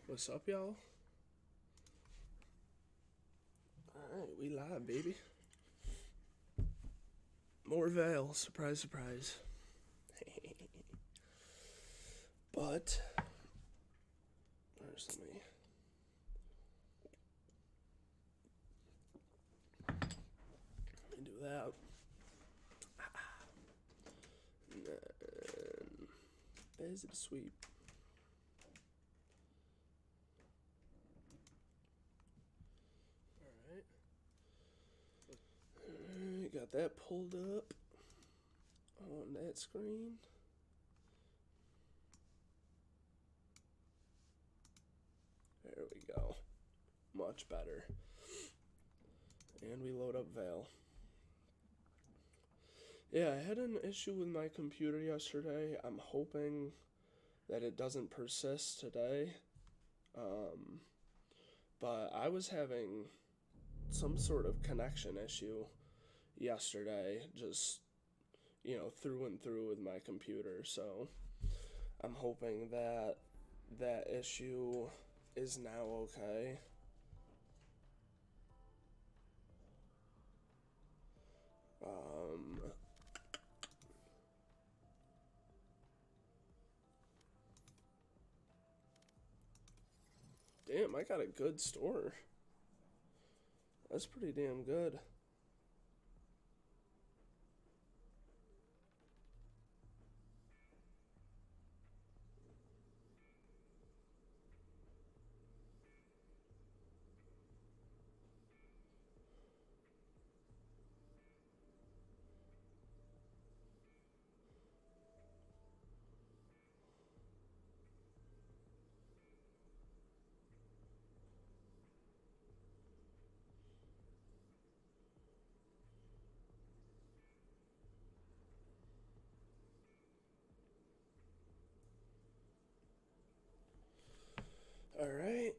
What's up, y'all? Alright, we live, baby. More Veil. Surprise, surprise. But, first let me do that. And then, is it a sweep? Alright, got that pulled up on that screen. There we go. Much better. And we load up Veil. Yeah, I had an issue with my computer yesterday. I'm hoping that it doesn't persist today. But I was having some sort of connection issue yesterday, just, through and through with my computer. So I'm hoping that that issue is now okay. Damn, I got a good store. That's pretty damn good. Alright,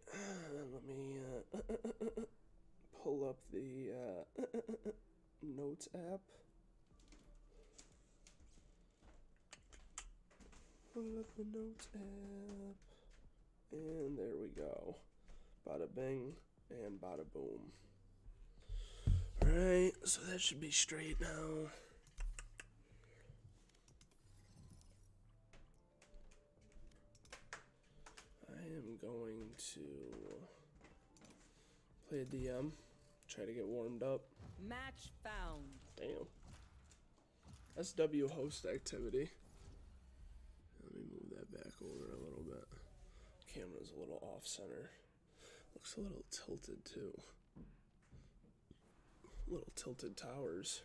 let me pull up the Notes app. Pull up the Notes app. And there we go. Bada bing and bada boom. Alright, so that should be straight now. I am going to play a DM, try to get warmed up. Match found. Damn. SW host activity. Let me move that back over a little bit. Camera's a little off center. Looks a little tilted too. Little tilted towers.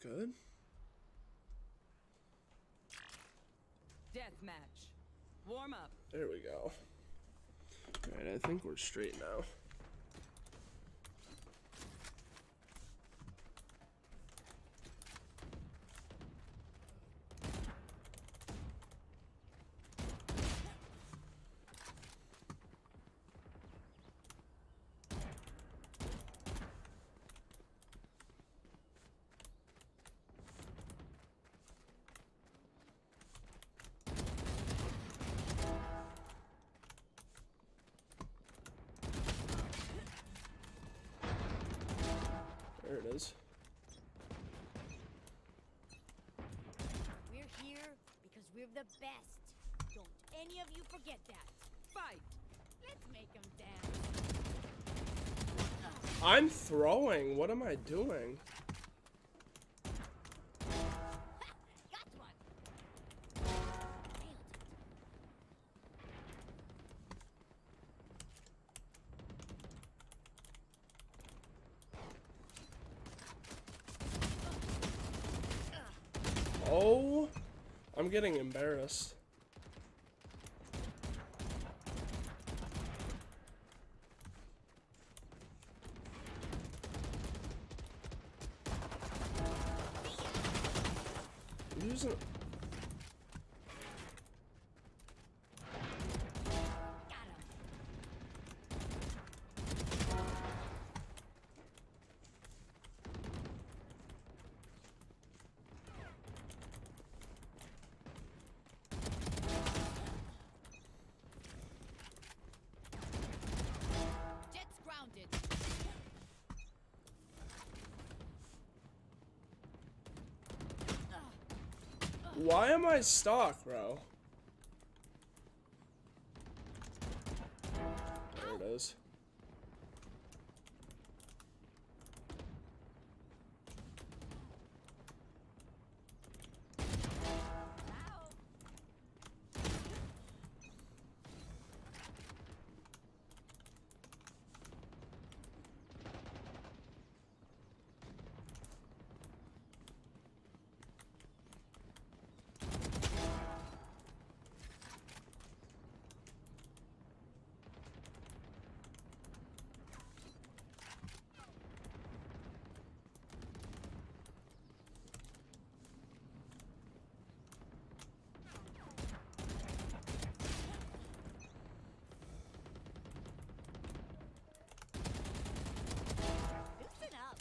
Good. Deathmatch. Warm up. There we go. Alright, I think we're straight now. There it is. We're here because we're the best. Don't any of you forget that. Fight. Let's make them dance. I'm throwing. What am I doing? Got one. Nailed it. Oh, I'm getting embarrassed. Using. Got him. Why am I stuck, bro? There it is. Loosen up.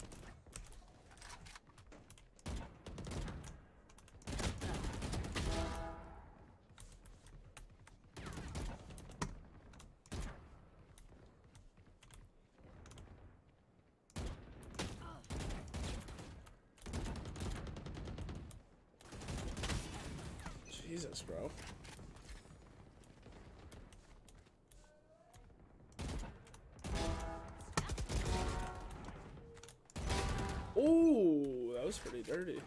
Jesus, bro. Ooh, that was pretty dirty.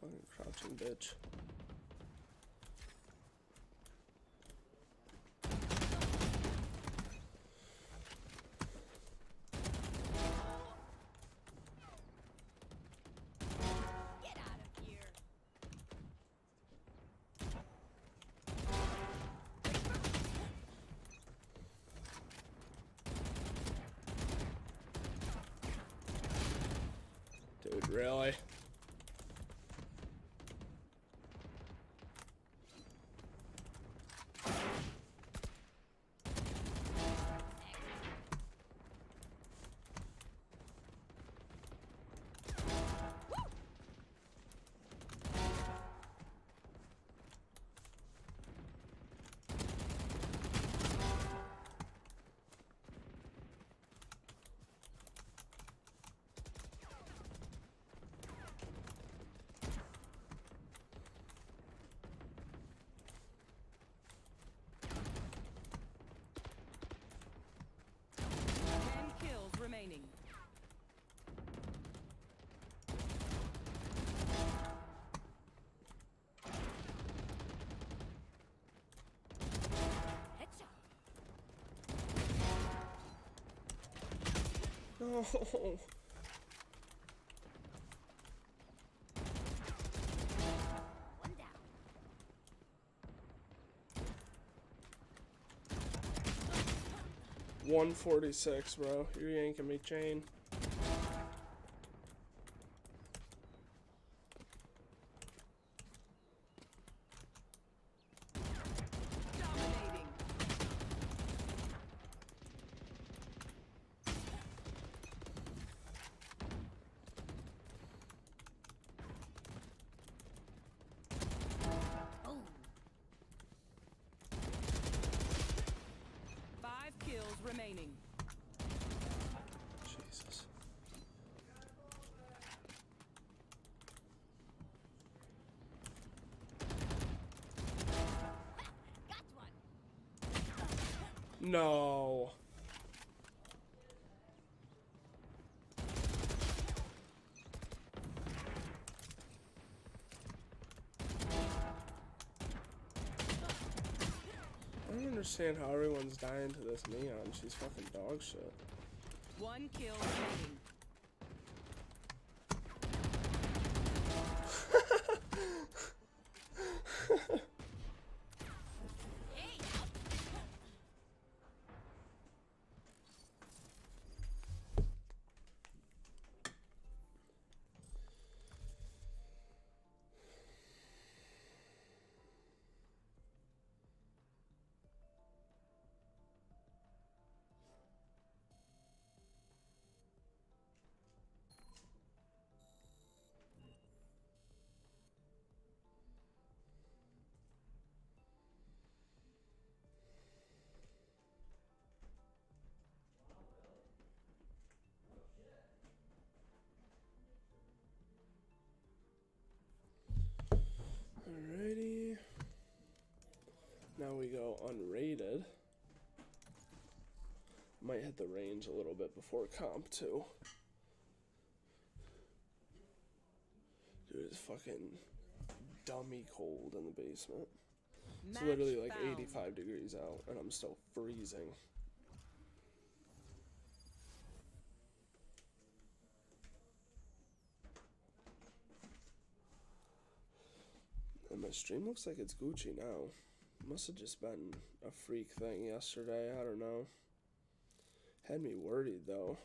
Fucking crouching bitch. Get out of here. Dude, really? Remaining. Headshot. No. One down. 146, bro. You're yanking me chain. Dominating. Oh. 5 kills remaining. Jesus. Got one. No. I don't understand how everyone's dying to this Neon. She's fucking dog shit. 1 kill remaining. Hey. Now we go unrated. Might hit the range a little bit before comp too. Dude, it's fucking dummy cold in the basement. It's literally like 85 degrees out and I'm still freezing. And my stream looks like it's Gucci now. Must have just been a freak thing yesterday, I don't know. Had me worried though.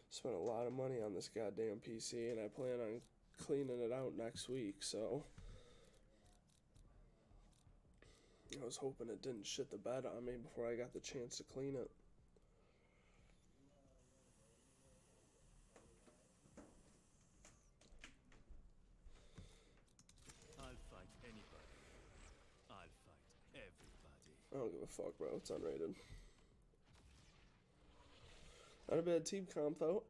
Spent a lot of money on this goddamn PC and I plan on cleaning it out next week, so I was hoping it didn't shit the bed on me before I got the chance to clean it. I'll fight anybody. I'll fight everybody. I don't give a fuck, bro. It's unrated. Not a bad team comp, though.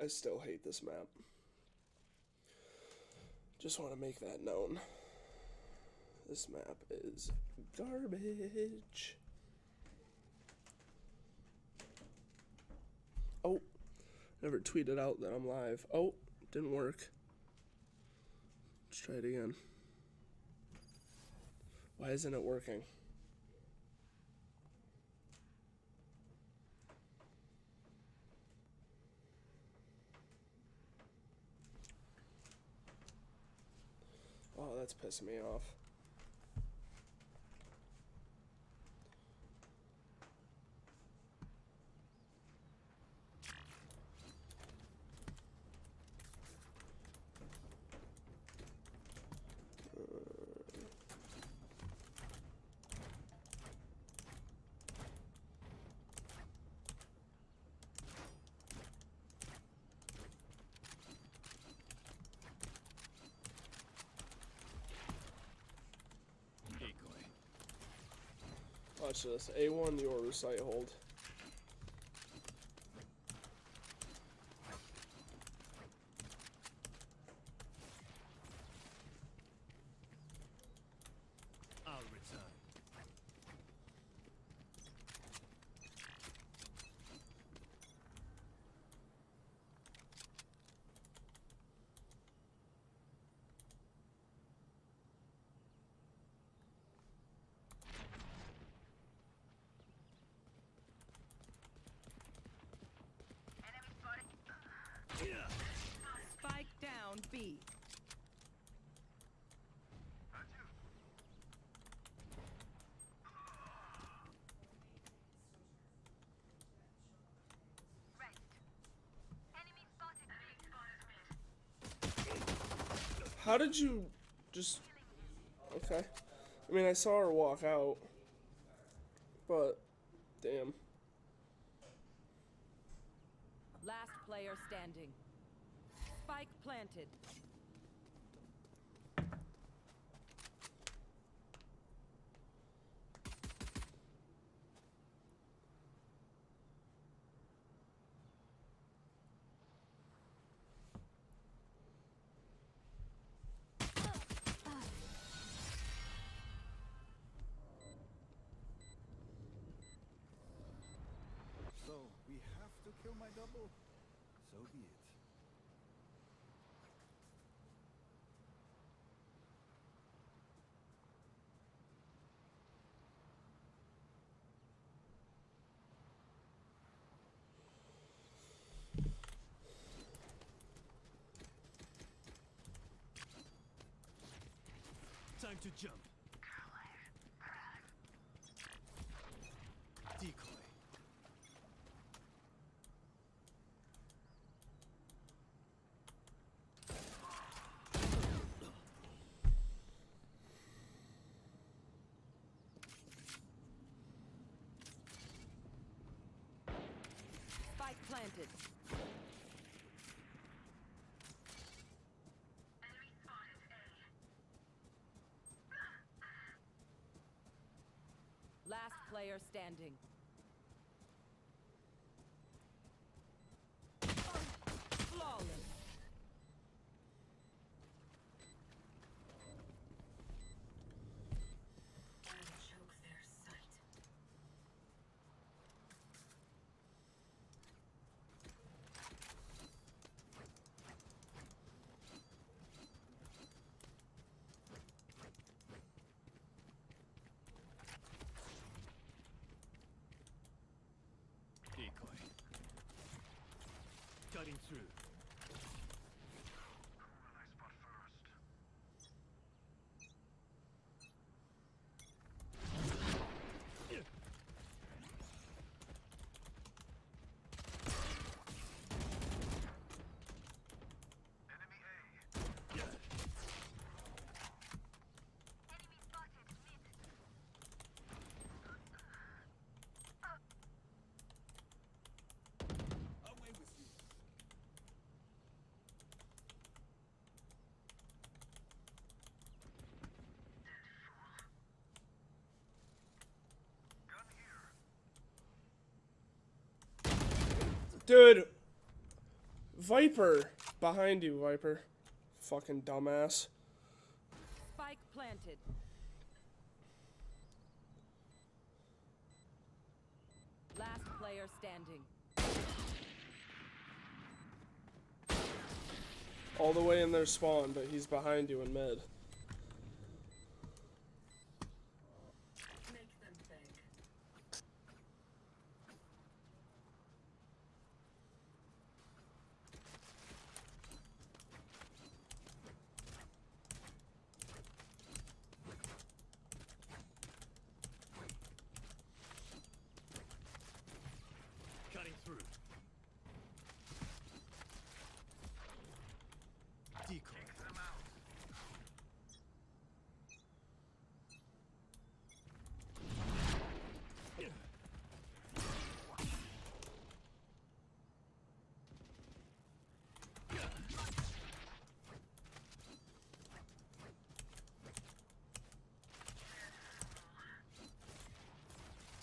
I still hate this map. Just want to make that known. This map is garbage. Oh, never tweeted out that I'm live. Oh, didn't work. Let's try it again. Why isn't it working? Oh, that's pissing me off. Watch this. A1, your site hold. I'll return. Spike down B. How did you just... Okay. I mean, I saw her walk out. But, damn. Last player standing. Spike planted. So, we have to kill my double? So be it. Time to jump. Decoy. planted. Last player standing. Flawless. Choke their sight. Decoy. Cutting through. Away with you. Dude, Viper, behind you, Viper. Fucking dumbass. Spike planted. Last player standing. All the way in their spawn, but he's behind you in mid. Make them beg. Cutting through. Decoy.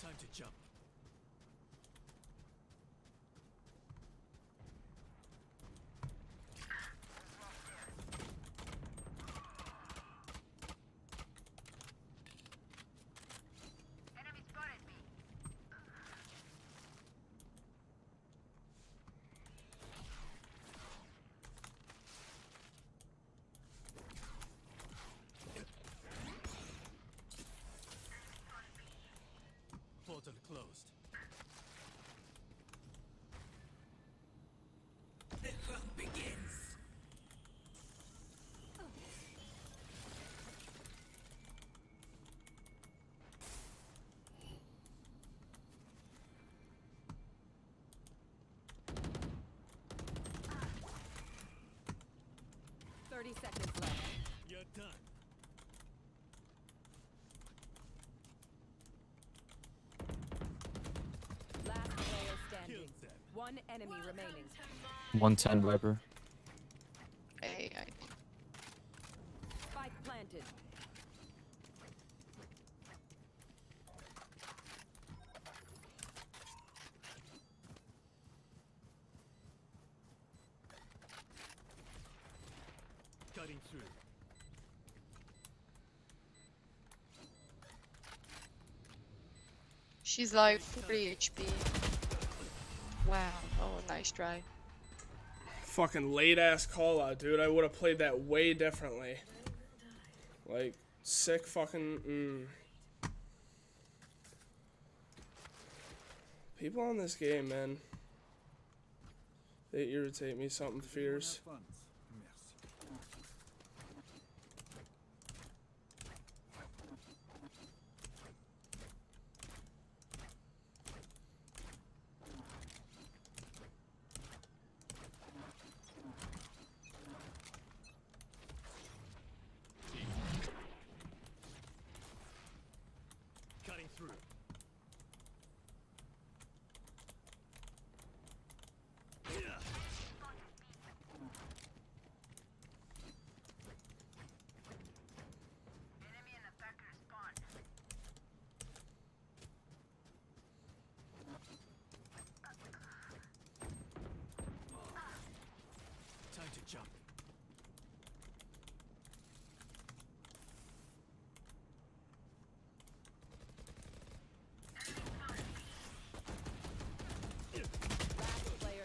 Time to jump. Portal closed. The hunt begins. Thirty seconds left. You're done. Last player standing. Killed them. One enemy remaining. 110 Viper. Hey, Spike planted. Cutting through. she's like 40 HP. Wow. Oh, nice try. Fucking late ass call out, dude. I would have played that way differently. Like, sick fucking. People on this game, man. They irritate me something fierce. Have funds. Merci. Cutting through.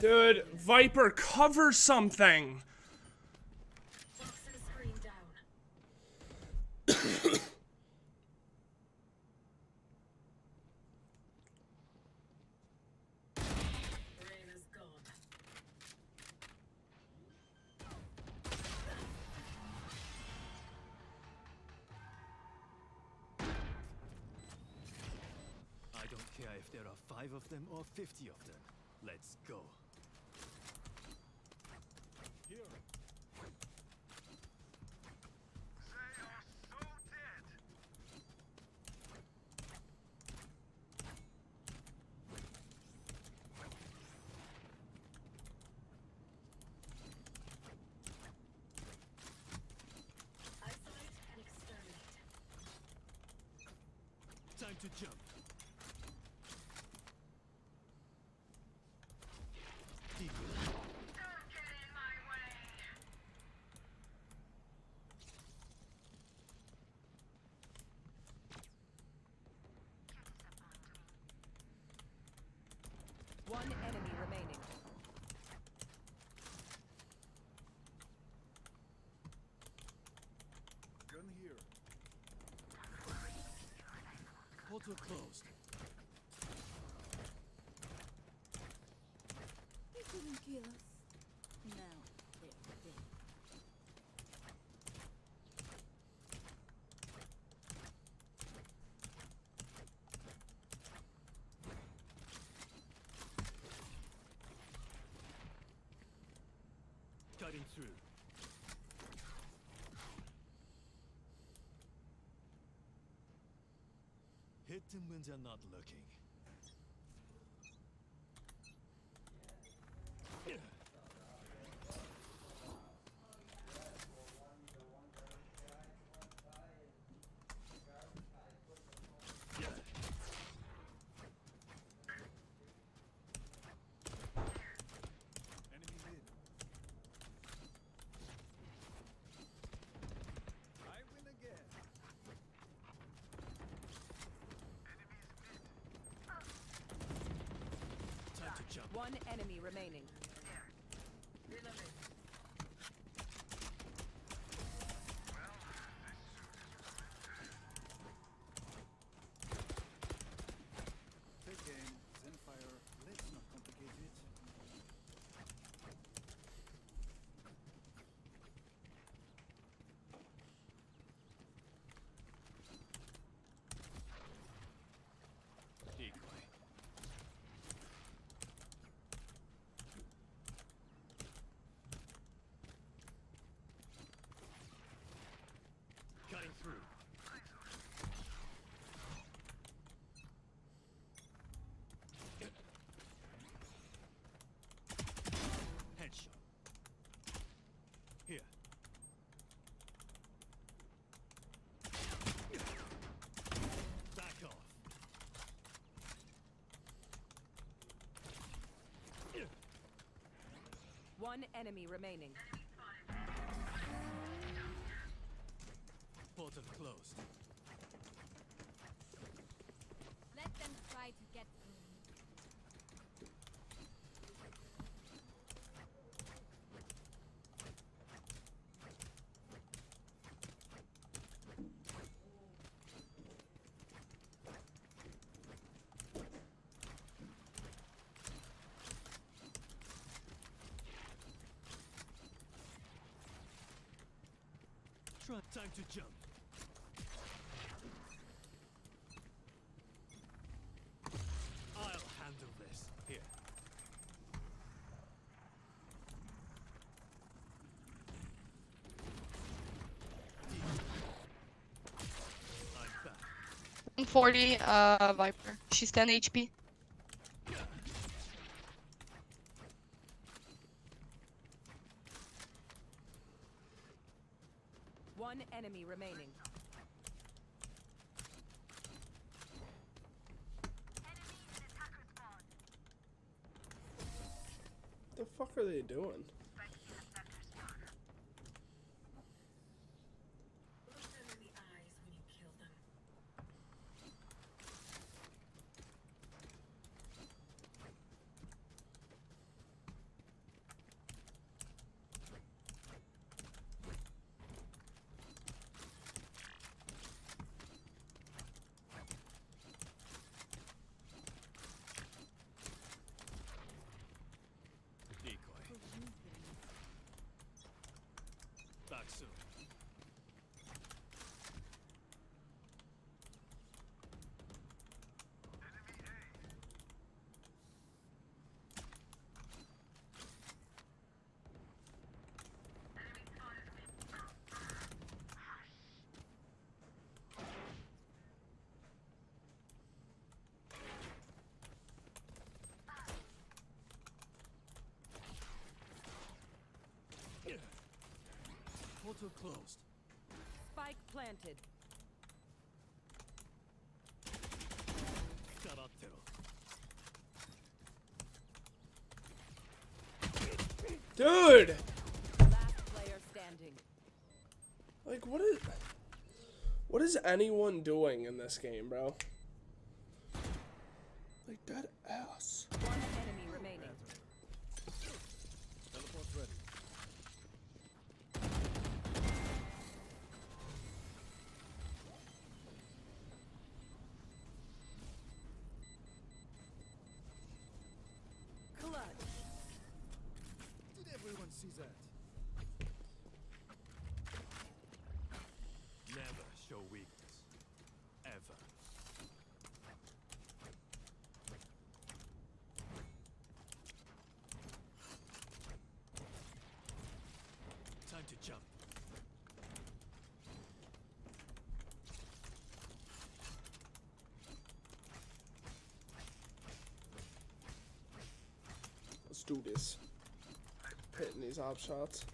Dude, Viper, cover something! Toxin screen down. Rain is gone. I don't care if there are 5 of them or 50 of them. Let's go. Here. Isolate and exterminate. Time to jump. Decoy. Don't get in my way. One enemy remaining. Gun here. Portal closed. They couldn't kill us. Now they're dead. Cutting through. Hit them when they're not looking. Enemy mid. I win again. Time to jump. One enemy remaining. Reloading. Take aim. Zenfire. Let's not complicate it. Decoy. Cutting through. Headshot. Here. Back off. One enemy remaining. Portal closed. Let them try to get through. Try. Time to jump. I'll handle this. Here. I'm back. 140, Viper. She's 10 HP. One enemy remaining. The fuck are they doing? Look them in the eyes when you kill them. Portal closed. Spike planted. Karaktero. Dude! Last player standing. Like, what is anyone doing in this game, bro? Like, dead ass. One enemy remaining. Teleport's ready. Clutch. Did everyone see that? Never show weakness. Ever. Time to jump. Let's do this. Hitting these op shots.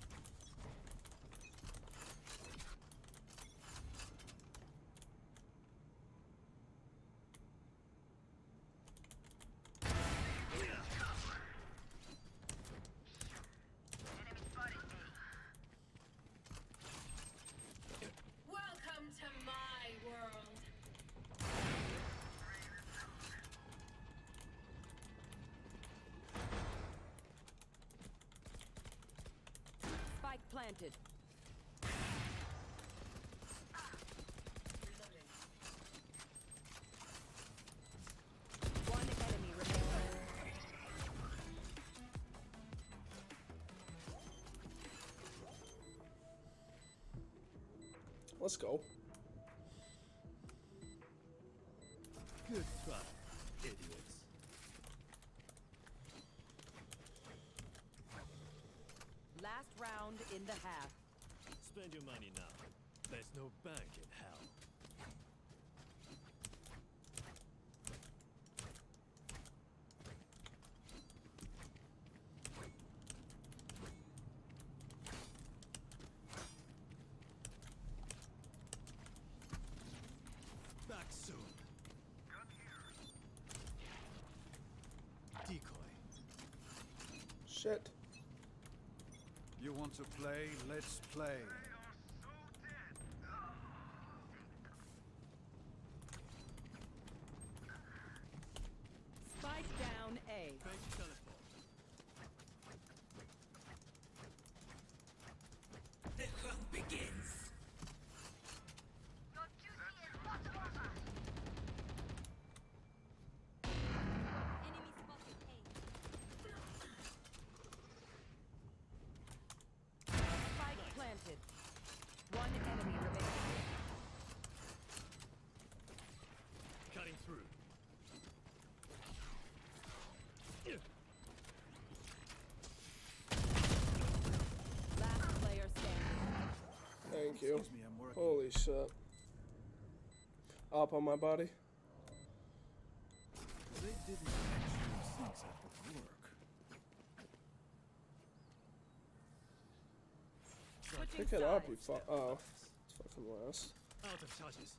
Welcome to my world. Spike planted. Reloading. One enemy remaining. Let's go. Good try, idiots. Last round in the half. Spend your money now. There's no bank in hell. Back soon. Decoy. Shit. You want to play? Let's play. Spike down A. Fake teleport. The hunt begins. Enemy spotted A. Spike planted. One enemy remaining. Cutting through. Last player standing. Thank you. Excuse me, I'm working. Holy shit. Up on my body. They didn't actually think that would work. Switching Pick it up, you sides. fuck. Oh. It's fucking last. Out of charges.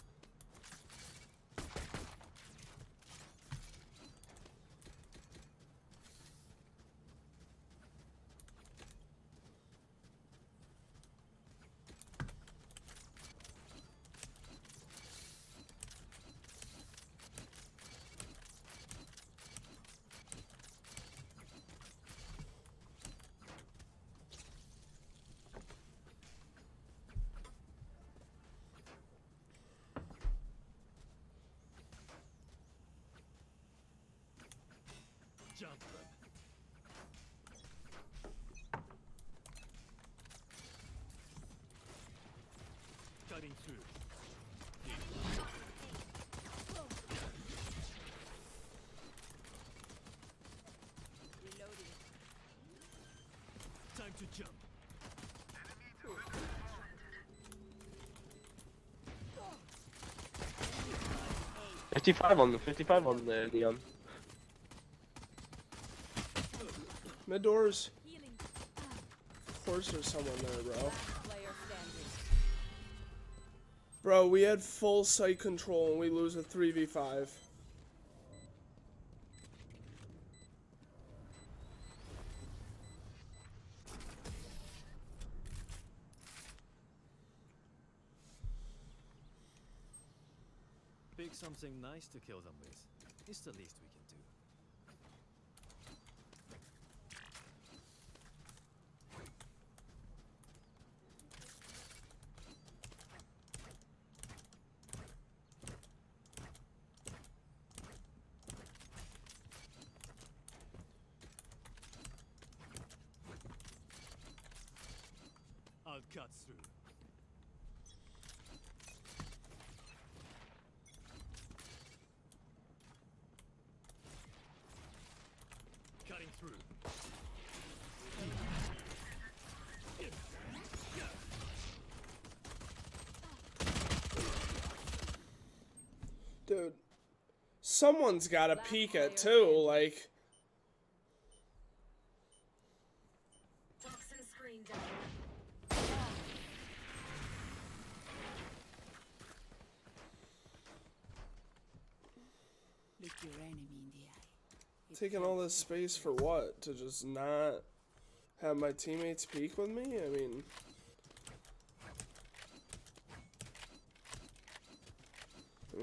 Jump them. Cutting through. Reloading. Time to jump. 55 on the Leon. Mid doors. Healing. Of course there's someone there, bro. Player standing. Bro, we had full site control and we lose a 3v5. Pick something nice to kill them with. It's the least we can do. I'll cut through. Cutting through. Dude, someone's gotta peek it too, like... Toxin screen down. Look your enemy in the eye. Taking all this space for what? To just not have my teammates peek with me? I mean...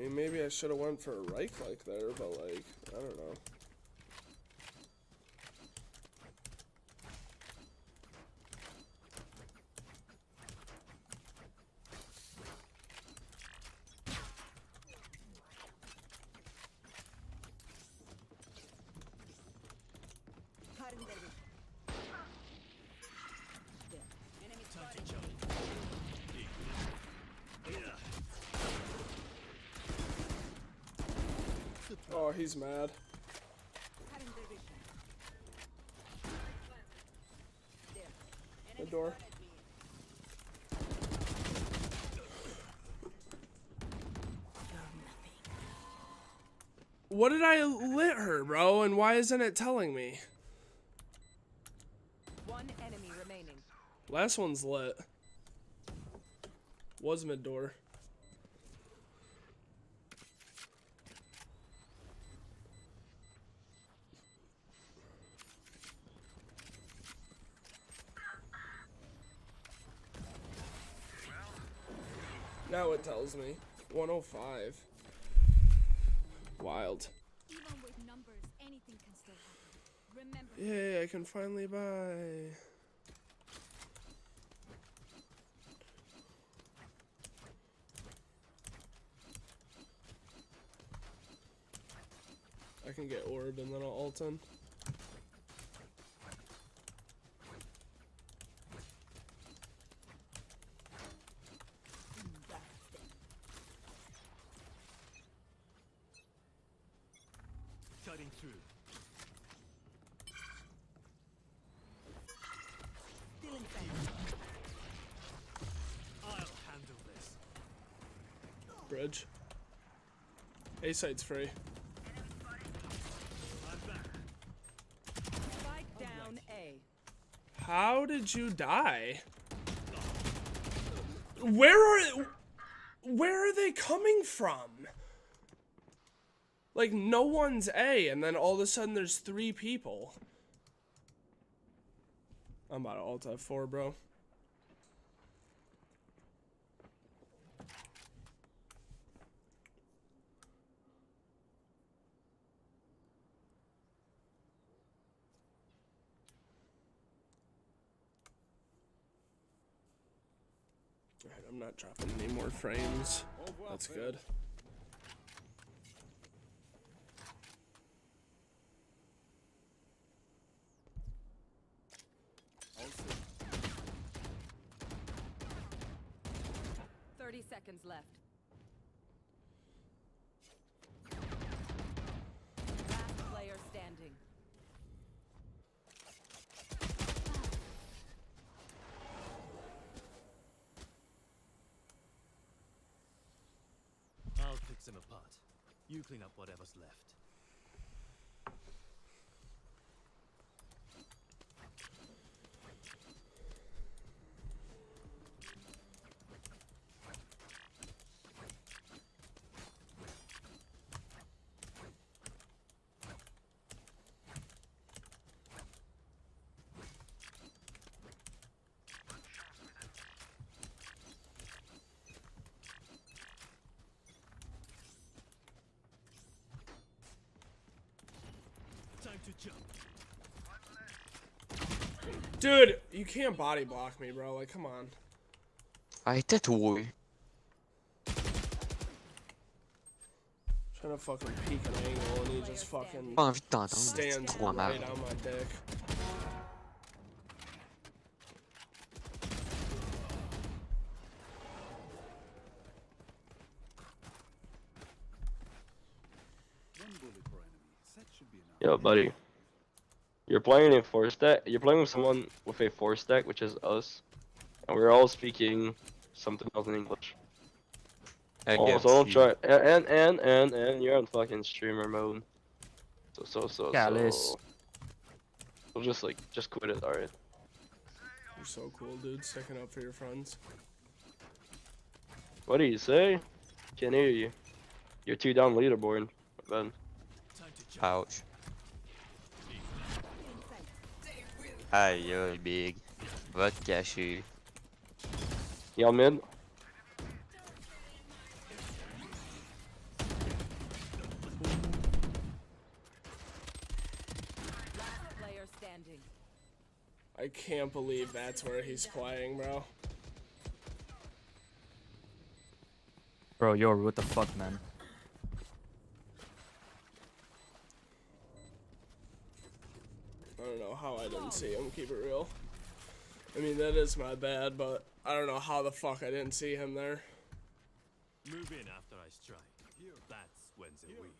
maybe I should have went for a right click there, but like, I don't know. Oh, he's mad. The door. What did I lit her, bro? And why isn't it telling me? One enemy remaining. Last one's lit. Was mid door. Now it tells me 105. Wild. Even with numbers, anything can still happen. Remember. Yay, I can finally buy. I can get orb and then I'll ult in. Cutting through. I'll handle this. Bridge. A site's free. I'm back. Spike down A. How did you die? Where are they coming from? Like, no one's A, and then all of a sudden there's 3 people. I'm about to ult F4, bro. Alright, I'm not dropping any more frames. That's good. Also, 30 seconds left. Last player standing. I'll pick them apart. You clean up whatever's left. Time to jump. Dude, you can't body block me, bro. Like, come on. Arrêtez toi. Trying to fucking peek an angle and he just fucking Pas envie de t'entendre. stands Trop right mal. on my dick. One bullet per enemy. That should be enough. Yo, buddy. You're playing a 4-stack. You're playing with someone with a 4-stack, which is us, and we're all speaking something else in English. Oh, so don't try. And you're on fucking streamer mode. So. Callous. So just quit it, alright? You're so cool, dude. Sticking up for your friends. What do you say? Can't hear you. You're 2 down leaderboard, man. Time to jump. Ouch. Aïe aïe, big. Va te cacher. Y'all mid? Last player standing. I can't believe that's where he's playing, bro. Bro, yo, what the fuck, man? I don't know how I didn't see him, keep it real. I mean, that is my bad, but I don't know how the fuck I didn't see him there. Move in after I strike. That's when's a week.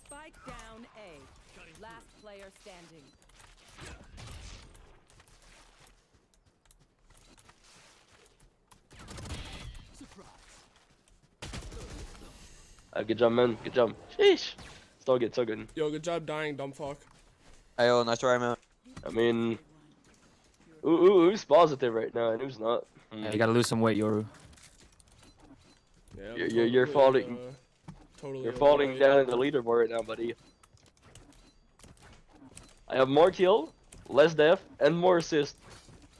Spike down A. Last player standing. Good job, man. Good job. Sheesh. So good, so good. Yo, good job dying, dumb fuck. Ayo, nice try, man. I mean, who's positive right now and who's not? Yeah, you gotta lose some weight, Yoru. Yeah, You're falling. Totally. You're falling down in the leaderboard right now, buddy. I have more kill, less death, and more assist,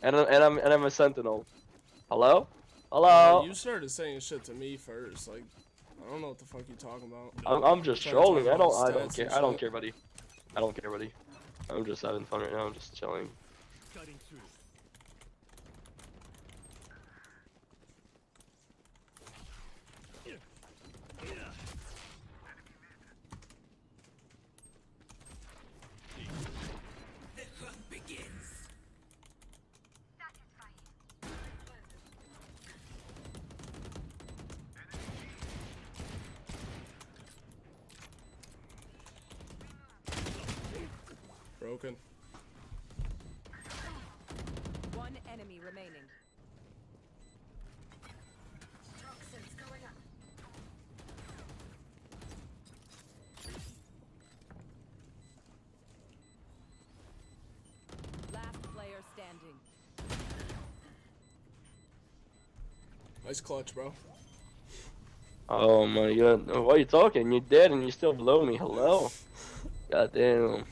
and I'm a sentinel. Hello? Hello? You started saying shit to me first. Like, I don't know what the fuck you talking about. I'm just Trying to talk trolling. I about don't stats care. and I don't shit. care, buddy. I don't care, buddy. I'm just having fun right now. I'm just chilling. Cutting through. The hunt begins. Broken. One enemy remaining. Toxins going up. Last player standing. Nice clutch, bro. Oh my god. Why are you talking? You're dead and you're still below me. Hello? God damn.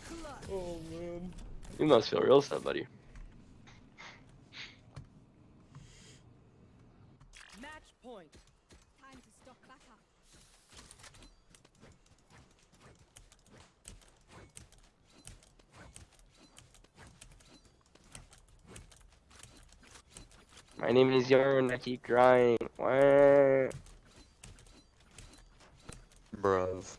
Oh, man. You must feel real sad, buddy. Match point. Time to stock back up. My name is Yarn. I keep crying. Wah. Bruv.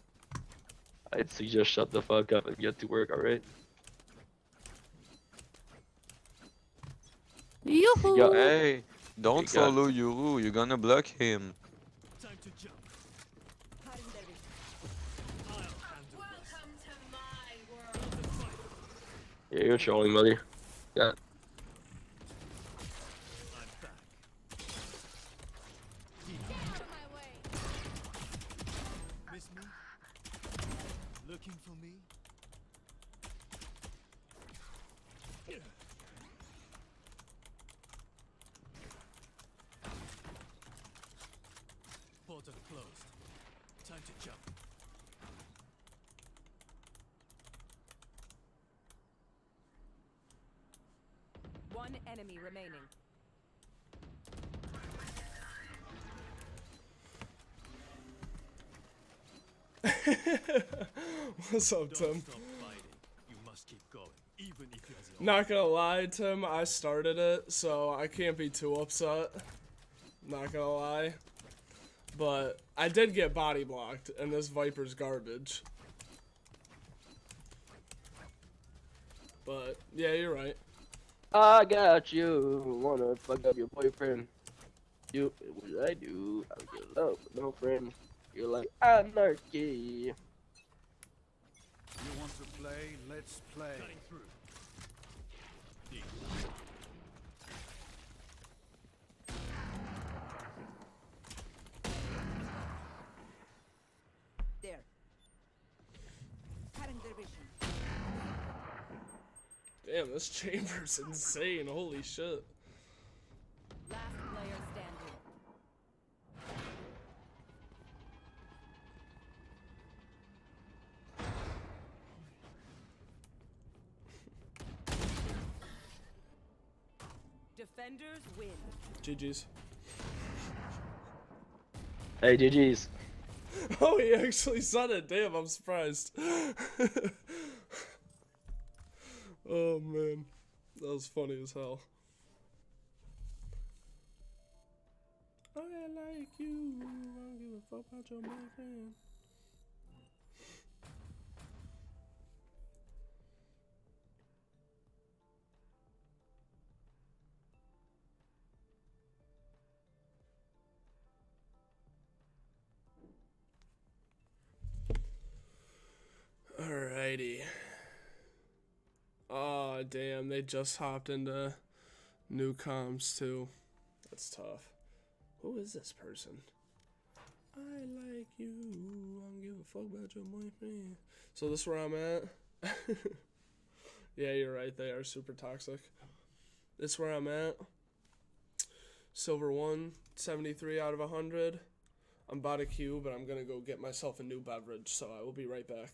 I'd suggest shut the fuck up and get to work, alright? Yoo-hoo! got- Hey, don't You got- follow Yoru. You're gonna block him. Time to jump. I'll handle Welcome to my world. Yeah, you're trolling, buddy. Yeah. one for me? Portal closed. Time to jump. One enemy remaining. What's up, Don't Tim? stop fighting. You must keep going, even if you're the Not gonna lie, Tim, I started it, so I can't be too upset. Not gonna lie. But I did get body blocked, and this Viper's garbage. But, yeah, you're right. I got you. Wanna fuck up your boyfriend? You, what I do? I get love with no friend. You're like anarchy. You want to play? Let's play. cutting through. Deep. There. Cutting their vision. Damn, this chamber's insane. Holy shit. Last player standing. Defenders win. GG's. Hey, GG's. Oh, he actually said it. Damn, I'm surprised. Oh, man. That was funny as hell. I like you. I don't give a fuck about your boyfriend. Alrighty. Oh, damn. They just hopped into new comms, too. That's tough. Who is this person? I like you. I don't give a fuck about your boyfriend. So this is where I'm at. Yeah, you're right. They are super toxic. This is where I'm at. Silver 1, 73 out of 100. I'm about to queue, but I'm going to go get myself a new beverage, so I will be right back.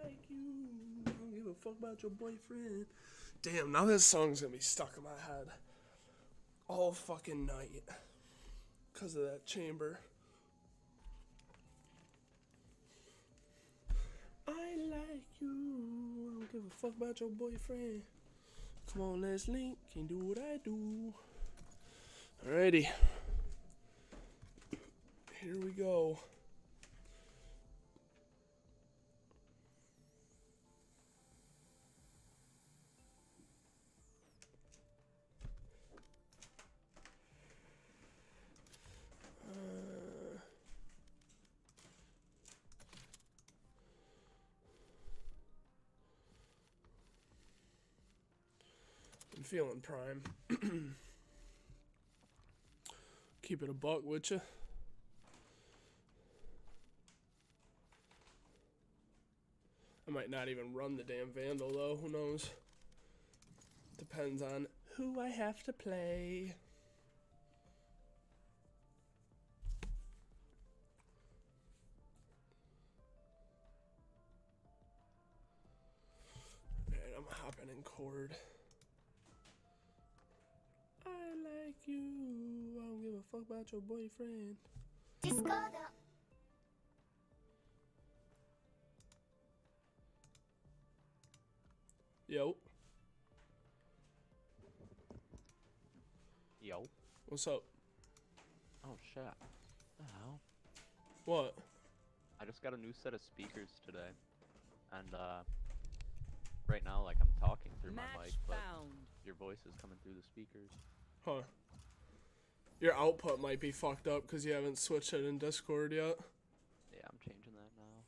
Like you, I don't give a fuck about your boyfriend. Damn, now this song's gonna be stuck in my head all fucking night because of that chamber. I like you, I don't give a fuck about your boyfriend. Come on, let's link, can do what I do. Alrighty, here we go. I'm feeling prime. Keep it a buck, would ya? I might not even run the damn Vandal though, who knows? Depends on who I have to play. Alright, I'm hopping in cord. I like you, I don't give a fuck about your boyfriend. Yo, Yo. what's up? Oh shit. The hell? What? I just got a new set of speakers today, and right now like I'm talking through my Match mic, but found. your voice is coming through the speakers. Huh. Your output might be fucked up because you haven't switched it in Discord yet. Yeah, I'm changing that now.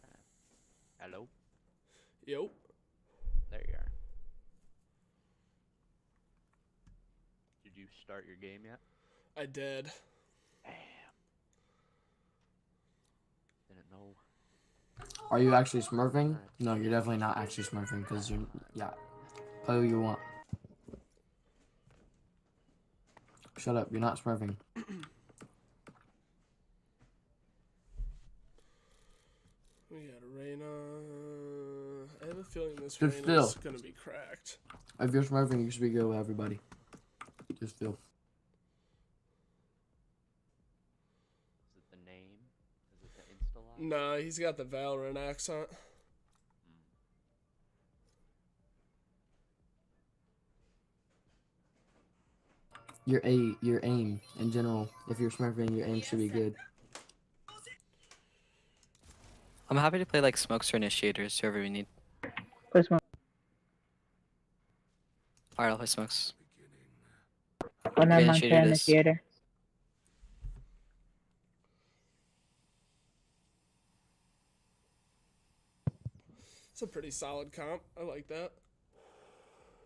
Okay. Hello? Yo. There you are. Did you start your game yet? I did. Damn. Didn't know. Are you actually smurfing? No, you're definitely not actually smurfing because you're, yeah. Play who you want. Shut up, you're not smurfing. We got Reyna. I have a feeling this Just Reyna's still. gonna be cracked. If you're smurfing, you should be good with everybody. Just feel. Is it the name? Is it the Insta-Live? Nah, he's got the Valorant accent. Your aim in general. If you're smurfing, your aim should be good. I'm happy to play like smokes or initiators, whoever we need. Play smoke. Alright, I'll play smokes. Oh, never mind, initiator play it is. initiator. It's a pretty solid comp. I like that.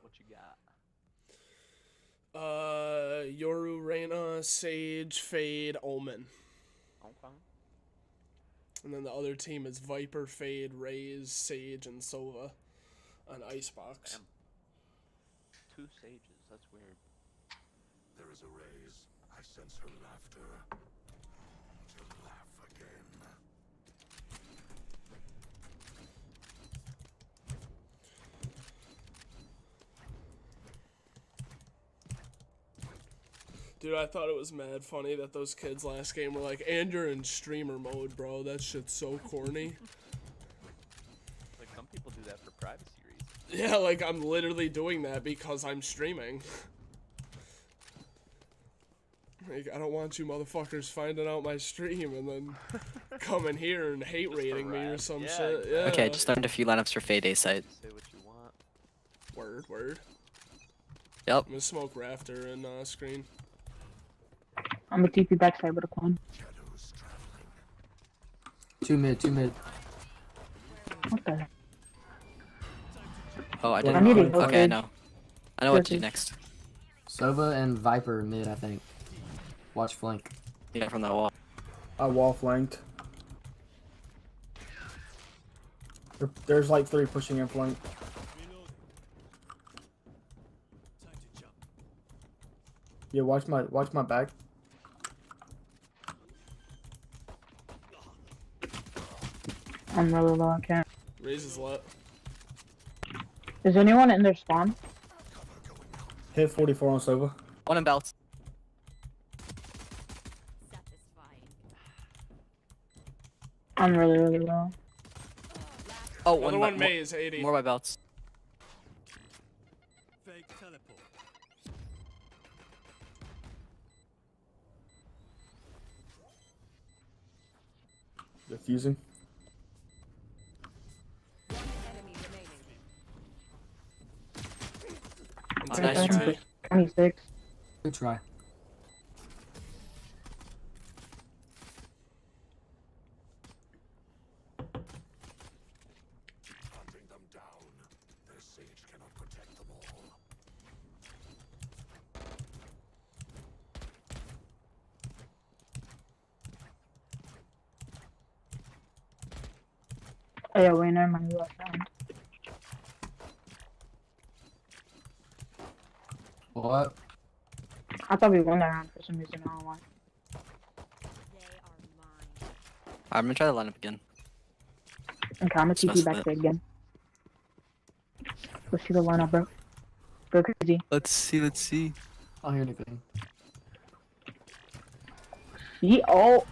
What you got? Yoru, Reyna, Sage, Fade, Omen. Okay. And then the other team is Viper, Fade, Raze, Sage, and Sova on Icebox. Damn. 2 sages, that's weird. There is a raise. I sense her laughter. To laugh again. Dude, I thought it was mad funny that those kids last game were like, and you're in streamer mode, bro. That shit's so corny. Like, some people do that for privacy reasons. Yeah, like, I'm literally doing that because I'm streaming. Like, I don't want you motherfuckers finding out my stream and then coming here and hate rating me or some shit. Yeah. Okay, just learned a few lineups for Fade A site. Say what you want. Word. Yep. I'm gonna smoke Rafter and screen. I'm a TP backside with a clone. Two mid. What the heck? Oh, I I didn't. need a Okay, I voltage. know. I know what to do Voltage. next. Sova and Viper mid, I think. Watch flank. Yeah, from that wall. I wall flanked. There's like 3 pushing in flank. Yeah, watch my back. I'm really low, I can't. Raze is lit. Is anyone in their spawn? Hit 44 on Sova. One in belts. I'm really low. Oh, Another one one May is 80. More by belts. Fake teleport. Diffusing. Enemy remaining. Oh, nice try. 26. Good try. Hunting them down. Their sage cannot protect them all. Oh yeah, wait, never mind, you left round. What? I thought we won that round for some reason, I don't know why. I'm gonna try the lineup again. Okay, I'm a Let's mess TP with backside again. Let's see the lineup, bro. Go crazy. Let's see. Let's see. I don't hear anything. See? Oh.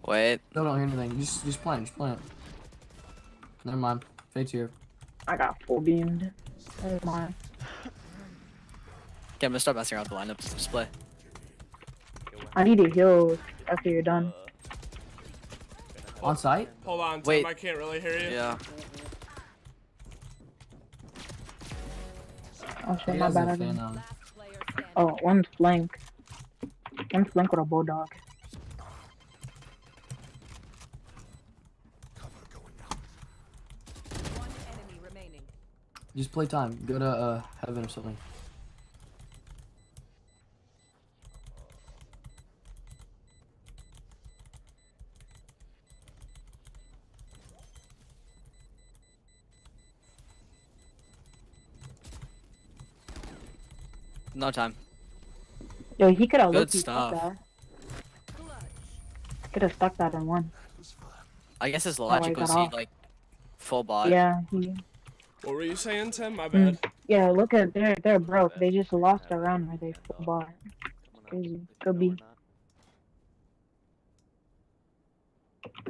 Wait. No, don't hear anything. Just plant. Just plant. Never mind. Fade's here. I got full beamed. Never mind. Okay, I'm gonna start messing around with the lineups. Just play. I need to heal after you're done. On site? Hold on, Tim. Wait. I can't really hear you. Yeah. Oh shit, He my has bad a again. fan on. Oh, one's flank. One's flank with a bulldog. One enemy remaining. Just play time. Go to heaven or something. No time. Yo, he could have Good looked stuff. that. Could have stuck that in one. I guess his I logic was got he off. like full bot. Yeah, What were you saying, Tim? My bad. yeah. Look at they're broke. They just lost a round where they full bought. Crazy. Go B.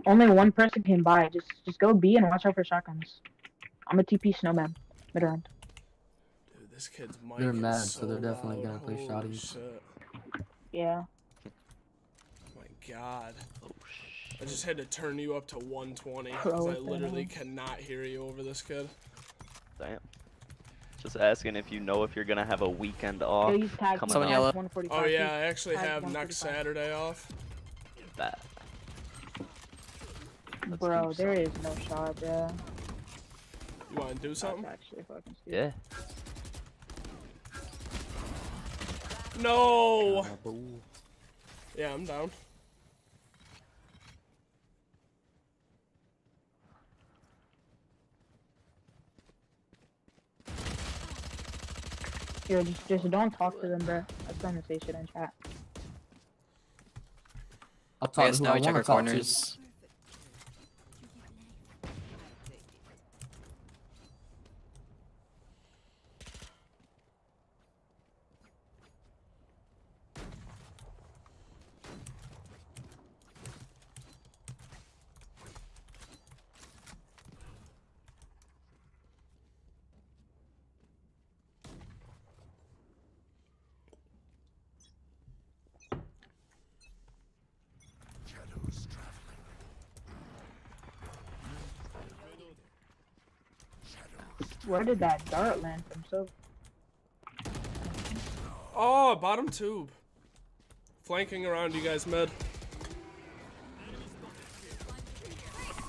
Only one person can buy. Just go B and watch out for shotguns. I'm a TP snowman. Mid round. Dude, this kid's mic They're is mad, so so they're definitely loud. gonna play Holy shotties. shit. Yeah. My god. I just had to turn you up to 120 Bro, because I what the literally hell? cannot hear you over this kid. Damn. Just asking if you know if you're gonna have a weekend off. Yo, he's tagged. coming Someone up. yellow. 145. Oh yeah, I actually Tag have next 145. Saturday off. That. Let's Bro, do there is something. no shot, bro. You want to do something? That's actually fucking stupid. Yeah. No! Yeah, I'm down. Yo, just don't talk to them, bro. I was trying to say shit in chat. I'll I talk guess to who now I we check want our to talk to. corners. Shadows traveling. Where did that dart land from? So Oh, bottom tube. Flanking around you guys mid.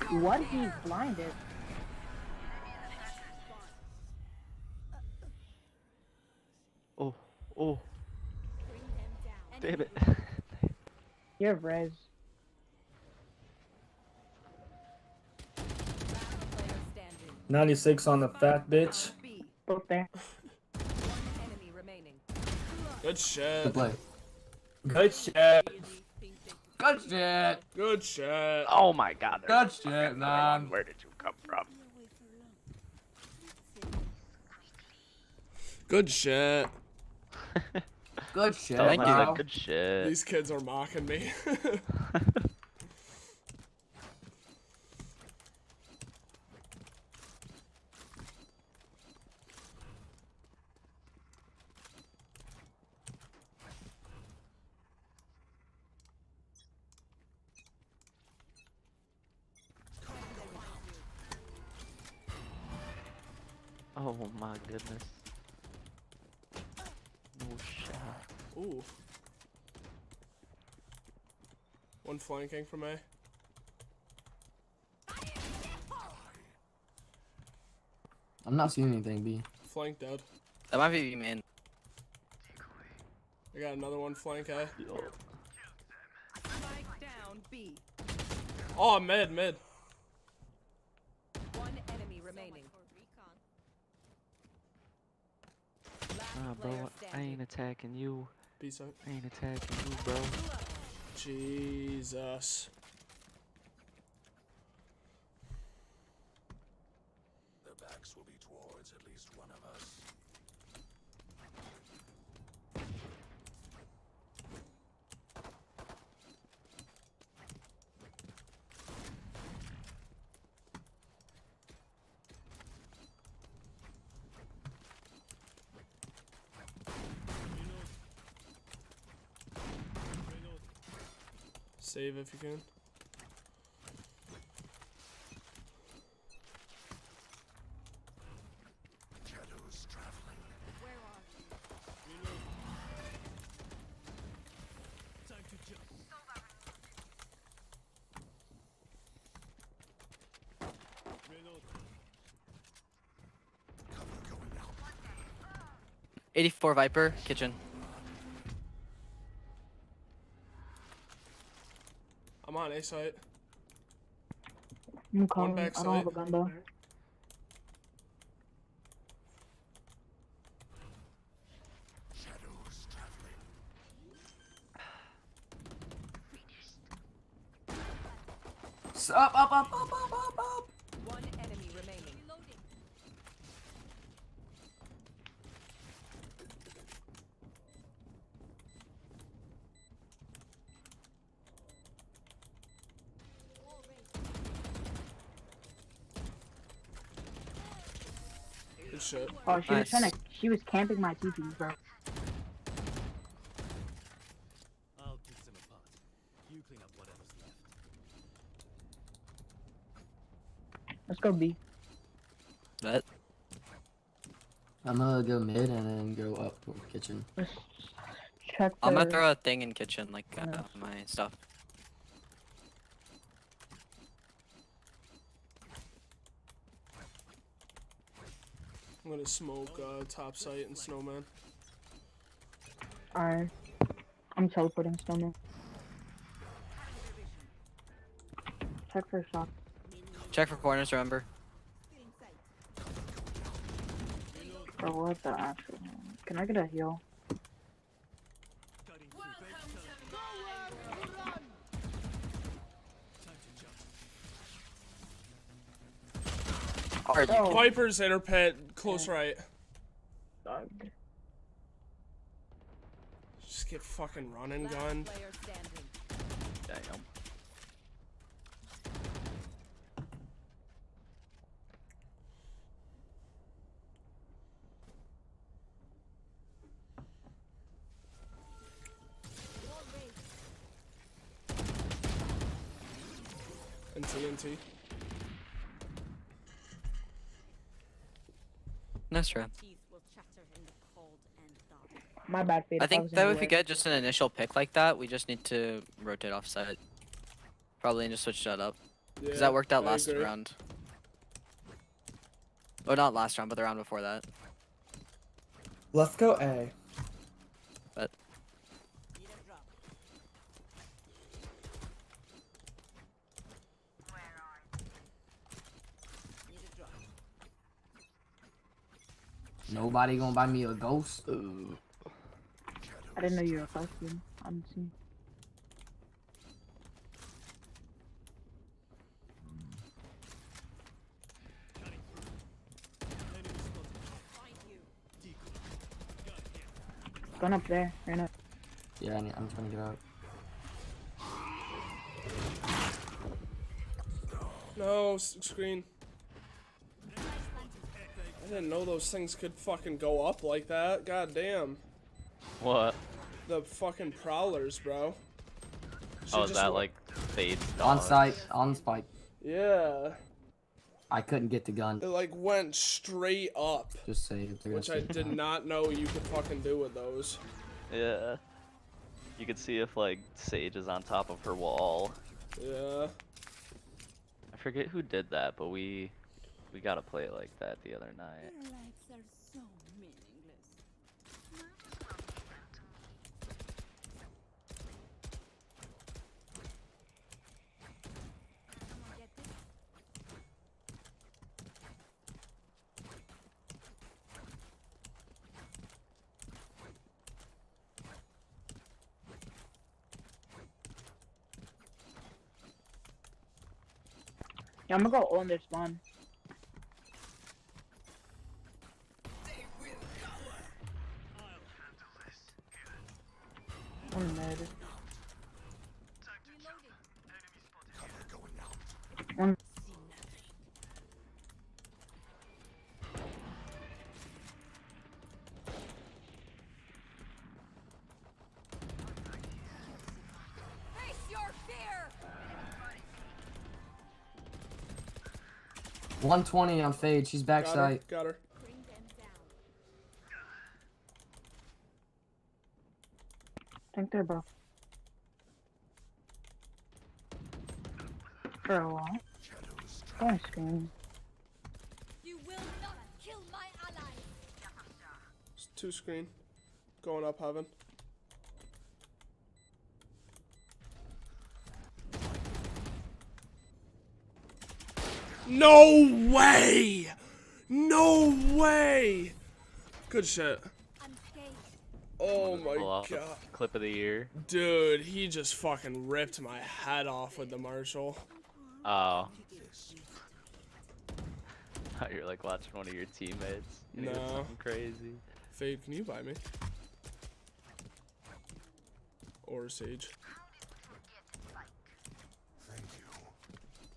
what? He's blinded. Oh, oh. Damn it. You're res. Player standing. 96 on the fat bitch. B. Both there. One enemy remaining. Good shit. Good play. Good shit. Good shit. Good shit. Oh my god. Good shit, man. Where did you come from? Good shit. Good shit. Tell him Thank I you. said good shit. These kids are mocking me. Oh my goodness. No shot. Ooh. One flanking from A. I'm not seeing anything, B. Flank dead. That might be main. I got another one flank A. Spike down B. Oh, mid, mid. One enemy remaining. Nah, bro, I ain't attacking you. Peace out. I ain't attacking you, bro. Jesus. Their backs will be towards at least one of us. Save if you can. Shadows traveling. Where are you? Time to jump. Reload. Cover going out. 84 Viper, kitchen. I'm on A site. I'm calling. back I don't have a side. gun though. Shadows traveling. Up. One enemy remaining. Reloading. Wall raised. Good shit. Oh, she was Nice. trying to. She was camping my TP, bro. I'll pick them apart. You clean up whatever's left. Let's go B. Bet. I'm gonna go mid and then go up to kitchen. Let's check. I'm gonna the- throw a thing in kitchen, like Nice. my stuff. I'm gonna smoke top site and snowman. Alright. I'm teleporting snowman. Check for shot. Check for corners, remember. Bro, what the actual? Can I get a heal? Cutting through. Time to jump. Are you? Oh. Viper's inner pit, close right. Dog. Just get fucking running, Last gun. player standing. Damn. Wall raised. And TNT. Nice try. Teeth will chatter in the cold and dark. My bad, Fade. I if think was in that your if we way. get just an initial pick like that, we just need to rotate off site. Probably and just switch that up. Because Yeah, that worked out I last agree. round. Or not last round, but the round before that. Let's go A. But Need a drop. Need a drop. Nobody gonna buy me a ghost. ooh. I didn't know you were first, dude. I'm seeing. Cutting through. Enemy spotted. Find you. Decoy. Gun here. Going up there, right up. Yeah, I'm trying to get out. No, screen. I didn't know those things could fucking go up like that. God damn. What? The fucking prowlers, bro. She Oh, is just that wa- like fades? On dogs? site, on spike. Yeah. I couldn't get the gun. It like went straight up. Just say if they're gonna Which I stay- did not know you could fucking do with those. Yeah. You could see if like Sage is on top of her wall. Yeah. I forget who did that, but we gotta play it like that the other night. Your lives are so meaningless. Someone get this? Yeah, I'm gonna go on their spawn. 120 on Fade. She's backside. Got her. I think they're both. For a while. Going screen. You will not kill my ally. It's 2 screen. Going up heaven. No way! No way! Good shit. Oh my god. Clip of the year. Dude, he just fucking ripped my head off with the Marshall. Oh. You're like watching one of your teammates. You know, No. something crazy. Fade, can you buy me? Or Sage.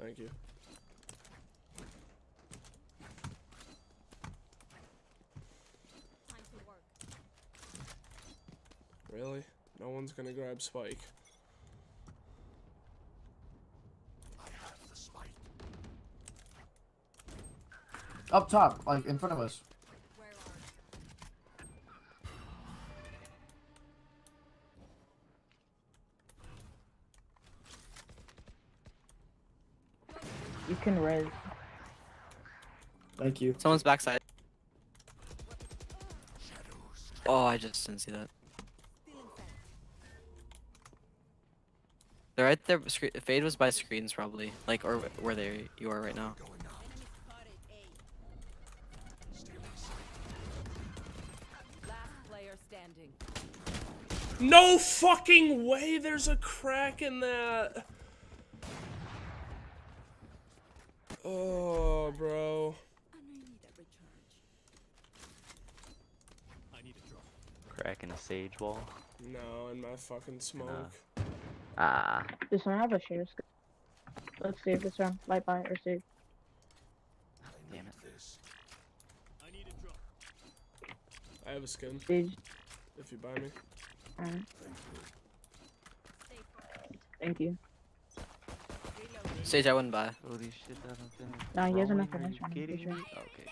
Thank you. Really? No one's gonna grab Spike. I have the spike. Up top, like in front of us. You can res. Thank you. Someone's backside. Oh, I just didn't see that. They're right there. Fade was by screens probably, like, or where you are right now. Last player standing. No fucking way there's a crack in that. Oh, bro. Cracking a sage wall. No, in my fucking smoke. Ah. Does someone have a share scope? Let's save this round. Light by or save. Damn it. I have a skin. Sage. If you buy me. Alright. Thank you. Sage, I wouldn't buy. Holy shit, that Nah, he has enough for Are this you round. kidding For sure. me? Okay.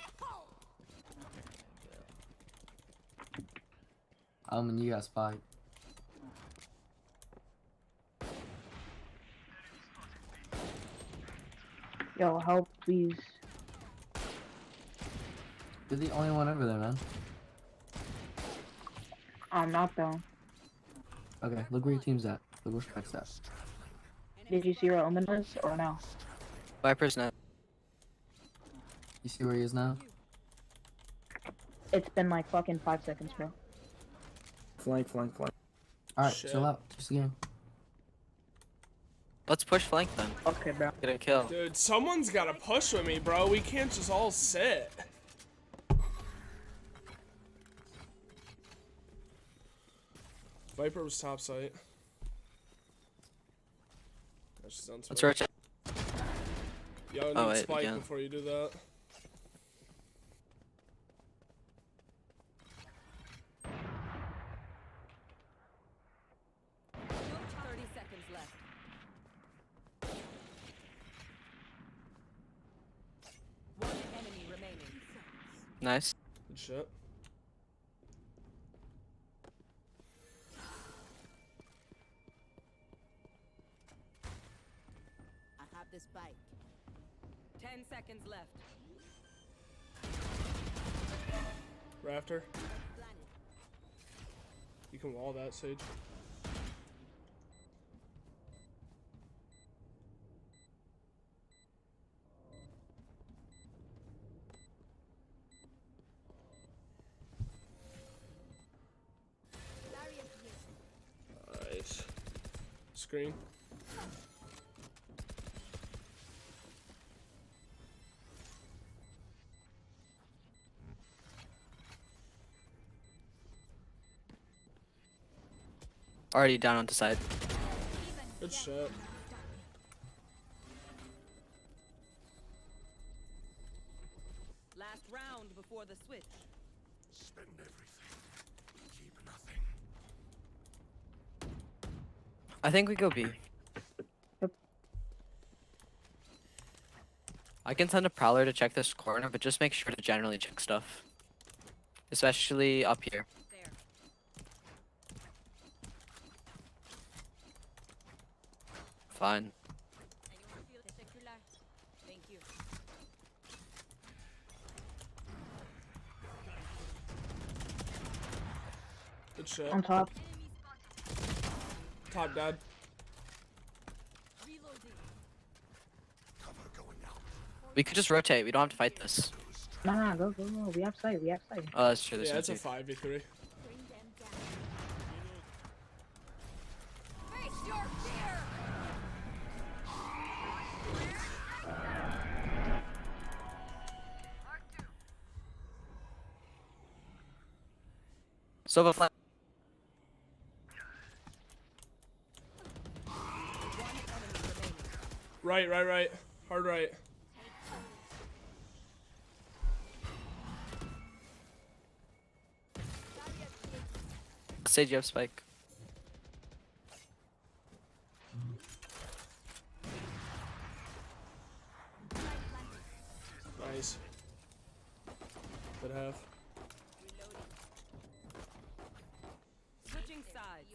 And you got Spike. Yo, help, please. You're the only one over there, man. I'm not though. Okay, look where your team's at. Look where Spike's at. Did you see where Omen was or no? Viper's not. You see where he is now? It's been like fucking 5 seconds, bro. Flank, flank, flank. Alright, Shit. chill out. Just a game. Let's push flank then. Okay, bro. Get a kill. Dude, someone's gotta push with me, bro. We can't just all sit. Viper was top site. That's just on Let's Spike. rotate. Yo, need Oh, wait, Spike again. before you do that. Nice. Good shit. I have this bike. 10 seconds left. Rafter. You can wall that, Sage. Nice. Screen. Already down on the side. Good shot. Last round before the switch. Spend everything. Keep nothing. I think we go B. I can send a prowler to check this corner, but just make sure to generally check stuff. Especially up here. There. Fine. Anyone feel particular? Thank you. Good shit. On top. Top dead. Reloading. We could just rotate. We don't have to fight this. Nah, go. We have sight. Oh, that's true. Yeah, it's a That's 5v3. Bring them down. Face your fear! Sova flat. Right. Hard right. Sage, you have spike. Nice. Good half. Switching sides.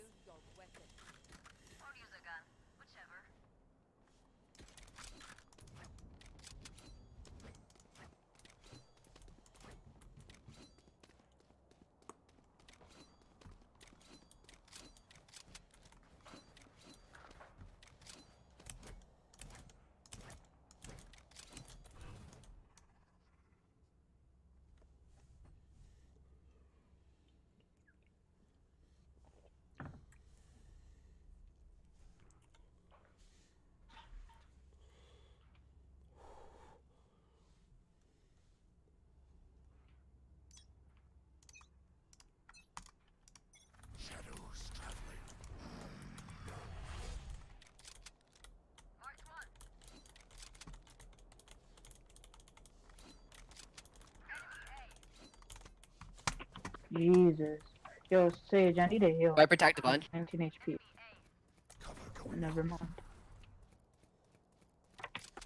Shadows traveling. Jesus. Yo, Sage, I need a heal. Viper attacked a bunch. 19 HP. Never mind.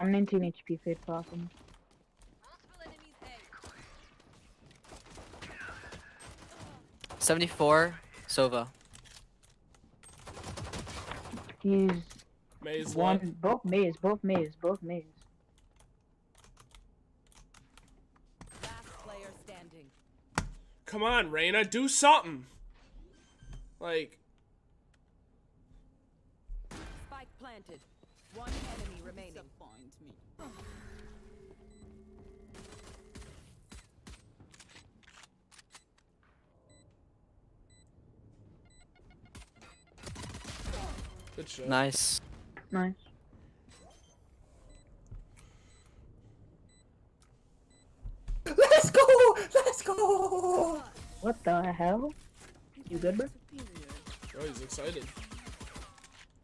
I'm 19 HP, fade problem. 74. Sova. He's Maze one. one. Both maze. Last player standing. Come on, Reyna, do something. Like, Spike planted. One enemy remaining. good shit. Nice. Nice. Let's go! What the hell? You good, bro? Oh, he's excited.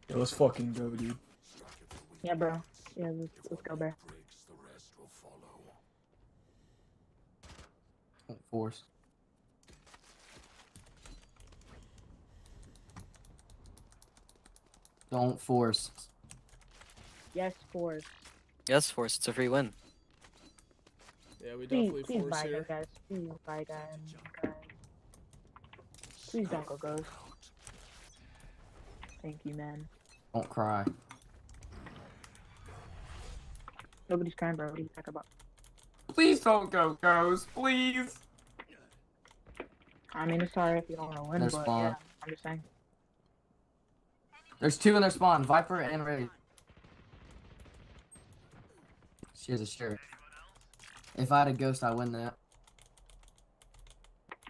Yo, let's fucking go, dude. Yeah, bro. Yeah, let's go, bro. Breaks, the rest will follow. Don't force. Don't force. Yes, force. Yes, Force. It's a free win. Yeah, we Please, definitely please force buy here. guys. Please buy guys. Please don't go ghost. Thank you, man. Don't cry. Nobody's crying, bro. What are you talking about? Please don't go, Ghost. Please. I mean, it's sorry if you don't want to win, Their but spawn. yeah, I'm just saying. There's two in their spawn. Viper and Ray. She has a shirt. If I had a ghost, I'd win that.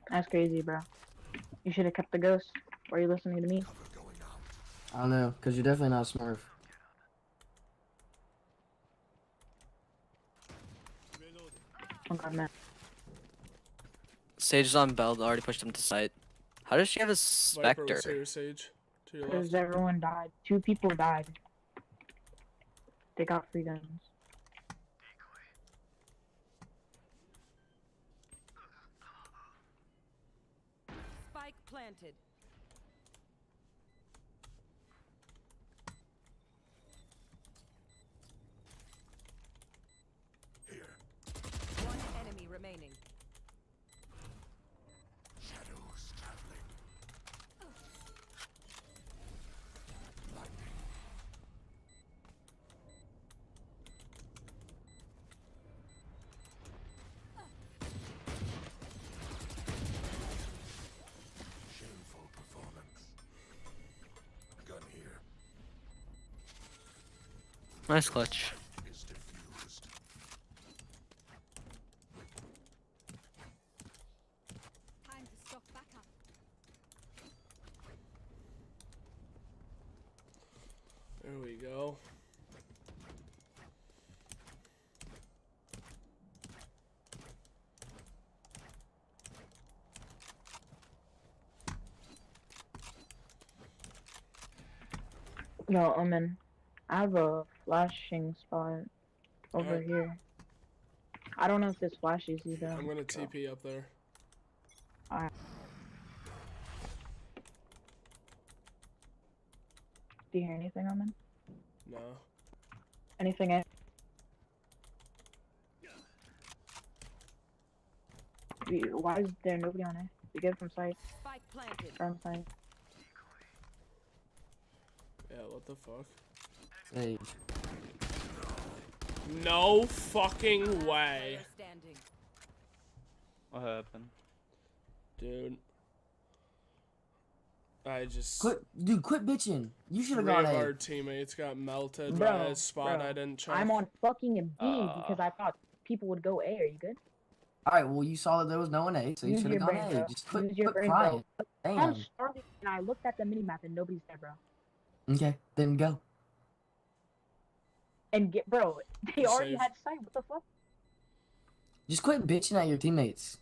That's crazy, bro. You should have kept the ghost. Why are you listening to me? I don't know, because you're definitely not a smurf. Oh god, man. Sage is on Bell. Already pushed him to site. How does she have a Viper was Spectre? here, Sage. To your Because left. everyone died. 2 people died. They got free guns. Spike planted. Nice clutch. is diffused. Time to stock back up. There we go. Yo, I have a flashing spot over Alright. here. I don't know if this flashes either. I'm gonna TP up there. Alright. Do you hear anything, Omen? No. Anything in? Why is there nobody on it? We get from sight. Spike planted. From sight. Yeah, what the fuck? Hey. No fucking way. Player standing. What happened? Dude. I just... Quit bitching. You should have Three gone of A. our teammates got melted Bro, by a spot bro, I didn't check. I'm on fucking B because I thought people would go A. Are you good? Alright, well, you saw that there was no one A, so you Use should have your gone brain, A. bro. Just quit Use your brain, crying. bro. I'm Damn. starving and I looked at the minimap and nobody's there, bro. Okay, then go. And bro, they already Save. had sight. What the fuck? Just quit bitching at your teammates.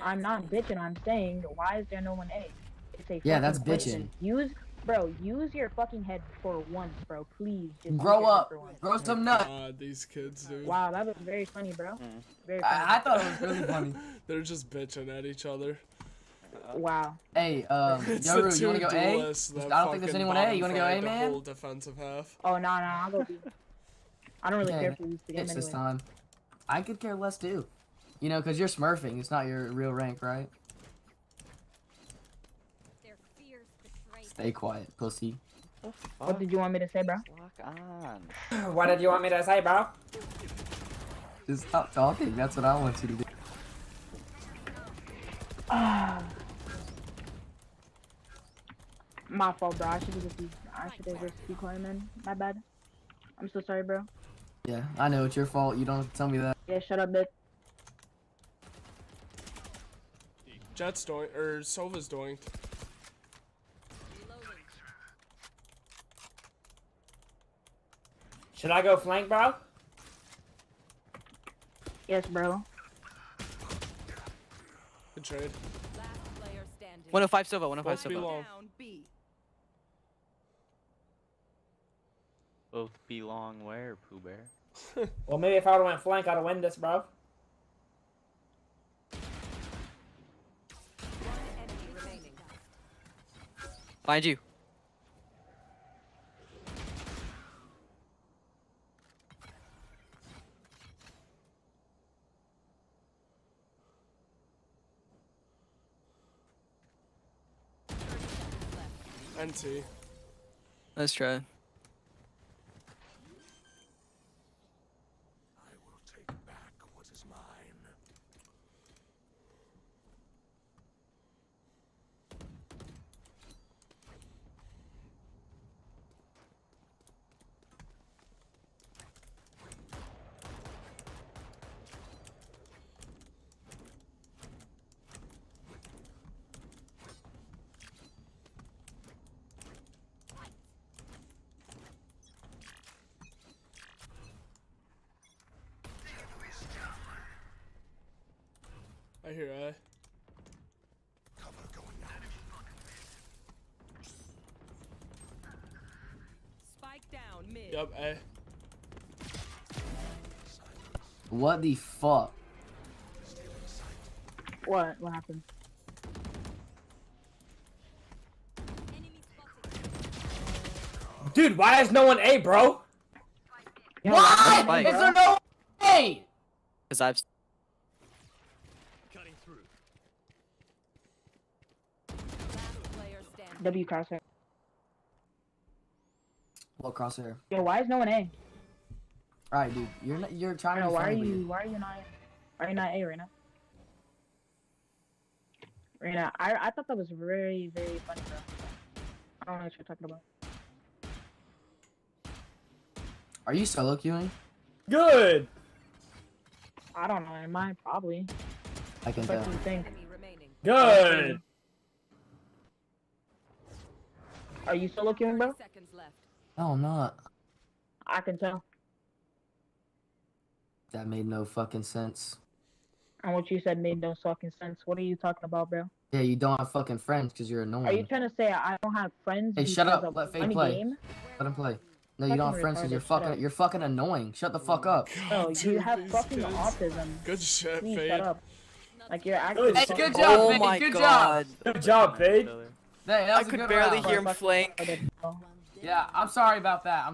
I'm not bitching. I'm saying, why is there no one A? It's a Yeah, fucking that's question. bitching. Use your fucking head for once, bro. Please, just use Grow your head up. for once. Grow some nuts. God, these kids, dude. Wow, that was very funny, bro. Very funny. I thought it was really funny. They're just bitching at each other. Wow. Hey, It's Yoru, the you wanna two go A? duelists that I don't think there's fucking anyone A. You bottom wanna go A, fried the man? whole defensive half. Oh, no, I'll go B. I don't really Okay, care if we lose the game it's this anyway. time. I could care less too. You know, because you're smurfing. It's not your real rank, right? Their fears betray Stay quiet, pussy. What did you want me to say, bro? Lock on. What did you want me to say, bro? Just stop talking. That's what I want you to do. My fault, bro. I should have just be quiet, man. My bad. I'm so sorry, bro. Yeah, I know it's your fault. You don't have to tell me that. Yeah, shut up, bitch. Jet's doinked, or Sova's doinked. Should I go flank, bro? Yes, bro. Good trade. Last player standing. 105 Silva, 105 Both be Silva. long. Down B. Both belong where, Pooh Bear? Well, maybe if I would've went flank, I'd have won this, bro. One enemy remaining. Behind you. NT. Let's try. I will take back what is mine. I hear A. Cover going out. Spike down mid. Yup, A. What the fuck? What? What happened? enemy spotted. Dude, why is no one A, bro? Yo, Why? Spike. Is there no A? Because I've. Cutting through. Last player standing. W crosshair. Well, crosshair. Yo, why is no one A? Alright, dude. You're trying to Yo, be why are friendly. you not? Why are you not A, Reina? Reina, I thought that was very, very funny, bro. I don't know what you're talking about. Are you solo queuing? Good. I don't know. Am I? Probably. I can What tell. do you think? Enemy remaining. Good. Are you solo queuing, bro? 30 seconds left. No, I'm not. I can tell. That made no fucking sense. And what you said made no fucking sense. What are you talking about, bro? Yeah, you don't have fucking friends because you're annoying. Are you trying to say I don't have friends? Hey, shut because up. of Let Fade one play. game? Let him play. No, you don't have Fucking friends because retarded, you're shut fucking annoying. Shut the fuck up. No, Dude, you have these fucking kids. autism. Good shit, Please Fade. shut up. Like you're actually. Hey, good fucking- job, Oh Fade, my good god. Good job, Fade. Hey, that I was a could good barely round. hear him flank. Yeah, I'm sorry about that.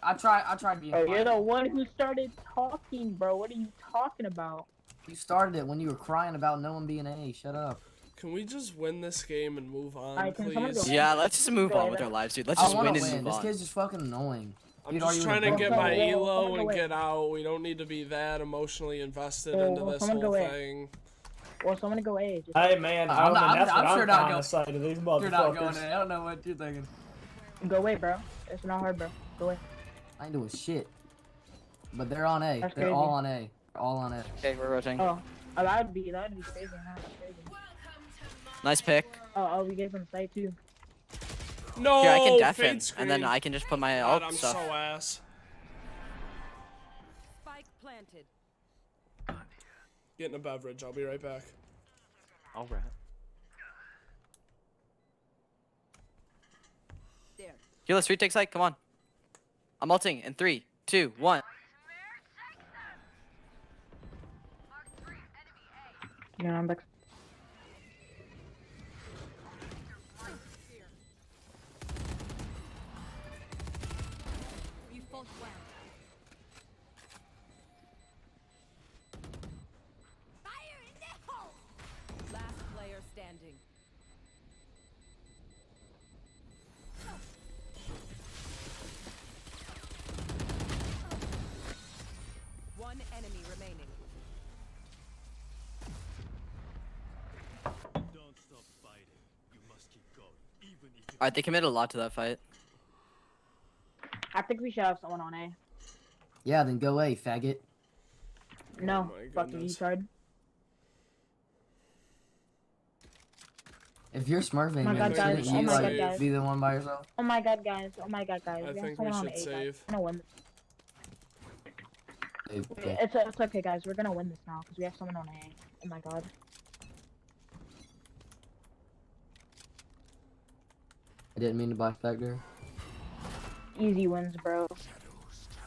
I tried being Bro, you're quiet. the one who started talking, bro. What are you talking about? You started it when you were crying about no one being A. Shut up. Can we just win this game and move on, Alright, can someone please? go- Yeah, let's just move Go on ahead, with our then. lives, dude. Let's I just want win to and win. move This on. kid's just fucking annoying. I'm Dude, just are you trying to in get Go my away, elo go and away. get out. We don't need to be that emotionally invested Well, into this someone whole go away. thing. Or someone go A. Just Hey man, I'm not- that's I'm what sure not kind going- of sight of these You're not going motherfuckers. in. I don't know what you're thinking. go away, bro. It's not hard, bro. Go away. I ain't doing shit. But they're on A. That's They're crazy. all on A. They're all on A. Okay, we're rotating. Oh, that'd be crazy. Huh? Crazy. Nice pick. Oh, we gave him sight too. No, Here, I can def him, Fade and then screen. I can just put my God, ult I'm stuff. so ass. Spike planted. Getting a beverage. I'll be right back. Alright. There. Here, let's retake site. Come on. I'm ulting in 3, 2, 1. Yeah, I'm back. You fought well. Fire in the hole! Last player standing. One enemy remaining. Don't stop fighting. You must keep going, even if you Alright, they committed a lot to that fight. I think we should have someone on A. Yeah, then go A, faggot. No, my fucking goodness. retard. If you're smurfing, Oh my then God, guys. shouldn't Oh you my like God, guys. be the one by yourself? Oh my god, guys. Oh my god, guys. I We have think we someone on should A, guys. save. We're gonna win. Okay. It's okay, guys. We're gonna win this now because we have someone on A. Oh my god. I didn't mean to back there. Easy wins, bro.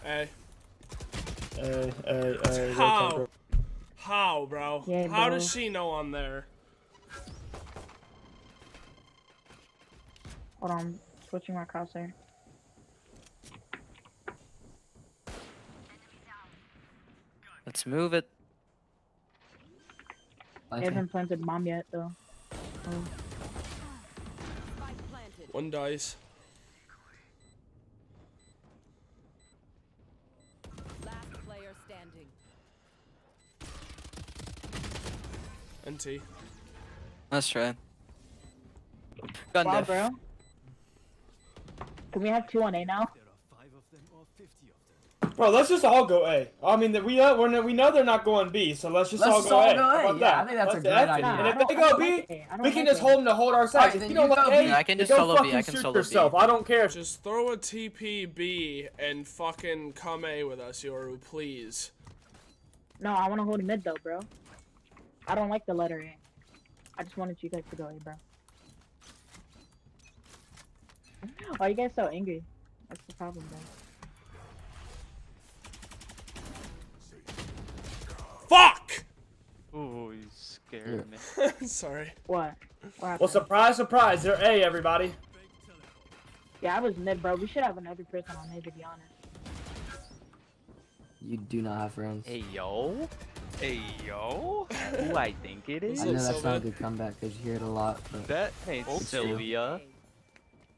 Hey. Hey, How? How, bro? Yeah, How bro. does she know I'm there? Hold on. Switching my crosshair. Let's move it. They haven't planted bomb yet, though. Oh. Spike planted. One dice. Last player standing. NT. Let's try. Gun Wow, def. bro. Can we have 2 on A now? there are 5 of them or 50 of them. Bro, let's just all go A. I mean, we know they're not going B, so let's just all go A. How about Yeah, I that? think that's a Let's great F it. idea. And I if don't- they I go don't B, like it. I don't we can like just it. hold them to hold our sides. Alright, If then you don't you like go A, B. I can then just go solo B, I fucking can shoot solo B. yourself. I don't care. Just throw a TPB and fucking come A with us, Yoru, please. No, I want to hold mid, though, bro. I don't like the letter A. I just wanted you guys to go A, bro. Why are you guys so angry? That's the problem, bro. Fuck! Ooh, you scared me. Sorry. What? What happened? Well, surprise, surprise, they're A, everybody. Yeah, I was mid, bro. We should have another person on A, to be honest. You do not have friends. Hey yo. Hey yo. Who I think it is? I know that's Sylvia? not a good comeback because you hear it a lot. But That ain't Sylvia.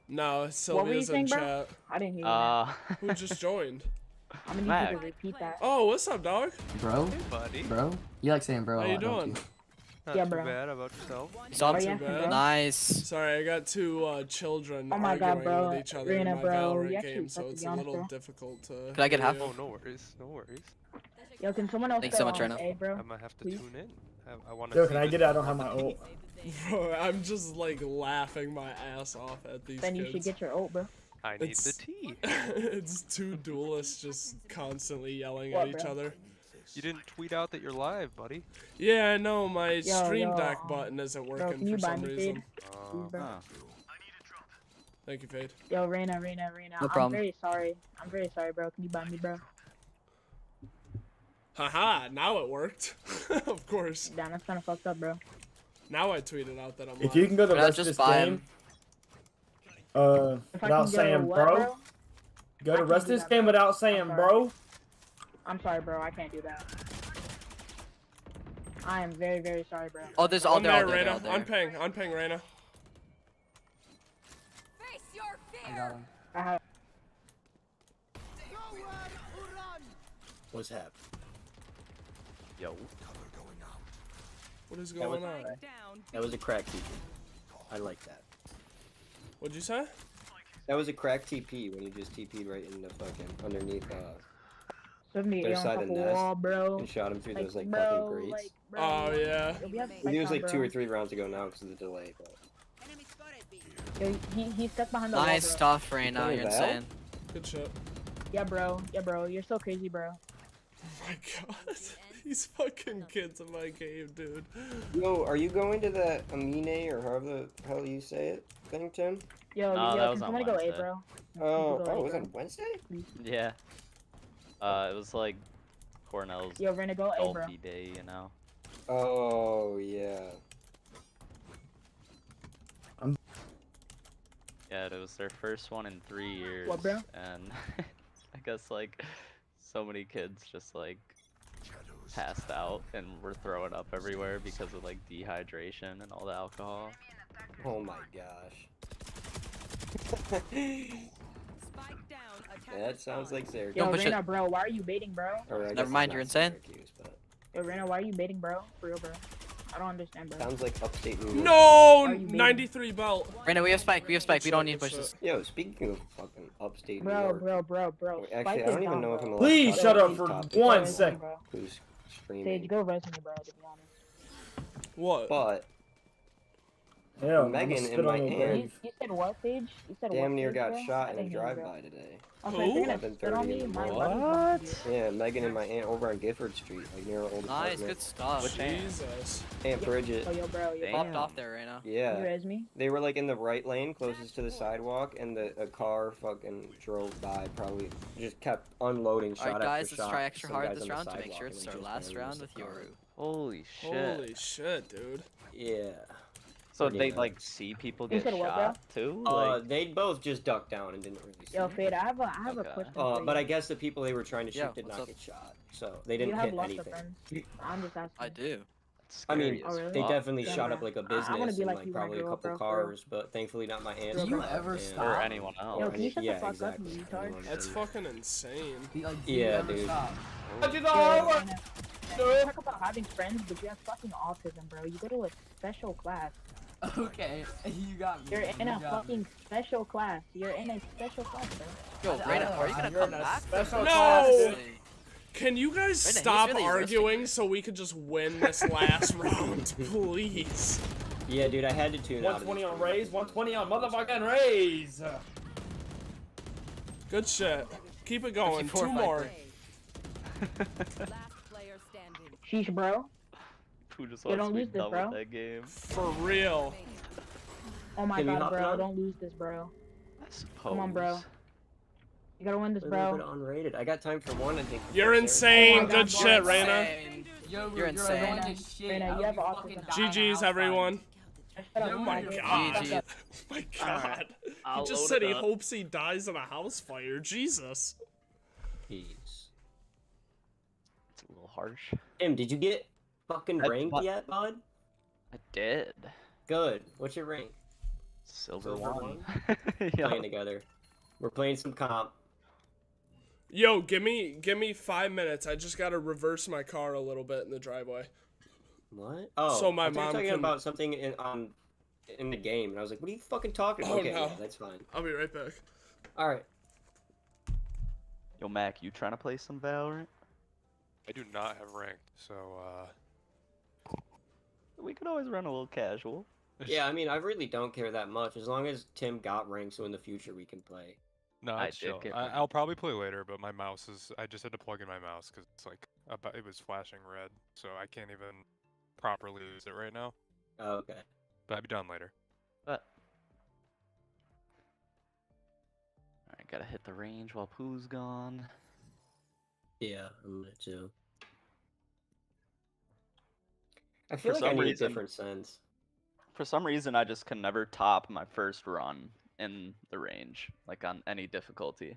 No, What were you Sylvia's in saying, bro? chat. I didn't hear you. Man. Who just joined? I'm gonna need Mac. you to repeat that. Oh, what's up, dog? bro, Hey, buddy. bro, you like saying bro? How a you lot, don't doing? Not Yeah, too bro. bad. How about yourself? Stop. Are you asking, bro? Nice. Sorry, I got two children Oh my arguing God, bro. with each other Reyna, in my bro, Valorant you actually game, so suck, to it's be a honest, little bro. difficult to. Could I get hear half? you. Oh, no worries. No worries. Yo, can someone else Thanks go so much, on Reyna. A, bro? I might have to Please? tune in. I want to. Yo, can I get it? I don't have my ult. Bro, I'm just like laughing my ass off at these Then you kids. should get your ult, bro. I need It's- the tea. It's two duelists just constantly yelling What, at each bro? other. You didn't tweet out that you're live, buddy. Yeah, I know, my Yo, stream yo, deck button isn't bro, working can you for buy some me reason. Fade? Please, bro. Thank you, Fade. Yo, Reyna. No problem. I'm very sorry. I'm very sorry, bro. Can you buy me, bro? Haha, now it worked. Of course. Damn, that's kind of fucked up, bro. Now I tweeted out that I'm If live. you can go the But I'll rest of just this buy game, him. If I without can saying go what, bro, bro? go I the can't rest of do this that, game bro. without I'm saying sorry. bro. I'm sorry, bro. I can't do that. I am very, very sorry, bro. Oh, there's all On there, there, all there, Reyna. all there. On ping, Reyna. Face your I fear. got him. I have. What's happening? Yo. What is That going was- on? Down. That was a crack TP. I like that. What'd you say? That was a crack TP when you just TP'd right in the fucking underneath Send me their on side top of of the wall, nest bro. and shot him through those like bro, fucking grates. like, bro. Oh, yeah. Yo, we have I think it was spikes on, like 2 bro. or 3 rounds ago now because of the delay. But Yo, he's stuck behind the Nice wall, bro. stuff, Reyna. playing You're Val? insane. Good shit. Yeah, bro. Yeah, bro. You're so crazy, bro. Oh my god. These fucking kids in my game, dude. yo, are you going to the Amine or however the hell you say it thing, Tim? Yo, No, yo, that can was on somebody go A, Wednesday. bro? Oh, Go A, it was bro. on Wednesday. Yeah. It was like Cornell's Yo, Reyna, go A, bro. Dolphy day, you know. Oh yeah. Yeah, it was their first one in 3 years. What, bro? And I guess like so many kids just like passed out and were throwing up everywhere because of like dehydration and all the alcohol. Oh my gosh. Spike down. Attack. That sounds like Syracuse. Yo, Don't push Reyna, it. bro, why are you baiting, bro? Or I guess Never it's mind, not you're insane. Syracuse, but Yo, Reyna, why are you baiting, bro? For real, bro. I don't understand, bro. sounds like upstate New York. No! Are you baiting? 93 belt. Reyna, we have spike. We have spike. We don't need to push Good this. Yo, speaking of fucking upstate New Bro, York. bro. Actually, Spike I is don't even down, know if bro. I'm allowed Please to shut talk up for about one this sec. Bro. who's Sage, streaming. go res me, bro, to be honest. What? But Yeah, Megan spit and my on your aunt grave. You said what, Sage? You said what, damn near Sage, got bro? shot I in a didn't hear you, bro. drive-by today. Also, Who? if you're gonna 11:30 spit on in me, the my morning. blood is gonna be- Yeah, Megan and my aunt over on Gifford Street, like near our old Nice, apartment. good stuff. Which aunt? Jesus. Aunt Bridget. Oh, yo, bro, yo, Popped bro. off there, Reyna. You Yeah. res me? They were like in the right lane closest to the sidewalk, and a car fucking drove by, probably just kept unloading shot Alright, guys, after let's shot. try extra Some hard guys this on the round to make sidewalk, sure and it's we our just last kinda round used with the car. Yoru. Holy shit. Holy shit, dude. Yeah. So pretty they much. like see people You get said what, bro? shot too? Like, They both just ducked down and didn't really see. Yo, it. Fade, I have a Okay. question for you. But I guess the people they were trying to shoot Yeah, did what's not up? get shot, so they You didn't have hit lots of anything. friends. I'm just asking. I do. that's I mean, scary Oh, as really? they fuck. definitely Yeah, shot up man. like a I wanna business be and like like you when I probably a grow up, couple bro, for real. cars, but thankfully not my aunt's Do you car, ever and- stop? Or anyone else. Yo, can you shut the yeah, fuck up, exactly. you retard? Anyone That's should. fucking insane. Do you Yeah, ever dude. stop? Yo, Reyna, you talk about having friends, but you have fucking autism, bro. You go to a special class. Okay, you got me. You're in You a got me. fucking special class. You're in a special class, bro. Yo, Reyna, are you gonna You're come in a back? special No! class, dude. Can you guys Reyna, he's stop really roasting arguing you. so we could just win this last round, please? Yeah, dude, I had to tune out. of 120 this on for a Rays, minute. 120 on motherfucking Rays. Good shit. Keep it going. 54, Two more. Last player standing. Sheesh, bro. Who just You wants don't to be lose this, done bro. with that game? For real. Oh my Can you god, hop bro. on? Don't lose this, bro. I suppose. Come on, bro. You gotta win this, We're a little bro. bit unrated. I got time for one, I think. You're before insane. Oh my Good God, shit, bro. Reyna. Yo, You're insane. annoying as shit. Reyna, I you don't have give a autism. fucking GG's, die. everyone. Shut up, Oh Oh my my Fade. god. GG. Oh my god. I'll He just load said it he up. hopes he dies in a house fire. Jesus. Jeez. It's a little harsh. Tim, did you get fucking That's ranked what- yet, bud? I did. Good. What's your rank? Silver Silver one. Playing together. We're playing some comp. Yo, give me 5 minutes. I just gotta reverse my car a little bit in the driveway. What? Oh, So my I thought you were mom talking can. about something in the game, and I was like, what are you fucking talking about? Oh Okay, no. yeah, that's fine. I'll be right back. All right. Yo, Mac, you trying to play some Valorant? I do not have ranked, so We could always run a little casual. Yeah, I mean, I really don't care that much as long as Tim got ranked, so in the future we can play. No, I it's did chill. get I'll probably play later, but my mouse is. I just had to plug in my mouse because it's like it was flashing red, so I can't even properly use it right now. Oh, okay. But I'll be done later. But alright, gotta hit the range while Pooh's gone. Yeah, I'm gonna too. I feel For like I some need reason- a different sense. For some reason, I just can never top my first run in the range, like on any difficulty.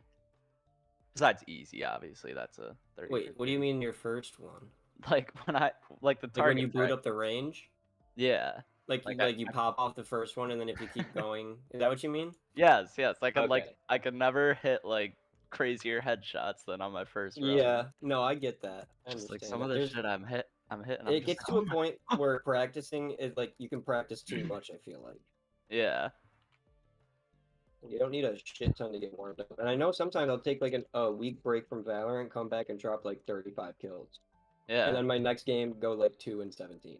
Besides easy, obviously, that's a 30. Wait, what do you mean your first one? Like when I like the Like target. when you boot up the range? Yeah. Like you pop off the first one, and then if you keep going, is that what you mean? Yes, yes. I could Okay. I could never hit like crazier headshots than on my first run. Yeah, no, I get that. I Just like understand some that. of the There's- shit I'm hitting. It gets to a point where practicing is like you can practice too much. I feel like Yeah. you don't need a shit ton to get warmed up. And I know sometimes I'll take like a week break from Valorant, come back and drop like 35 kills. Yeah. And then my next game go like 2 and 17.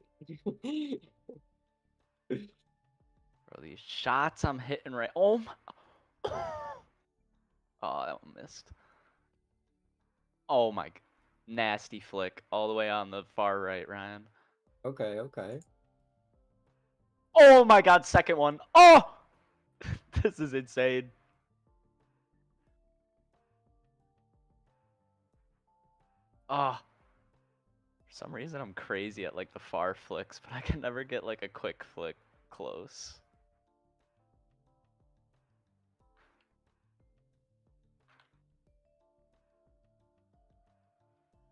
Bro, these shots I'm hitting right. Oh my. Oh, that one missed. Oh my. Nasty flick all the way on the far right, Ryan. Okay, okay. Oh my god, second one. Oh! This is insane. Ah. For some reason, I'm crazy at like the far flicks, but I can never get like a quick flick close.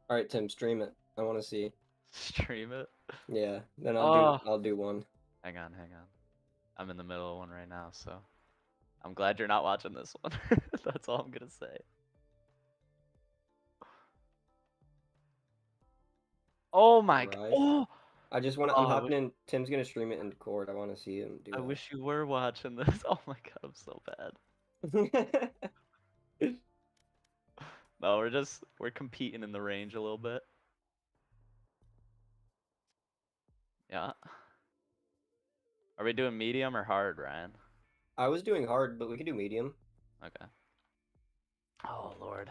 All right, Tim, stream it. I want to see. Stream it. Yeah, then Oh. I'll do one. Hang on, hang on. I'm in the middle of one right now, so I'm glad you're not watching this one. That's all I'm gonna say. Oh my god. Right. Oh! I just want to. Oh, I'm I hopping in. Tim's gonna stream it in Discord. I want to see him do I it. wish you were watching this. Oh my god, I'm so bad. No, we're competing in the range a little bit. Yeah. Are we doing medium or hard, Ryan? I was doing hard, but we could do medium. Okay. Oh lord.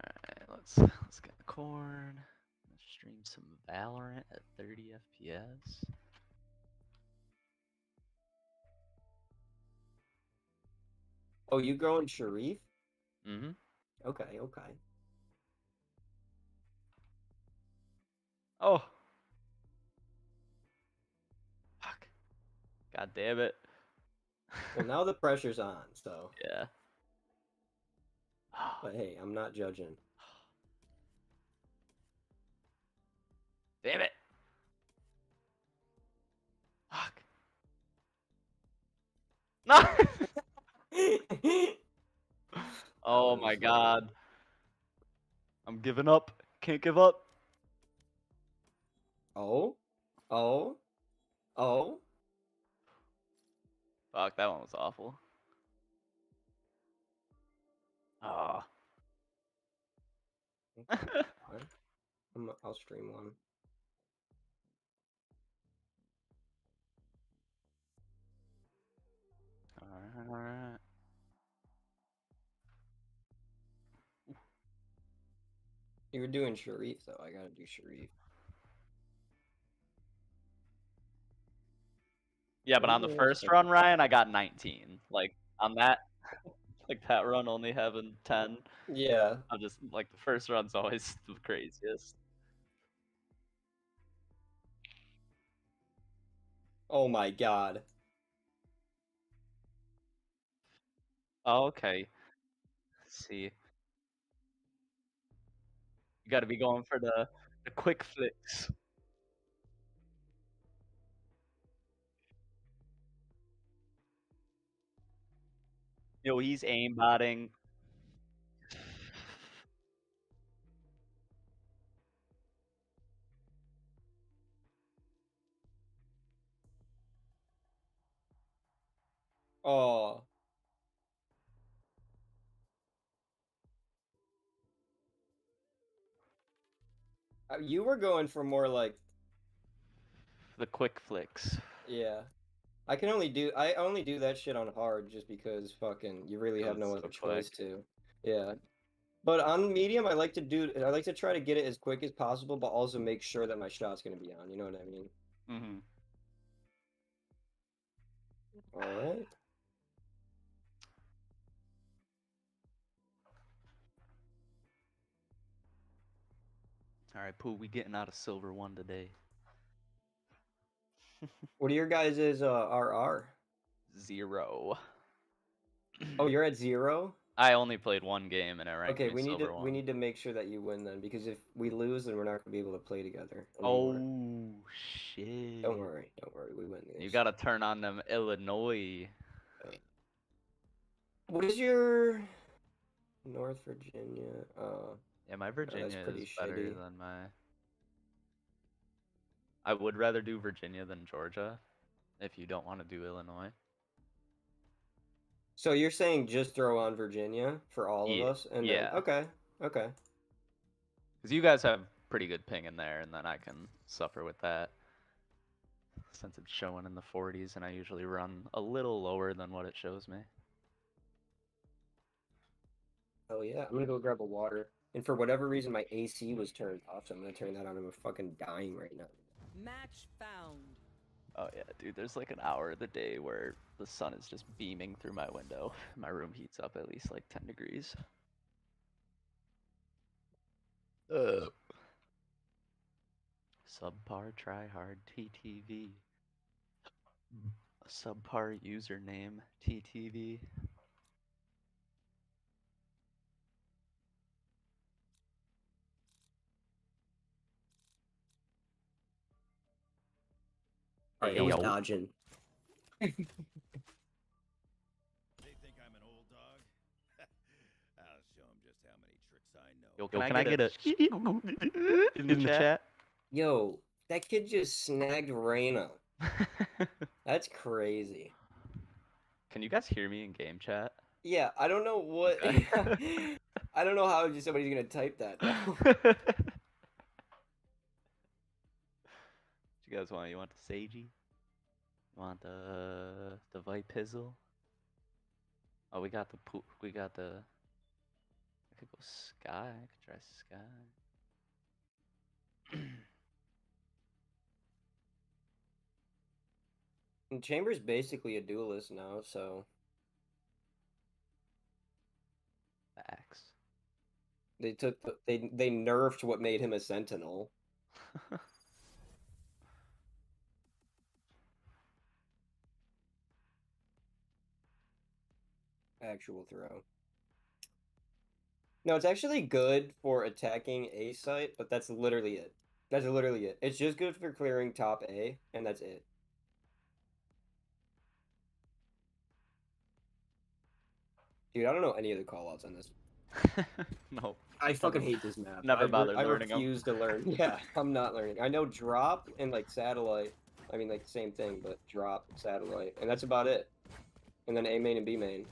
Alright, let's get the corn. Let's stream some Valorant at 30 FPS. Oh, you going Sharif? Mm-hmm. Okay, okay. Oh. Fuck. God damn it. Well, now the pressure's on, so. Yeah. But hey, I'm not judging. Damn it. Fuck. No. Oh my god. I'm giving up. Can't give up. Oh? Oh? Oh? Fuck, that one was awful. Oh. I'll stream one. Alright. You were doing Sharif, though. I gotta do Sharif. Yeah, but on the first run, Ryan, I got 19. Like, on that, like that run only having 10. Yeah. I'm just, like, the first run's always the craziest. Oh my god. Oh, okay. Let's see. You gotta be going for the quick flicks. Yo, he's aimbotting. Oh. You were going for more like The quick flicks. yeah. I only do that shit on hard just because fucking you really have no It's other so quick. choice to. Yeah. But on medium I like to try to get it as quick as possible, but also make sure that my shot's gonna be on, you know what I mean? Mm-hmm. Alright. Alright, Pooh, we getting out of silver 1 today. What are your guys' RR? 0. Oh, you're at 0? I only played 1 game and it ranked Okay, me silver 1. we need to make sure that you win then, because if we lose, then we're not gonna be able to play together anymore. Oh shit. Don't worry, we win these. You gotta turn on them Illinois. What is your North Virginia? Yeah, my Virginia that's pretty is better shitty. than my. I would rather do Virginia than Georgia, if you don't want to do Illinois. So you're saying just throw on Virginia for all of us, and then okay. Because you guys have pretty good ping in there, and then I can suffer with that. Since it's showing in the 40s, and I usually run a little lower than what it shows me. Oh yeah, I'm gonna go grab a water. And for whatever reason, my AC was turned off, so I'm gonna turn that on. I'm fucking dying right now. Match found. Oh yeah, dude, there's like an hour of the day where the sun is just beaming through my window. My room heats up at least like 10 degrees. Subpar tryhard TTV. Subpar username TTV. Alright, I was dodging. They think I'm an old dog? I'll show them just how many tricks I know. Yo, can I get a in the chat? Yo, that kid just snagged Reyna. That's crazy. Can you guys hear me in game chat? Yeah, I don't know what. I don't know how somebody's gonna type that now. You guys want? You want the Sagey? You want the Vipizzle? Oh, we got the poop. We got the. I could go Sky. I could try Sky. And Chamber's basically a duelist now, so. Facts. They took they nerfed what made him a sentinel. Actual throw. No, it's actually good for attacking A site, but that's literally it. That's literally it. It's just good for clearing top A, and that's it. Dude, I don't know any of the callouts on this. No. I fucking hate this map. Never bothered learning them. I refuse to learn. Yeah, I'm not learning. I know drop and like satellite. I mean, like the same thing, but drop, satellite, and that's about it. And then A main and B main.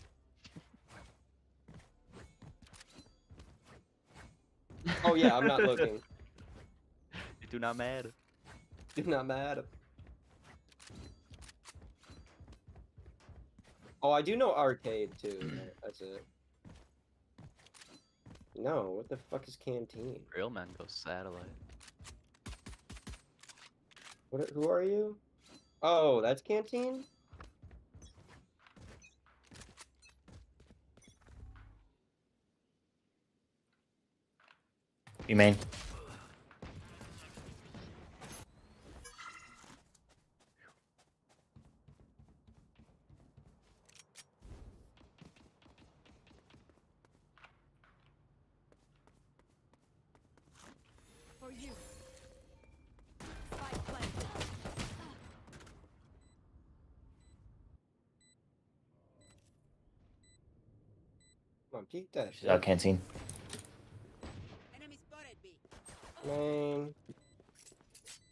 Oh yeah, I'm not looking. You do not matter. Do not matter. Oh, I do know arcade too. That's it. No, what the fuck is canteen? Real men go satellite. What? Who are you? Oh, that's canteen. You main. For you. Spike planted. Come on, peek that She's shit. out canteen. Enemy spotted B. Main.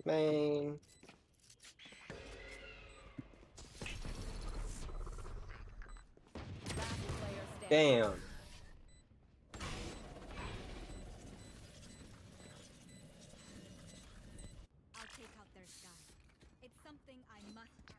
Main. Damn. I'll take out their sky. It's something I must do.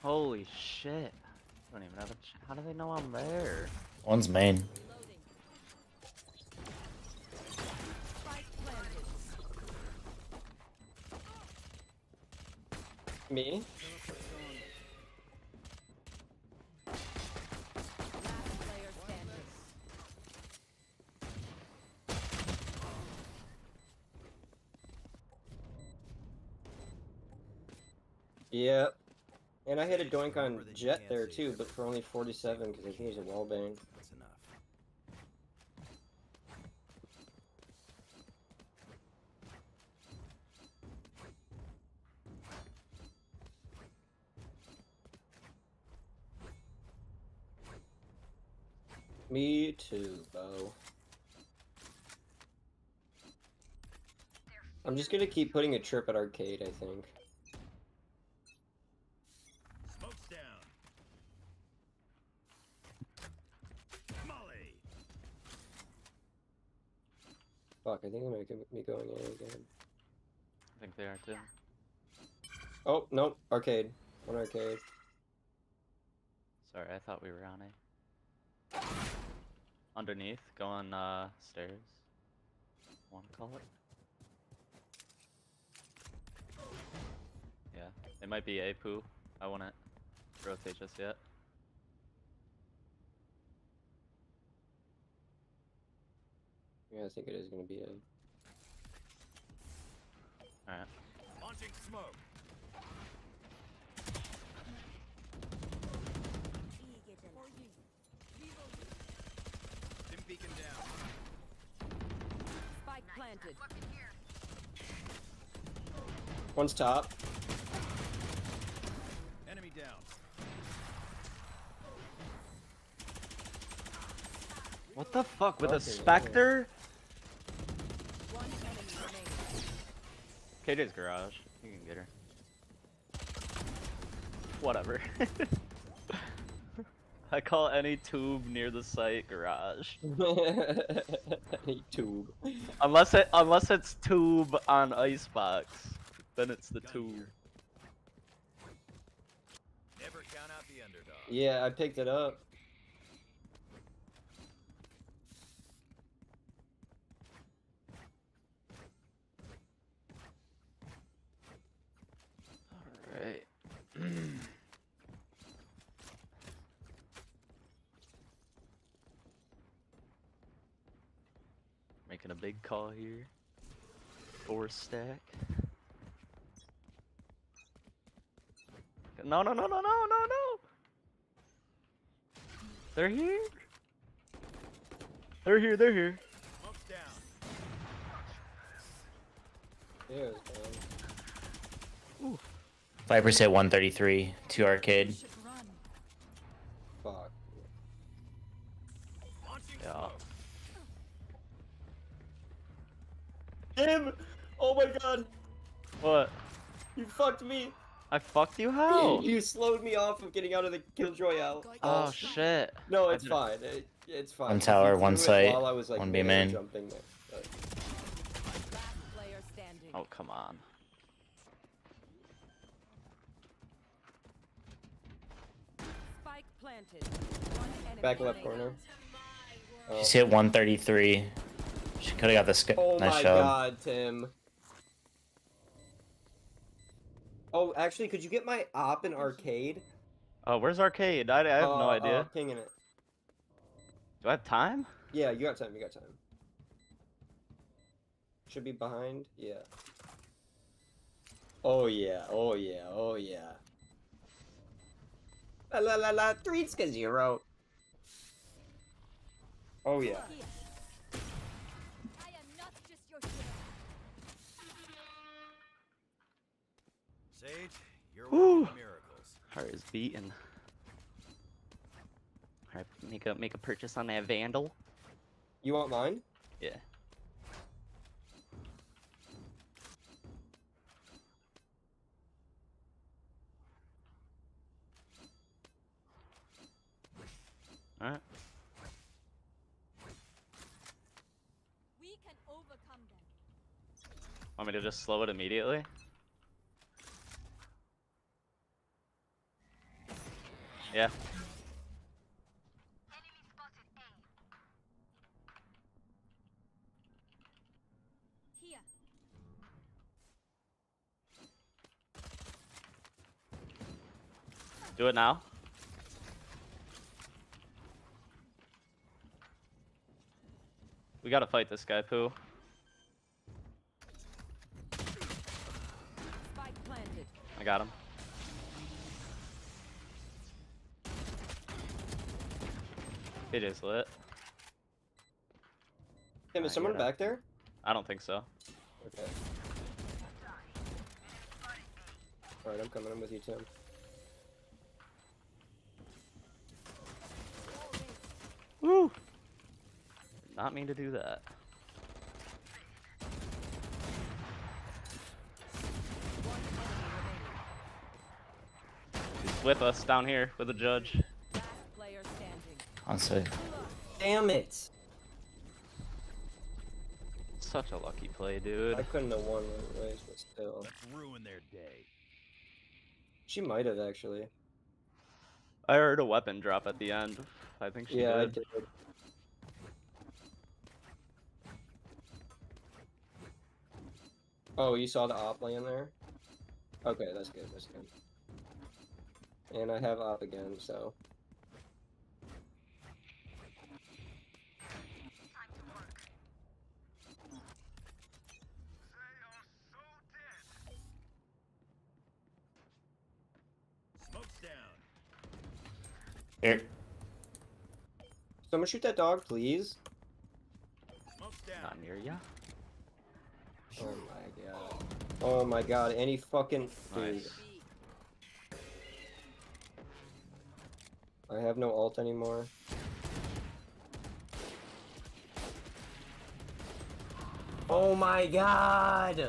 Holy shit. I don't even have a how do they know I'm there? One's main. Me? Yep. And I hit a doink on Jet there too, but for only 47 because I think he's a wallbang. That's enough. Me too, Bo. I'm just gonna keep putting a trip at arcade, I think. Smoke's down. Molly. Fuck, I think they might get me going in again. I think they are too. Oh, nope, arcade. One arcade. Sorry, I thought we were on A. Underneath, going stairs. Wanna call it? Yeah, it might be A poo. I wouldn't rotate just yet. Yeah, I think it is gonna be a. Alright. Launching smoke. Dim beacon down. Spike planted. One's top. Enemy down. What the fuck with a Okay, Spectre? One enemy KJ's remaining. garage. You can get her. Whatever. I call any tube near the site garage. Any tube. Unless it's tube on icebox, then it's the tube. Never count out the underdog. Yeah, I picked it up. Alright. Making a big call here. 4 stack. No, no, no, no, no, no, no! They're here! They're here, they're here. Smoke's down. Yeah, it was down. Viper's hit 133, 2 arcade. Fuck. Launching Yeah. smoke. Tim! Oh my god! What? You fucked me! I fucked you? How? You slowed me off of getting out of the Kill Royale. Oh shit. No, it's fine. It's fine. One You tower, threw one it site, while I was, like, one B melee main. jumping there. But- Last player standing. Oh, come on. Spike planted. One enemy Back left remaining. corner. She's hit 133. She could have got the Oh nice my job. god, Tim. Oh, actually, could you get my op in arcade? Oh, where's arcade? I have no idea. Pinging it. Do I have time? Yeah, you got time. You got time. Should be behind. Yeah. Oh yeah. Oh yeah. Oh yeah. La la la la. 3-0. Oh yeah. I am not just your shield. Sage, you're Whew. working miracles. Heart is beating. Alright, make a purchase on that Vandal. You want mine? Yeah. Alright. We can overcome them. Want me to just slow it immediately? Yeah. Here. Do it now. We gotta fight this guy, Pooh. Spike planted. I got him. It is lit. Tim, is someone back there? I don't think so. Okay. Alright, I'm coming. I'm with you, Tim. Woo! Did not mean to do that. He's with us down here with the judge. Last player standing. On site. Damn it! Such a lucky play, dude. I couldn't have won anyways, but still. Let's ruin their day. She might have actually. I heard a weapon drop at the end. I think she Yeah, I did. did. Oh, you saw the op land there? Okay, that's good, that's good. And I have op again, so. Smoke's down. Here. Someone shoot that dog, please. Smoke's down. Not near ya. Oh my god. Oh my god, any fucking dude. Nice. I have no ult anymore. Oh my god!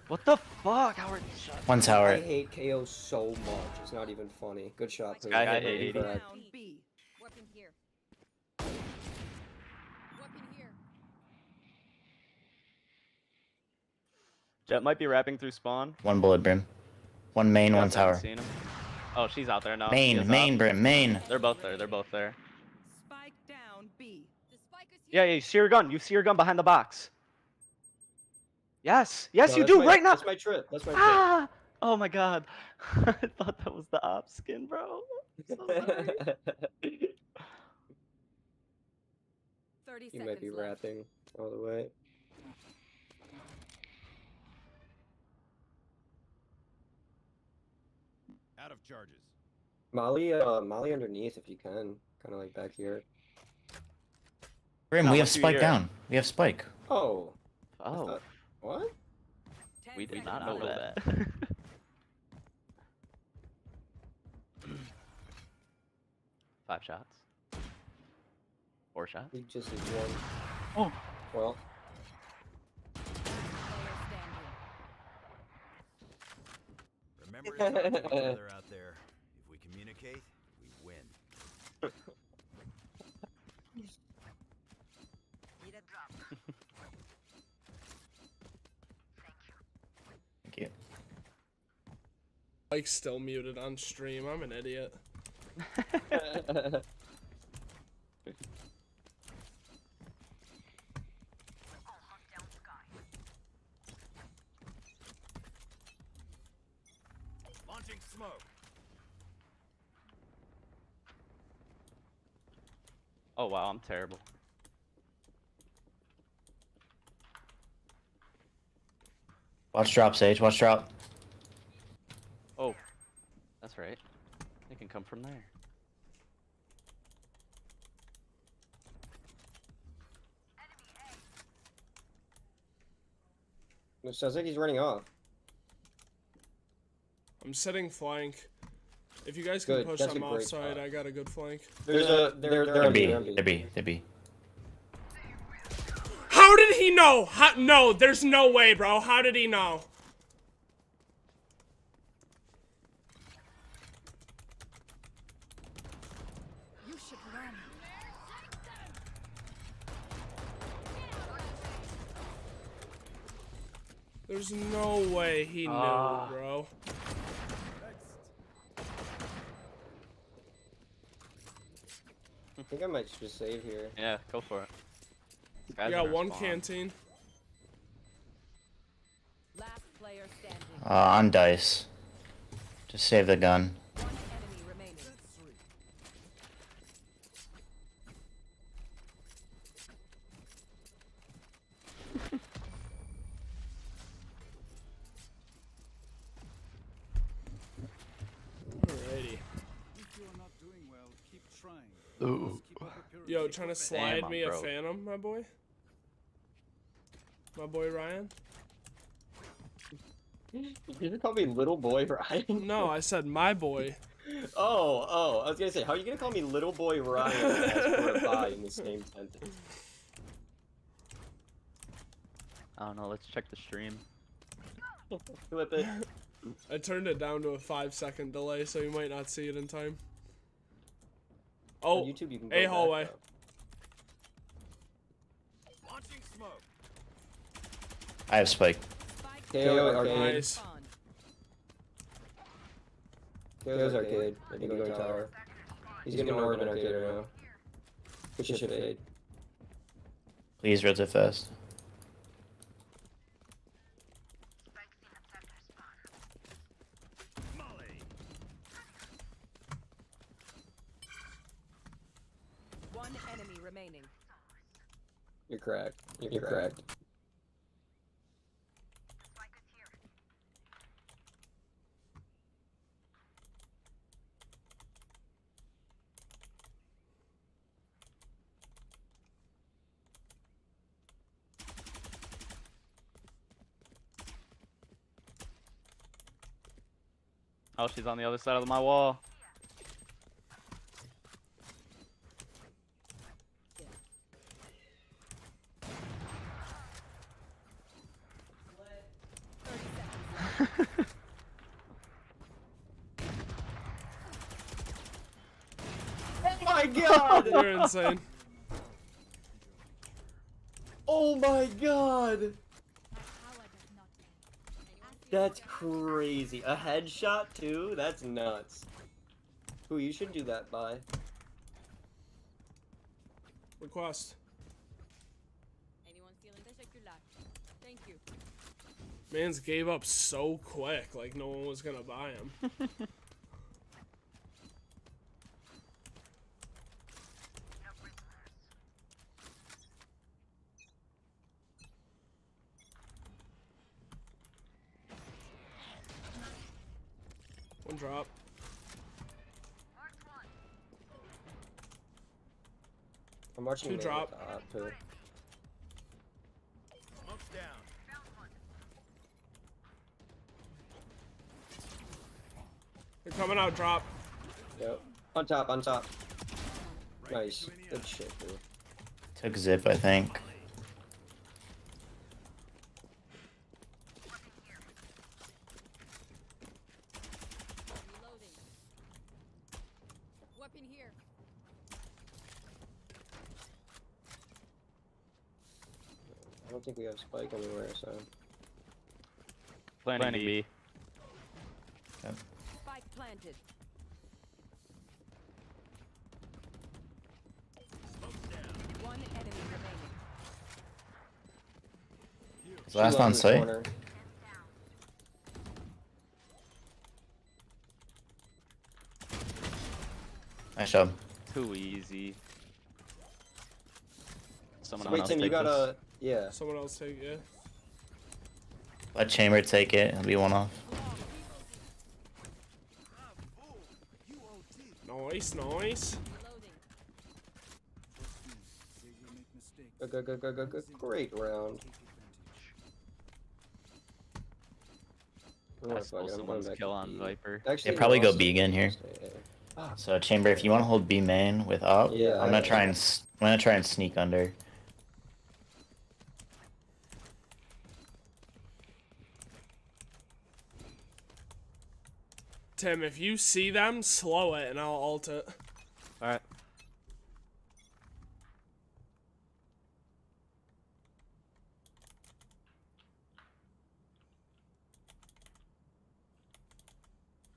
What the fuck? How are these shots? One tower. I hate KO so much. It's not even funny. Good shot, Pooh. Guy hit Good 80. crack. Down B. Weapon here. Weapon here. Jet might be wrapping through spawn. One bullet brim. One main, one Guys haven't tower. seen him. Oh, she's out there now. She Main, is main up. brim, main. They're both there. They're both there. Spike down B. The spike is Yeah, here. yeah. You see your gun. You see your gun behind the box. Yes. Yes, No, you that's do my- right now. That's my trip. That's my trip. Ah! Oh my god. I thought that was the op skin, bro. I'm so sorry. 30 He seconds might be left. rapping all the way. Out of charges. Molly, Molly underneath if you can. Kind of like back here. Brim, Now, we have what do you spike hear? down. We have spike. Oh. I Oh, thought- What? 10 we did seconds not know left. that. Five shots. 4 shots. He just did one. Oh. Well, Remember to talk to each other out there. If we communicate, we win. Need a drop. Thank you. Mike's still muted on stream. I'm an idiot. Launching smoke. Oh wow, I'm terrible. Watch drop, Sage. Watch drop. Oh, that's right. They can come from there. It sounds like he's running off. I'm setting flank. If you guys can Good, push that's them a great offside, spot. I got a good flank. They're They're on B. they're on They're B. They're B. How did he know? No, there's no way, bro. How did he know? You should run. There's no way he knew, bro. I think I might just save here. Yeah, go for it. You got one canteen. Last player standing. On dice. Just save the gun. One enemy remaining. Alrighty. If you're not doing well, keep trying. Ooh. Yo, trying to slide Damn, me a bro. phantom, my boy? My boy Ryan? Did you call me little boy Ryan? No, I said my boy. Oh, I was gonna say, how are you gonna call me little boy Ryan and ask for a bye in the same sentence? I don't know. Let's check the stream. Flip it. I turned it down to a 5-second delay, so you might not see it in time. Oh, On YouTube, you can go A back, hallway. though. Launching smoke. I have spike. KO arcade. Nice. KO's arcade. I think going tower. He's gonna Norman arcade right now. Push should fade. Please rotate fast. One enemy remaining. You're cracked. You're cracked. Oh, she's on the other side of my wall. Oh my god! You're insane. Oh my god! That's crazy. A headshot too? That's nuts. Ooh, you should do that, bye. Request. Anyone feeling Thank you. Mans gave up so quick, like no one was gonna buy him. One drop. I'm marching Two in drop. the top, too. Smoke's down. They're coming out drop. Yep. On top, on top. Nice. Good shit, dude. Took zip, I think. Reloading. Weapon here. I don't think we have spike anywhere, so. Planning B. Spike planted. One enemy remaining. Is last on site? Corner. Nice job. Too easy. Someone Wait, else Tim, you take gotta. this. Yeah. Someone else take, yeah. Let Chamber take it. It'll be one off. Nice, nice. Great round. I stole someone's kill on Viper. They probably go B again here. So Chamber, if you want to hold B main with up, Yeah, I'm gonna try and sneak under. Tim, if you see them, slow it and I'll ult it. Alright.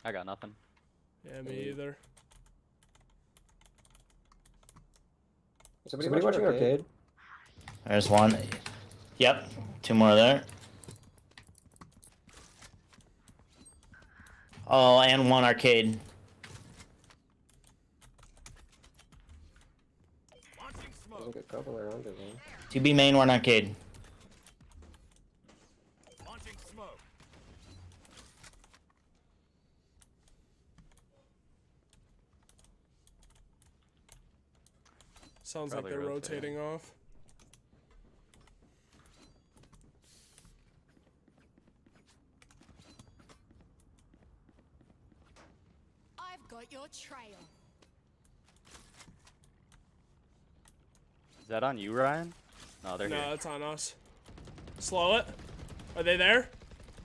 I got nothing. Yeah, me either. Somebody watching arcade? There's one. Yep, 2 more there. Oh, and 1 arcade. There's a couple around it, man. 2 B main, 1 arcade. Sounds Probably like they're rotating. rotating off. I've got your trail. Is that on you, Ryan? No, they're here. No, it's on us. Slow it. Are they there?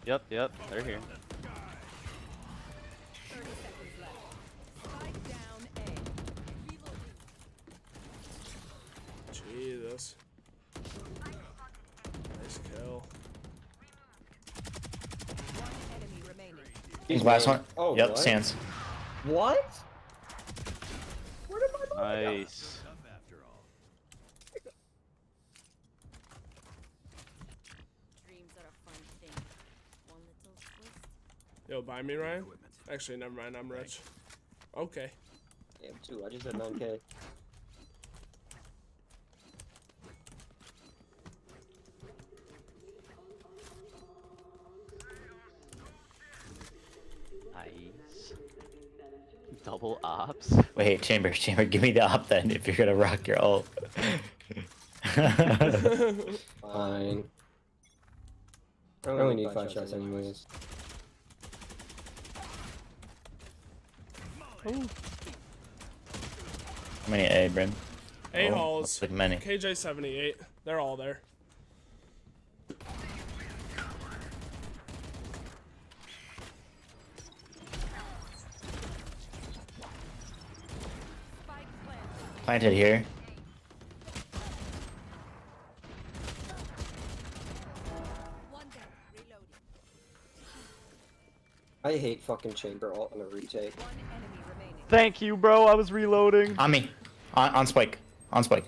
Yep, they're here. 30 seconds left. Spike down A. Jesus. Nice kill. One enemy remaining. He's last one. Oh, Yep, what? stands. What? Where did my ball go? Nice. Dreams are a fun thing. One little twist. Yo, buy me, Ryan? Actually, never mind. I'm rich. Okay. Damn, 2. I just had 9K. Nice. Double ops. Wait, Chamber, give me the op then if you're gonna rock your ult. Fine. I only need 5 shots anyways. How many A, Brim? A Oh, halls. looks like many. KJ 78. They're all there. Planted here. I hate fucking chamber ult in a retake. Thank you, bro. I was reloading. On me. On spike. On spike.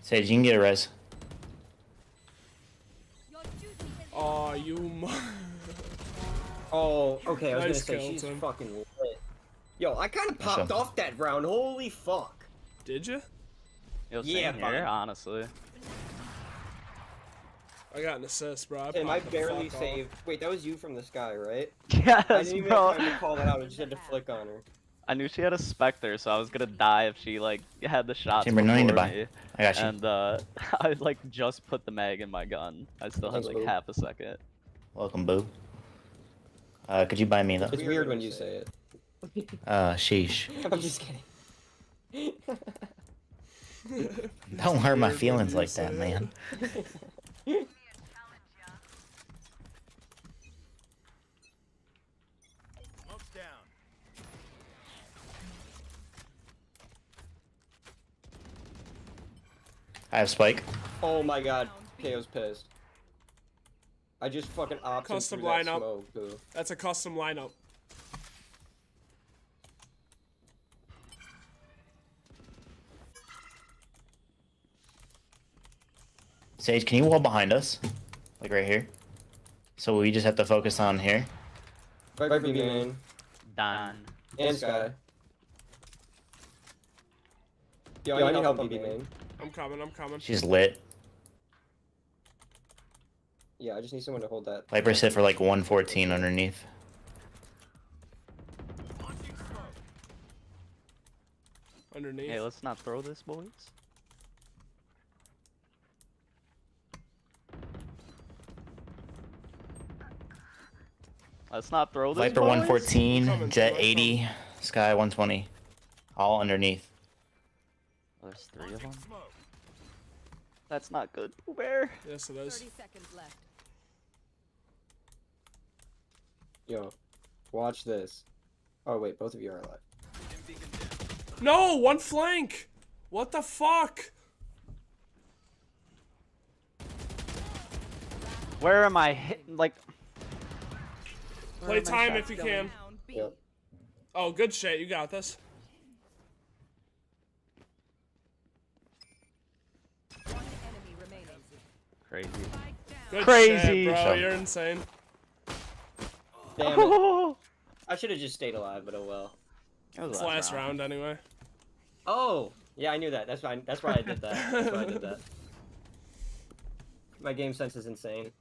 Sage, you can get a res. Aw, you Oh, okay, I was Nice gonna say, kill, she's Tim. fucking lit. Yo, I kinda popped off that round, holy fuck. Did you? Yo, Yeah, same bud. here, honestly. I got an assist, bro. Tim, I popped the barely fuck off. saved. Wait, that was you from the sky, right? Yes, I didn't even bro. have time to call that out, I just had to flick on her. I knew she had a Spectre, so I was gonna die if she, like, had the shots Chamber, no need to before buy. me. I got you. And, I, like, just put the mag in my gun. I still had, Thanks, like, boo. half a second. Welcome, boo. Could you buy me though? It's weird when you say it. Sheesh. I'm just kidding. Don't hurt my Weird when feelings you like say that, it. man. Smoke's down. I have spike. Oh my god, KO's pissed. I just fucking opted Custom through that lineup. smoke, too. That's a custom lineup. Sage, can you wall behind us? Like right here? So we just have to focus on here? Viper B main. Done. And Sky. Yo, I need help on B main. I'm coming, I'm coming. She's lit. Yeah, I just need someone to hold that. Viper's hit for like 114 underneath. Underneath. Hey, let's not throw this, boys. Let's not throw this, Viper boys. 114, Jet 80, Sky 120. All underneath. Oh, there's 3 of them. That's not good, Pooh Bear. Yes, it is. 30 seconds left. Yo, watch this. Oh wait, both of you are alive. No, one flank. What the fuck? Where am I hitting? Like, Play time if you can. Yep. Oh, good shit. You got this. One enemy remaining. crazy. Good Crazy. shit, bro. You're insane. Damn it. I should have just stayed alive, but oh well. It's last round anyway. Oh, yeah, I knew that. That's why. That's why I did that. That's why I did that. My game sense is insane.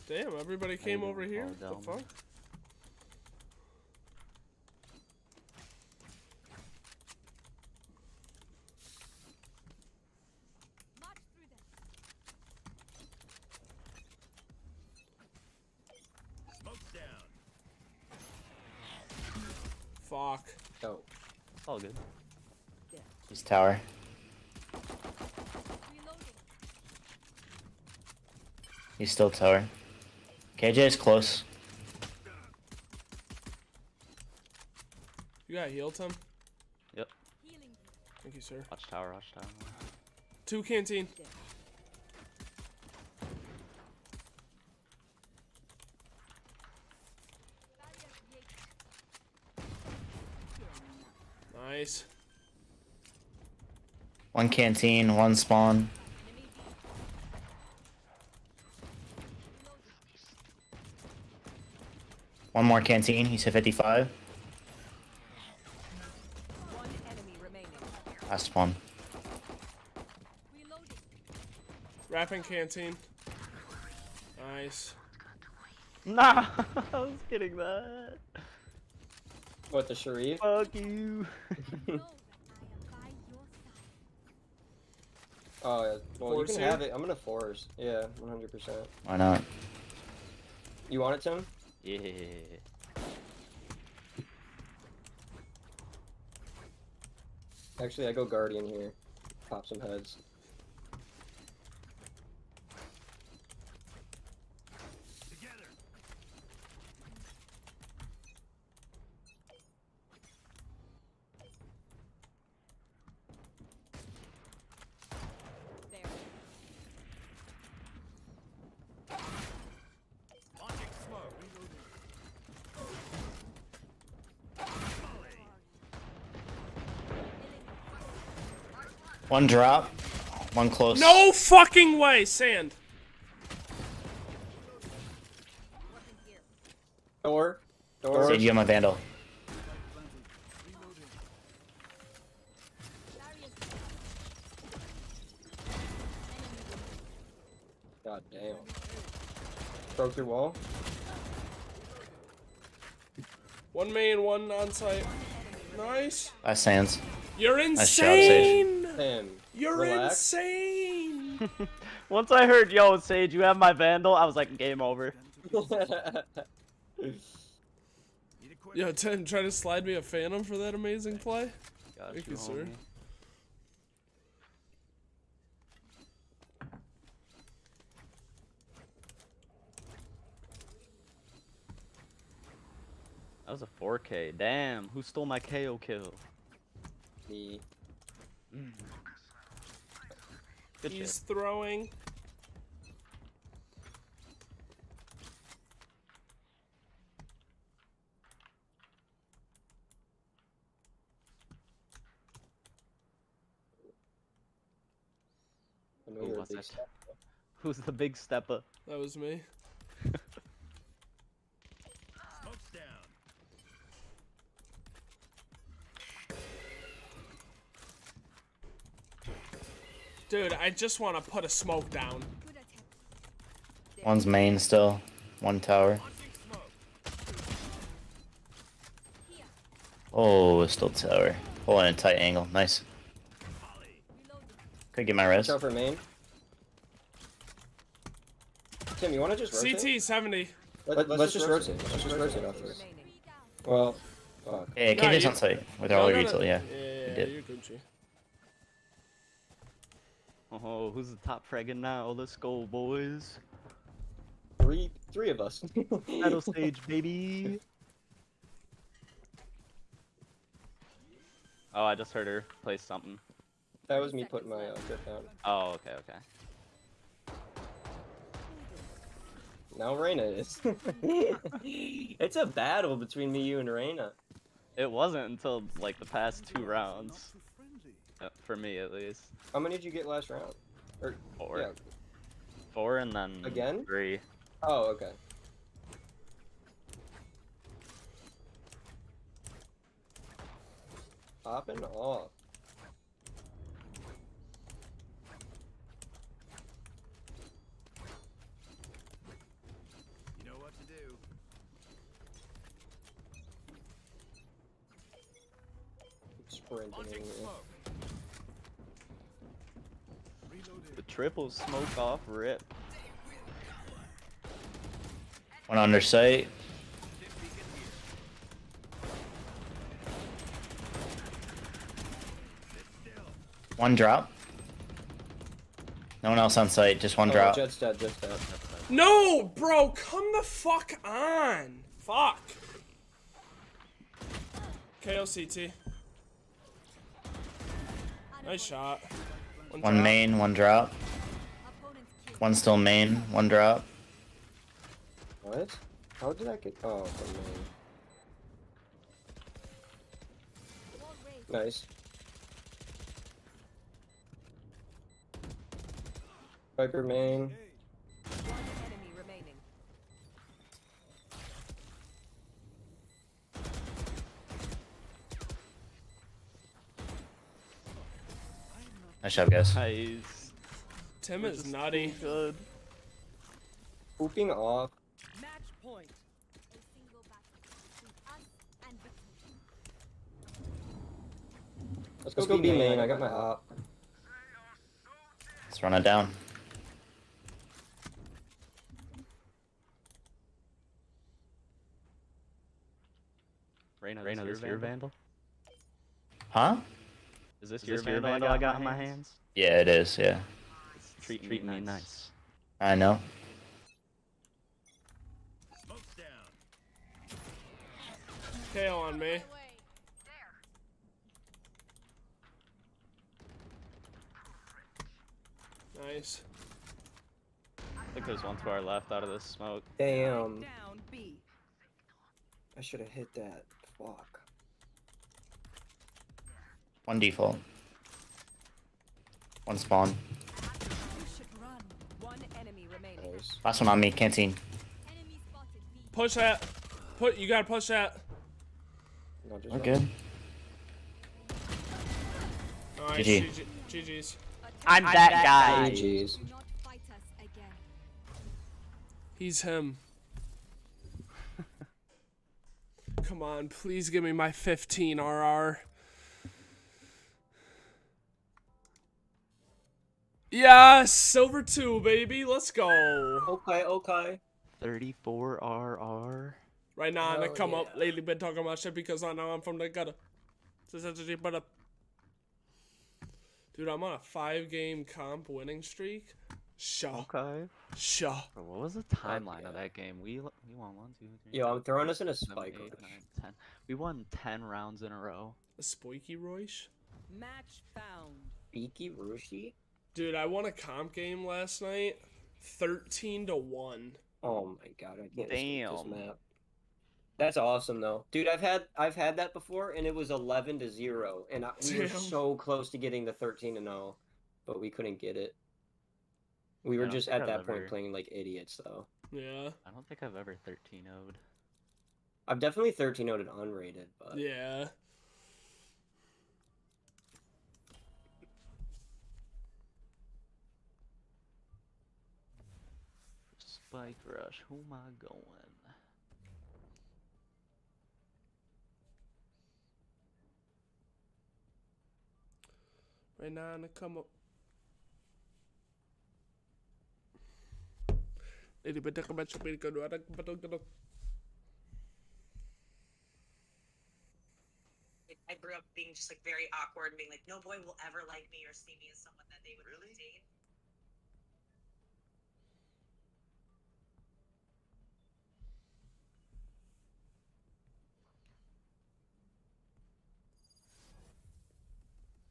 Damn, everybody came over here. What the fuck? Fuck. Oh. It's all good. He's tower. He's still tower. KJ is close. You got healed, Tim? Yep. Thank you, sir. Watch tower, watch tower. 2 canteen. Nice. 1 canteen, 1 spawn. One more canteen, he's hit 55. One enemy remaining. Last spawn. Wrapping canteen. Nice. Nah, I was getting that. What, the Sharif? Fuck you. Oh, yeah. Well, Force you can here? have it. I'm gonna force. Yeah, 100%. Why not? You want it, Tim? Yeah. Actually, I go Guardian here. Pop some heads. One drop, 1 close. No fucking way, Sand. Door. Sage, you have my vandal. God damn. Broke your wall. 1 main, 1 on site. Nice. Last sands. You're Nice job, Sage. insane. Tim, You're relax. insane. Once I heard, yo, Sage, you have my vandal, I was like, game over. Yo, Tim, try to slide me a phantom for that amazing play. Got Thank you, you, sir. homie. That was a 4K. Damn, who stole my KO kill? Me. Good He's shit. throwing. it? Who's the big stepper? That was me. Smoke's down. Dude, I just want to put a smoke down. One's main still. One tower. Oh, still tower. Pulling a tight angle. Nice. Could get my res. Watch out for main. Tim, you want to just rotate? CT 70. Let's just rotate. Let's just rotate off this. Well, fuck. Yeah, KJ's on site with all your util, yeah. Yeah, did. you're Gucci. Oh, who's the top fragging now? Let's go, boys. Three of us. Battle stage, baby. Oh, I just heard her play something. That was me putting my grip down. Oh, okay, okay. Now Reyna is. It's a battle between me, you, and Reyna. It wasn't until like the past 2 rounds. For me, at least. How many did you get last round? Or 4. Yeah. 4 and then Again? 3. Oh, okay. Popping off. You know what to do. Sprinting. The triple smoke off rip. One under sight. One drop. No one else on site, just one drop. Jet's dead, Jet's dead. No, bro, come the fuck on. Fuck. KO CT. Nice shot. One drop. main, one drop. One still main, one drop. What? How did I get? Oh, from main. Nice. Viper main. One enemy remaining. Nice job, guys. Nice. Tim is nutty. Good. Pooping off. Match point. Let's go B main. I got my op. Let's run it down. Reyna, this your vandal? Huh? Is this your vandal I got in my hands? Yeah, it is, yeah. It's treating me nice. I know. Smoke's down. KO on me. Nice. I think there's one to our left out of this smoke. Damn. Down B. I should have hit that. Fuck. One default. One spawn. You should run. One enemy remaining. Nice. Last one on me, canteen. Push that. You gotta push that. No, just We're good. Alright, GG. GG's. I'm that guy. GG's. He's him. Come on, please give me my 15 RR. Yes, silver 2, baby. Let's go. Okay, okay. 34 RR. Right now, I'm Hell gonna come up. yeah. Lately, been talking about shit because I know I'm from the gutter. But dude, I'm on a 5-game comp winning streak. Okay. Sure. Bro, what was the timeline of that game? We won 1, 2, 3. Yo, I'm throwing us in a 7, spike 8, rush. 9, 10. We won 10 rounds in a row. A spiky Royce? Match found. Beaky Rushi? Dude, I won a comp game last night. 13-1. Oh my god, I can't escape this Damn. map. That's awesome though. Dude, I've had that before and it was 11-0 and we were Damn. so close to getting the 13-0, but we couldn't get it. We were I don't just think at I've that point ever- playing like idiots, though. Yeah. I don't think I've ever 13-0'd. I've definitely 13-0'd unrated, but Yeah. Spike rush. Who am I going? Right now, come up. Ini beda ke match kedua ada betul-betul. I grew up being just like very awkward and being like, no boy will ever like me or see me as someone that they would really date.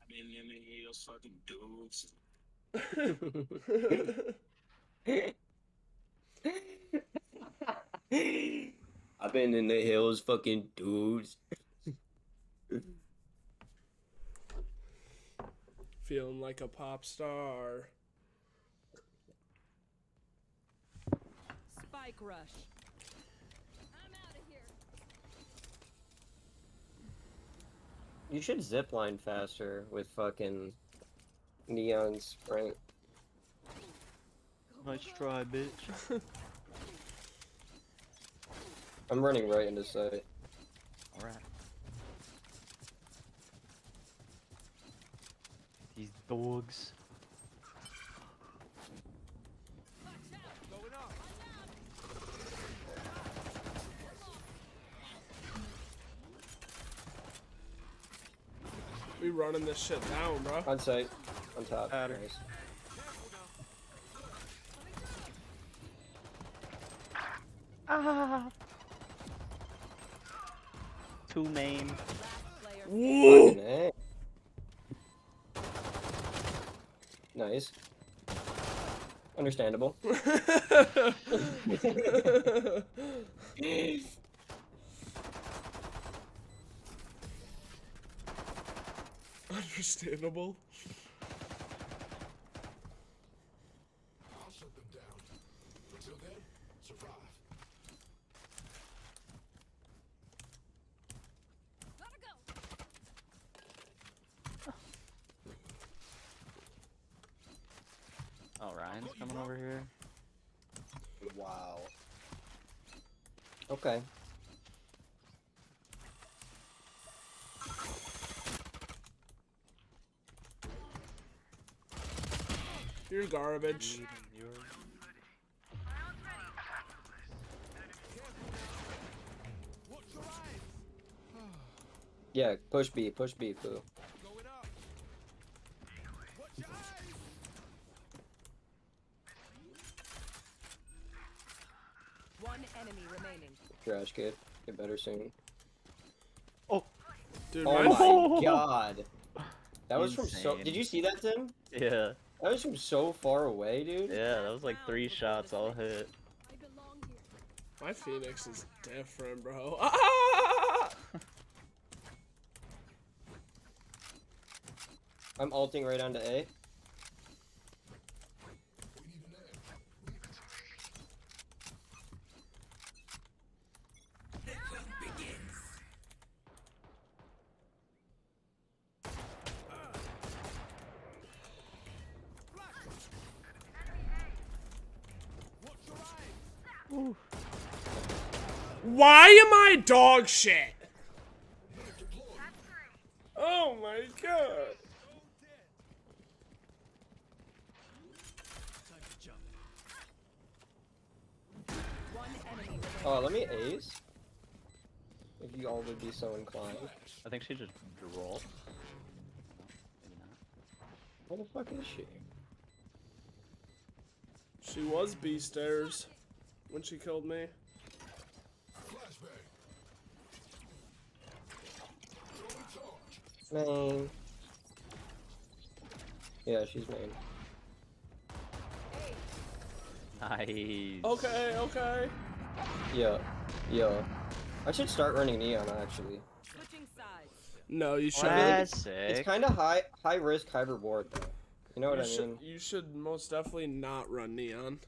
I mean, in the heels, fucking dudes. I've been in the hills, fucking dudes. Feeling like a pop star. Spike rush. I'm out of here. You should zipline faster with fucking neon sprint. Nice try, bitch. I'm running right into sight. Alright. These dogs. We running this shit down, bro. On sight. On top. Nice. Ah. 2 main. Whoa. Fucking A. Nice. Understandable. Understandable. I'll shut them down. Until then, survive. Oh, Ryan's coming over here. Wow. Okay. You're garbage. Yeah, push B, Pooh. One enemy remaining. Trash kid. Get better soon. Oh. Dude, Oh my god. That was from so. Insane. Did you see that, Tim? Yeah. That was from so far away, dude. Yeah, that was like 3 shots all hit. My Phoenix is different, bro. Ah! I'm ulting right onto A. Why am I dog shit? Oh my god. Oh, let me ace. If you all would be so inclined. I think she just dropped. Where the fuck is she? She was B stairs when she killed me. Main. Yeah, she's main. Nice. Okay, okay. Yeah. Yeah. I should start running neon actually. Switching sides. No, you should. It's kind of high risk, high reward though. You know what I mean? You should most definitely not run Neon.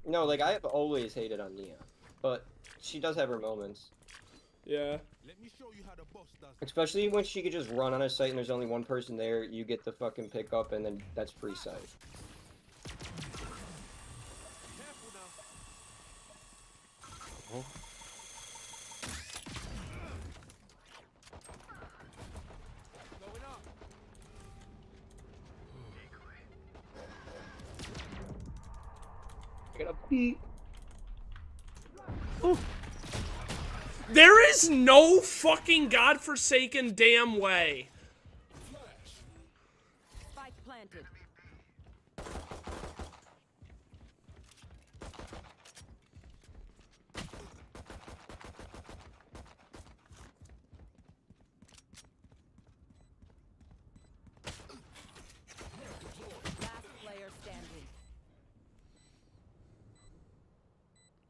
No, like I have always hated on Neon, but she does have her moments. Yeah. Especially when she could just run on a site and there's only one person there, you get the fucking pickup and then that's free site. Oh. I gotta pee. There is no fucking godforsaken damn way. Spike planted. Last player standing.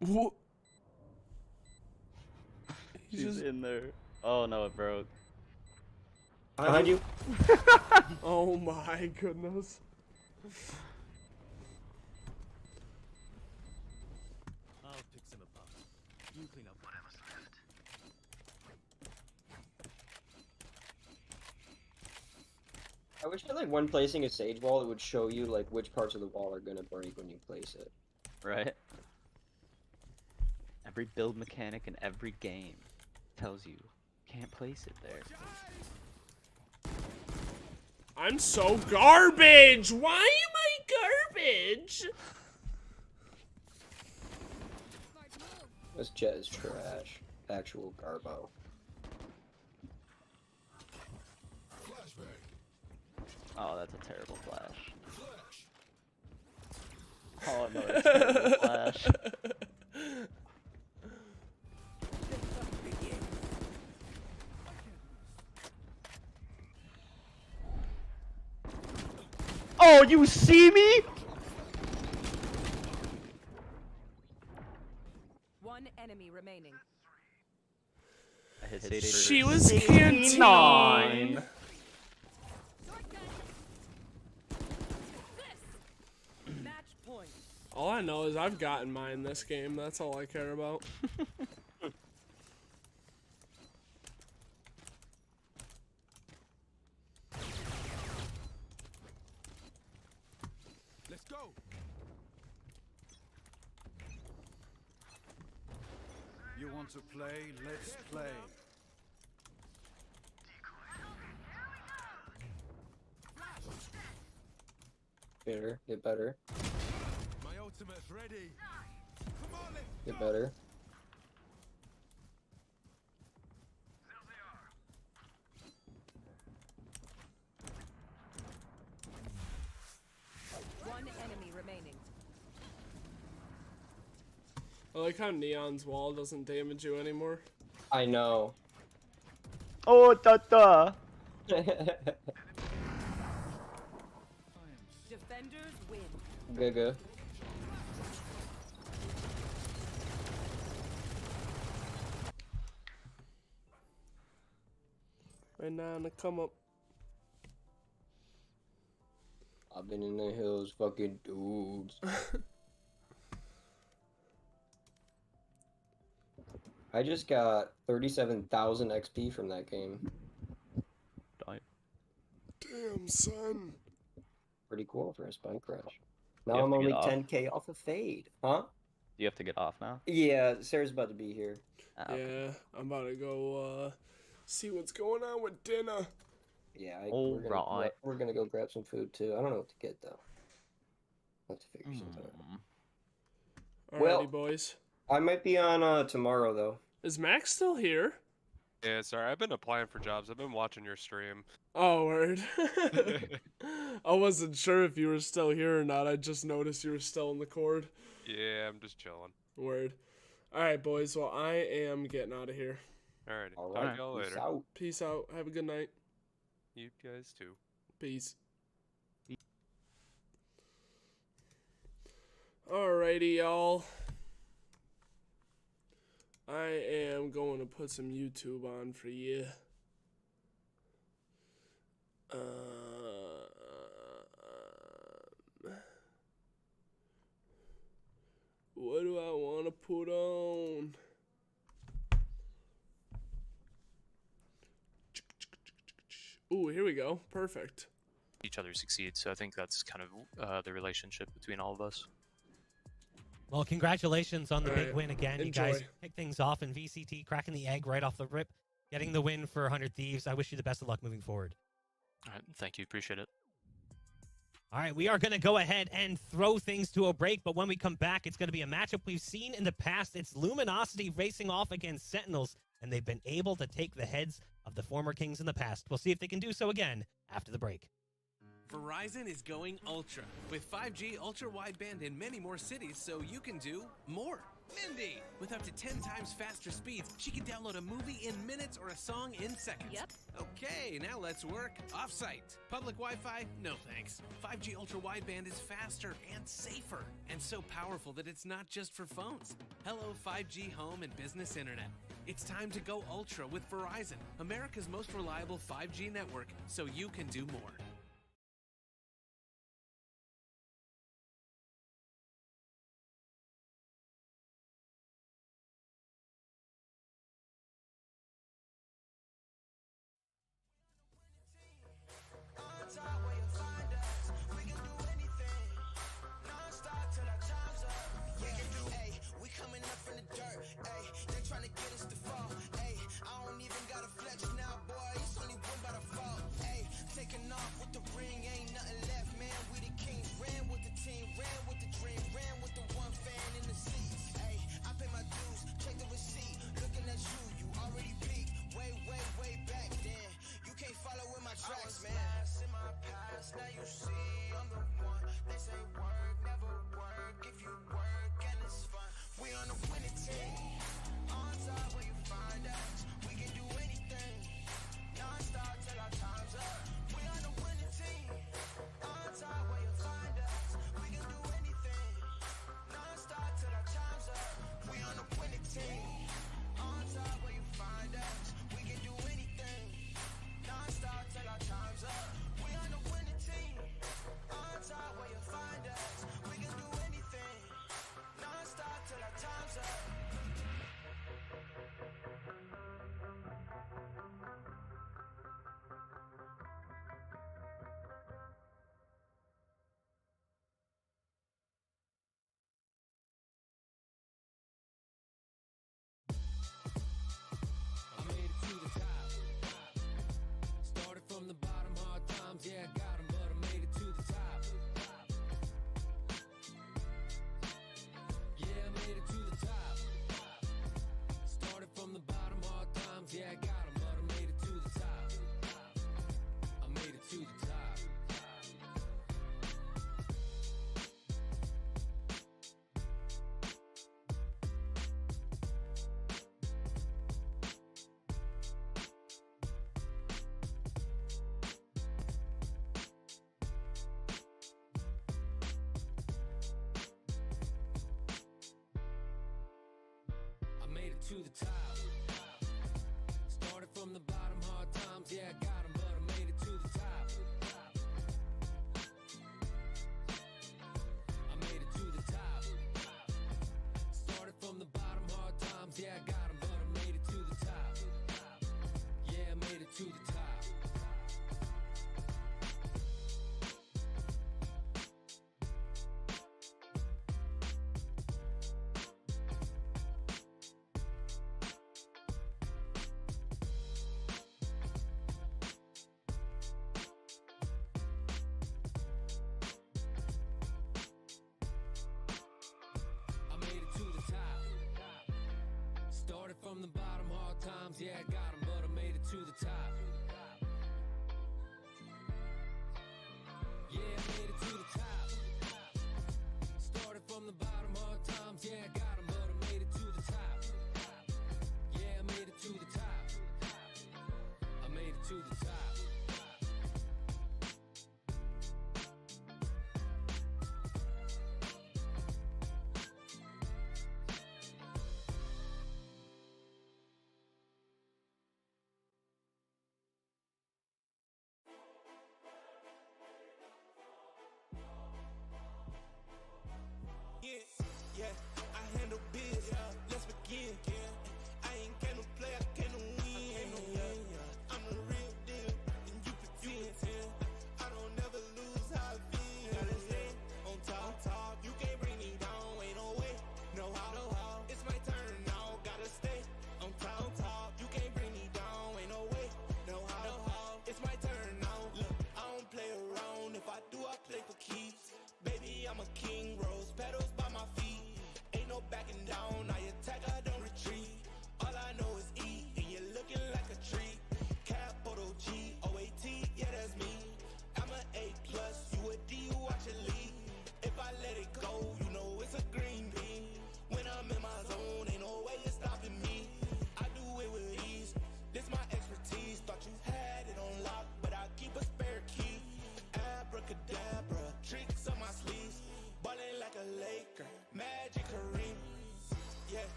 What? She's in there. Oh no, it broke. Behind you. Oh my goodness. I'll pick them apart. You clean up whatever's left. I wish that like when placing a sage wall, it would show you like which parts of the wall are gonna break when you place it. Right? Every build mechanic in every game tells you can't place it there. I'm so garbage. Why am I garbage? This jet is trash. Actual garbo. Oh, that's a terrible flash. Oh no, that's a terrible flash. Oh, you see me? One enemy remaining. I hit Sage for She was 69. canteen. Match point. All I know is I've gotten mine this game. That's all I care about. Let's go. You want to play? Let's play. Better. Get better. My ultimate's ready. Come on, let's Get better. One enemy remaining. I like how Neon's wall doesn't damage you anymore. I know. Oh, da. Defenders win. Gaga. Right now, I'm gonna come up. I've been in the hills, fucking dudes. I just got 37,000 XP from that game. Damn, son. Pretty cool for a spike crush. You Now have I'm to only get off? 10k off of Fade. Huh? Do you have to get off now? Yeah, Sarah's about to be here. Ah, okay. Yeah, I'm about to go see what's going on with dinner. Yeah, Alright. we're gonna go grab some food too. I don't know what to get though. I'll have to figure something out. Alrighty, Well, boys. I might be on tomorrow though. Is Max still here? Yeah, sorry, I've been applying for jobs. I've been watching your stream. Oh, word. I wasn't sure if you were still here or not. I just noticed you were still in the cord. Yeah, I'm just chilling. Word. Alright, boys. Well, I am getting out of here. Alrighty. All Talk right, to y'all peace later. out. Peace out. Have a good night. You guys too. Peace. Alrighty, y'all. I am going to put some YouTube on for you. want to put on. Ooh, here we go. Perfect. Each other succeed, so I think that's kind of the relationship between all of us. Well, congratulations on the big win again. Enjoy. You guys kick things off in VCT, cracking the egg right off the rip, getting the win for 100 Thieves. I wish you the best of luck moving forward. All right, thank you. Appreciate it. All right, we are going to go ahead and throw things to a break, but when we come back, it's going to be a matchup we've seen in the past. It's Luminosity racing off against Sentinels, and they've been able to take the heads of the former kings in the past. We'll see if they can do so again after the break. Verizon is going ultra with 5G ultra wideband in many more cities, so you can do more. Mindy, with up to 10 times faster speeds, she can download a movie in minutes or a song in seconds. Yep. Okay, now let's work off-site. Public Wi-Fi? No thanks. 5G ultra wideband is faster and safer, and so powerful that it's not just for phones. Hello 5G home and business internet. It's time to go ultra with Verizon, America's most reliable 5G network, so you can do more. Taking off with the ring, ain't nothing left, man. We the kings, ran with the team, ran with the dream, ran with the one fan in the seats. Hey, I pay my dues, check the receipt. Looking at you, you already peaked. Way back then. You can't follow in my tracks, man. In my past, now you see I'm the one. They say work, never work. If you work and it's fun, we on the winning team. On top where you find us, we can do anything. Non-stop till our time's up. We on the winning team. On top where you find us, we can do anything. Non-stop till our time's up. We on the winning team. On top where you find us, we can do anything. Non-stop till our time's up. We on the winning team. On top where you find us, we can do anything. Non-stop till our time's up. From the bottom, hard times, yeah, I got 'em, but I made it to the top. Yeah, I made it to the top. Started from the bottom, hard times, yeah, I got 'em, but I made it to the top. I made it to the top. To the top. Started from the bottom, hard times, yeah, I got 'em, but I made it to the top. I made it to the top. Started from the bottom, hard times, yeah, I got 'em, but I made it to the top. Yeah, I made it to the top. Started from the bottom, hard times, yeah, I got 'em, but I made it to the top. Yeah, I made it to the top. Started from the bottom, hard times, yeah, I got 'em, but I made it to the top. Yeah, I made it to the top. I made it to the top.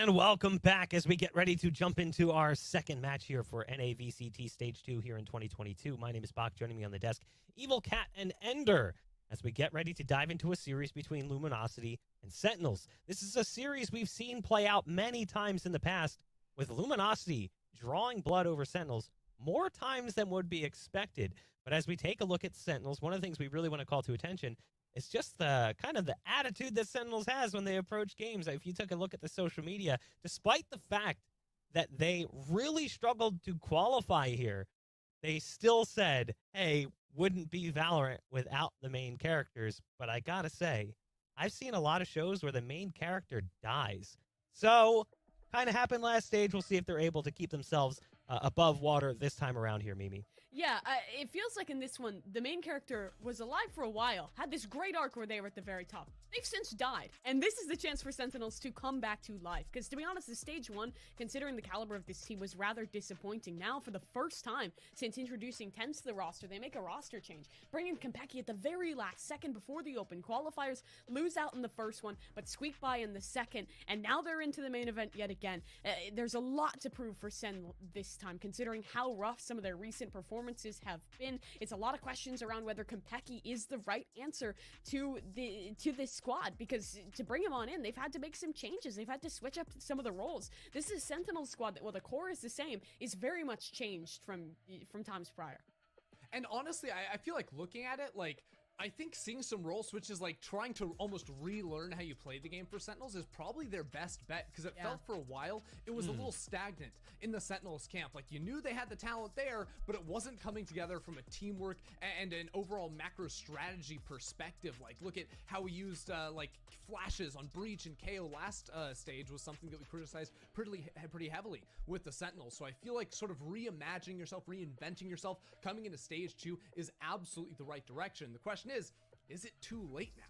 And welcome back as we get ready to jump into our second match here for NA VCT Stage 2 here in 2022. My name is Bach, joining me on the desk, Evil Cat and Ender, as we get ready to dive into a series between Luminosity and Sentinels. This is a series we've seen play out many times in the past, with Luminosity drawing blood over Sentinels more times than would be expected. But as we take a look at Sentinels, one of the things we really want to call to attention is just the kind of the attitude that Sentinels has when they approach games. If you took a look at the social media, despite the fact that they really struggled to qualify here, they still said, hey, wouldn't be Valorant without the main characters. But I gotta say, I've seen a lot of shows where the main character dies. So, kind of happened last stage. We'll see if they're able to keep themselves above water this time around here, Mimi. Yeah, it feels like in this one, the main character was alive for a while, had this great arc where they were at the very top. They've since died, and this is the chance for Sentinels to come back to life. Because to be honest, the stage 1, considering the caliber of this team, was rather disappointing. Now, for the first time since introducing TenZ to the roster, they make a roster change, bringing Konpeki at the very last second before the open qualifiers, lose out in the first one, but squeak by in the second, and now they're into the main event yet again. There's a lot to prove for Sen this time, considering how rough some of their recent performances have been. It's a lot of questions around whether Konpeki is the right answer to this squad, because to bring him on in, they've had to make some changes. They've had to switch up some of the roles. This is Sentinel squad that, while the core is the same, is very much changed from times prior. And honestly, I feel like looking at it, like, I think seeing some role switches, like trying to almost relearn how you play the game for Sentinels, is probably their best bet, because it felt for a while it was a little stagnant in the Sentinels camp. Like, you knew they had the talent there, but it wasn't coming together from a teamwork and an overall macro strategy perspective. Like, look at how we used like flashes on Breach and KO last stage was something that we criticized pretty heavily with the Sentinels. So I feel like sort of reimagining yourself, reinventing yourself, coming into stage 2 is absolutely the right direction. The question is it too late now?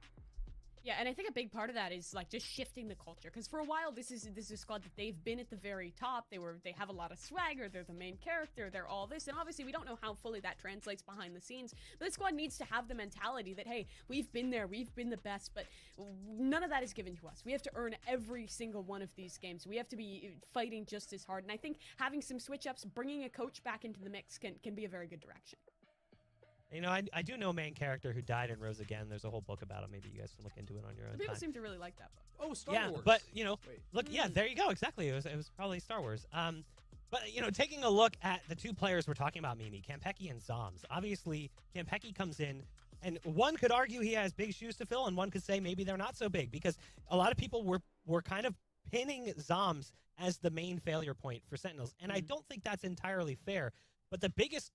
Yeah, and I think a big part of that is like just shifting the culture, because for a while this is a squad that they've been at the very top. They have a lot of swagger. They're the main character. They're all this, and obviously we don't know how fully that translates behind the scenes. But this squad needs to have the mentality that, hey, we've been there, we've been the best, but none of that is given to us. We have to earn every single one of these games. We have to be fighting just as hard. And I think having some switch ups, bringing a coach back into the mix can be a very good direction. You know, I do know a main character who died and rose again. There's a whole book about him. Maybe you guys can look into it on your own People time. seem to really like that book. Oh, Star Wars. But, you know, look, yeah, there you go. Exactly. It was probably Star Wars. But, you know, taking a look at the two players we're talking about, Mimi, Konpeki and Zoms. Obviously, Konpeki comes in, and one could argue he has big shoes to fill, and one could say maybe they're not so big, because a lot of people were kind of pinning Zoms as the main failure point for Sentinels, and I don't think that's entirely fair. But the biggest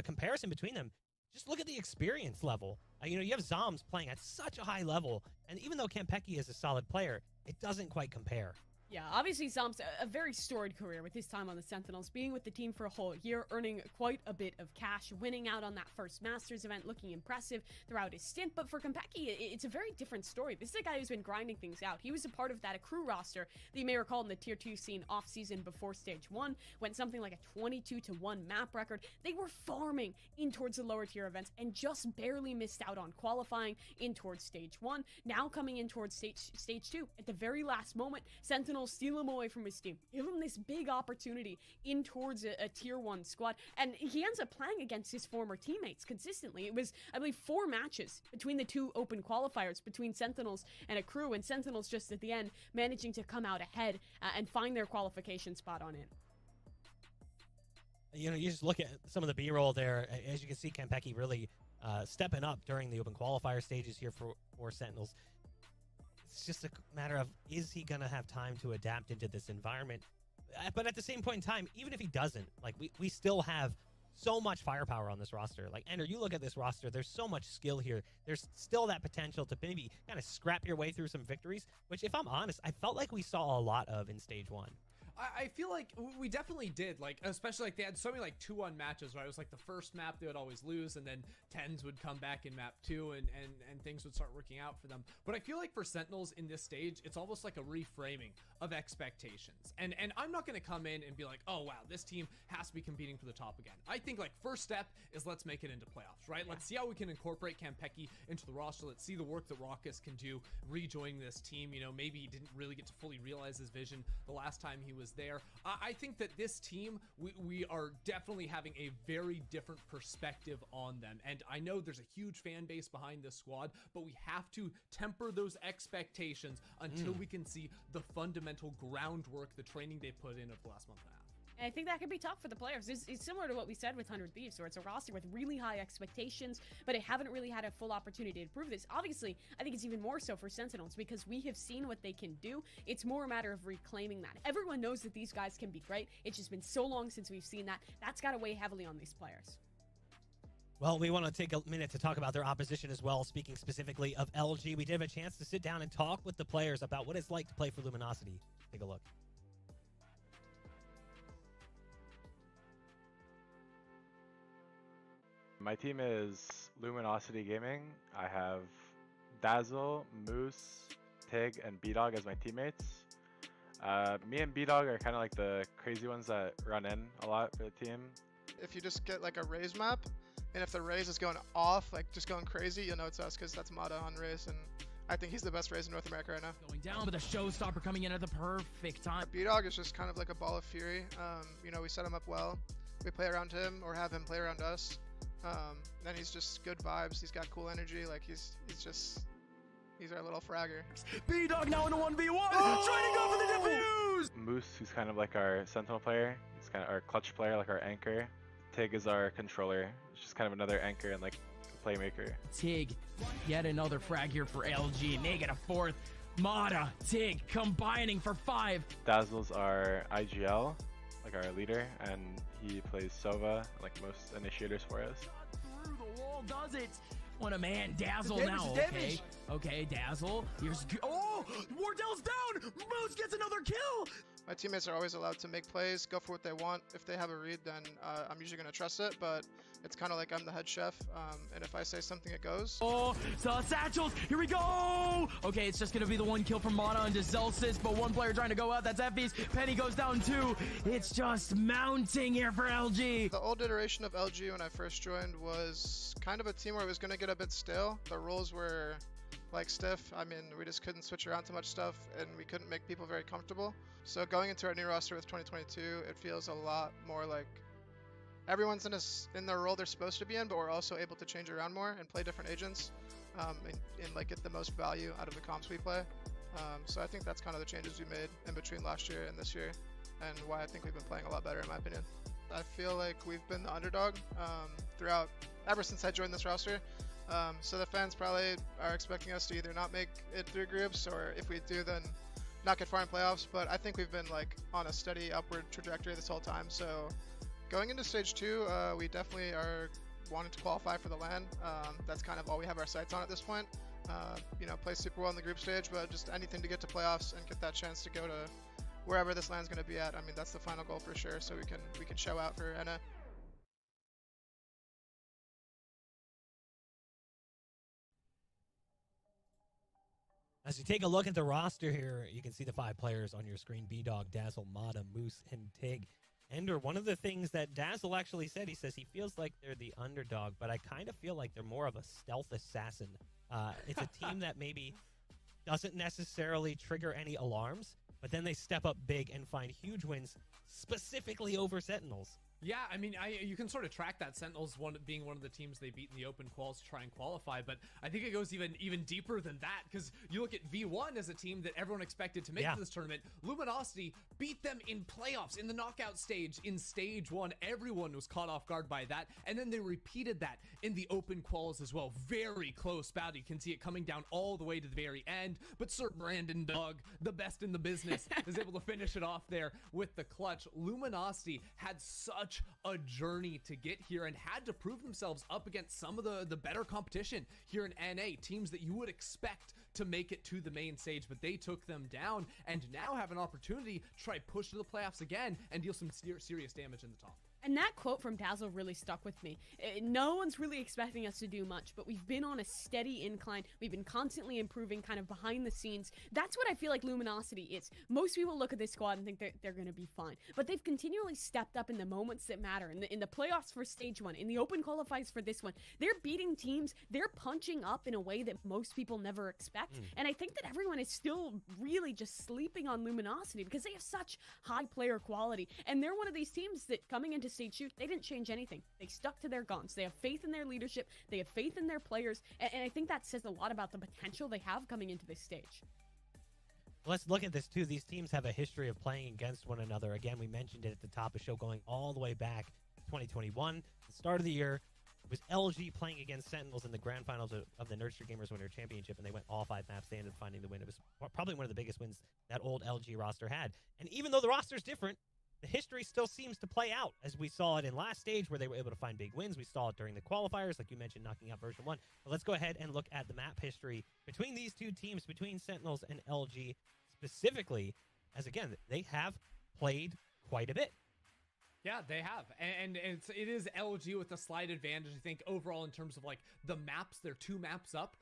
comparison between them, just look at the experience level. You know, you have Zoms playing at such a high level, and even though Konpeki is a solid player, it doesn't quite compare. Yeah, obviously Zoms, a very storied career with his time on the Sentinels, being with the team for a whole year, earning quite a bit of cash, winning out on that first Masters event, looking impressive throughout his stint. But for Konpeki, it's a very different story. This is a guy who's been grinding things out. He was a part of that accrue roster that you may recall in the Tier 2 scene off-season before Stage 1, went something like a 22-1 map record. They were farming in towards the lower tier events and just barely missed out on qualifying in towards Stage 1. Now coming in towards Stage 2, at the very last moment, Sentinels steal him away from his team, give him this big opportunity in towards a Tier 1 squad, and he ends up playing against his former teammates consistently. It was, I believe, 4 matches between the 2 open qualifiers between Sentinels and accrue, and Sentinels just at the end managing to come out ahead and find their qualification spot on in. You know, you just look at some of the B-roll there. As you can see, Konpeki really stepping up during the open qualifier stages here for Sentinels. It's just a matter of, is he going to have time to adapt into this environment? But at the same point in time, even if he doesn't, like, we still have so much firepower on this roster. Like, Ender, you look at this roster, there's so much skill here. There's still that potential to maybe kind of scrap your way through some victories, which, if I'm honest, I felt like we saw a lot of in Stage 1. I feel like we definitely did, like, especially like they had so many like 2-1 matches, right? It was like the first map they would always lose, and then 10s would come back in map 2, and things would start working out for them. But I feel like for Sentinels in this stage, it's almost like a reframing of expectations. And I'm not going to come in and be like, oh wow, this team has to be competing for the top again. I think like first step is let's make it into playoffs, right? Let's see how we can incorporate Campeki into the roster. Let's see the work that Raucus can do rejoining this team. You know, maybe he didn't really get to fully realize his vision the last time he was there. I think that this team, we are definitely having a very different perspective on them. And I know there's a huge fan base behind this squad, but we have to temper those expectations until we can see the fundamental groundwork, the training they put in over the last month and a half. And I think that could be tough for the players. It's similar to what we said with 100 Thieves, where it's a roster with really high expectations, but they haven't really had a full opportunity to prove this. Obviously, I think it's even more so for Sentinels, because we have seen what they can do. It's more a matter of reclaiming that. Everyone knows that these guys can be great. It's just been so long since we've seen that. That's got to weigh heavily on these players. Well, we want to take a minute to talk about their opposition as well. Speaking specifically of LG, we did have a chance to sit down and talk with the players about what it's like to play for Luminosity. Take a look. My team is Luminosity Gaming. I have Dazzle, Moose, Tig, and B-Dog as my teammates. Me and B-Dog are kind of like the crazy ones that run in a lot for the team. If you just get like a Raze map, and if the Raze is going off, like just going crazy, you'll know it's us, because that's Mata on Raze, and I think he's the best Raze in North America right now. Going down, but the showstopper coming in at the perfect time. B-Dog is just kind of like a ball of fury. You know, we set him up well. We play around him, or have him play around us. Then he's just good vibes. He's got cool energy. Like he's our little fragger. B-Dog now in a 1v1, trying to go for the defuse. Moose, who's kind of like our Sentinel player. He's kind of our clutch player, like our anchor. Tig is our controller. It's just kind of another anchor and like playmaker. Tig, yet another frag here for LG, and they get a fourth. Mata, Tig combining for 5. Dazzle's our IGL, like our leader, and he plays Sova, like most initiators for us. Through the wall does it. What a man, Dazzle Damage, now. damage. Okay, Dazzle. Here's Wardell's down. Moose gets another kill. My teammates are always allowed to make plays, go for what they want. If they have a read, then I'm usually going to trust it, but it's kind of like I'm the head chef, and if I say something, it goes. Oh, so satchels, here we go! Okay, it's just going to be the one kill from Mana into Zelsis, but one player trying to go out, that's Effie's. Penny goes down 2. It's just mounting here for LG. The old iteration of LG when I first joined was kind of a team where it was going to get a bit stale. The roles were like stiff. I mean, we just couldn't switch around too much stuff, and we couldn't make people very comfortable. So going into our new roster with 2022, it feels a lot more like everyone's in their role they're supposed to be in, but we're also able to change around more and play different agents, and like get the most value out of the comps we play. So I think that's kind of the changes we made in between last year and this year, and why I think we've been playing a lot better in my opinion. I feel like we've been the underdog ever since I joined this roster. So the fans probably are expecting us to either not make it through groups, or if we do, then not get far in playoffs. But I think we've been like on a steady upward trajectory this whole time. So going into stage 2, we definitely are wanting to qualify for the LAN. That's kind of all we have our sights on at this point. You know, play super well in the group stage, but just anything to get to playoffs and get that chance to go to wherever this LAN's going to be at. I mean, that's the final goal for sure. So we can show out for NA. As you take a look at the roster here, you can see the 5 players on your screen: B-Dog, Dazzle, Mata, Moose, and Tig. Ender, one of the things that Dazzle actually said, he says he feels like they're the underdog, but I kind of feel like they're more of a stealth assassin. It's a team that maybe doesn't necessarily trigger any alarms, but then they step up big and find huge wins, specifically over Sentinels. Yeah, I mean, you can sort of track that Sentinels being one of the teams they beat in the open quals to try and qualify, but I think it goes even deeper than that, because you look at V1 as a team that everyone expected to make it to this tournament. Luminosity beat them in playoffs, in the knockout stage, in stage 1. Everyone was caught off guard by that, and then they repeated that in the open quals as well. Very close battle. You can see it coming down all the way to the very end, but Sir Brandon Dog, the best in the business, is able to finish it off there with the clutch. Luminosity had such such a journey to get here and had to prove themselves up against some of the better competition here in NA, teams that you would expect to make it to the main stage, but they took them down and now have an opportunity to try push to the playoffs again and deal some serious damage in the top. And that quote from Dazzle really stuck with me. No one's really expecting us to do much, but we've been on a steady incline. We've been constantly improving kind of behind the scenes. That's what I feel like Luminosity is. Most people look at this squad and think they're going to be fine, but they've continually stepped up in the moments that matter. In the playoffs for stage 1, in the open qualifiers for this one, they're beating teams. They're punching up in a way that most people never expect. And I think that everyone is still really just sleeping on Luminosity because they have such high player quality. And they're one of these teams that coming into stage 2, they didn't change anything. They stuck to their guns. They have faith in their leadership. They have faith in their players. And I think that says a lot about the potential they have coming into this stage. Let's look at this too. These teams have a history of playing against one another. Again, we mentioned it at the top of the show, going all the way back to 2021. The start of the year, it was LG playing against Sentinels in the grand finals of the Nerdster Gamers Winter Championship, and they went all 5 maps. They ended up finding the win. It was probably one of the biggest wins that old LG roster had. And even though the roster's different, the history still seems to play out, as we saw it in last stage where they were able to find big wins. We saw it during the qualifiers, like you mentioned, knocking out version 1. But let's go ahead and look at the map history between these two teams, between Sentinels and LG specifically, as again, they have played quite a bit. Yeah, they have, and it is LG with a slight advantage, I think, overall in terms of like the maps. They're 2 maps up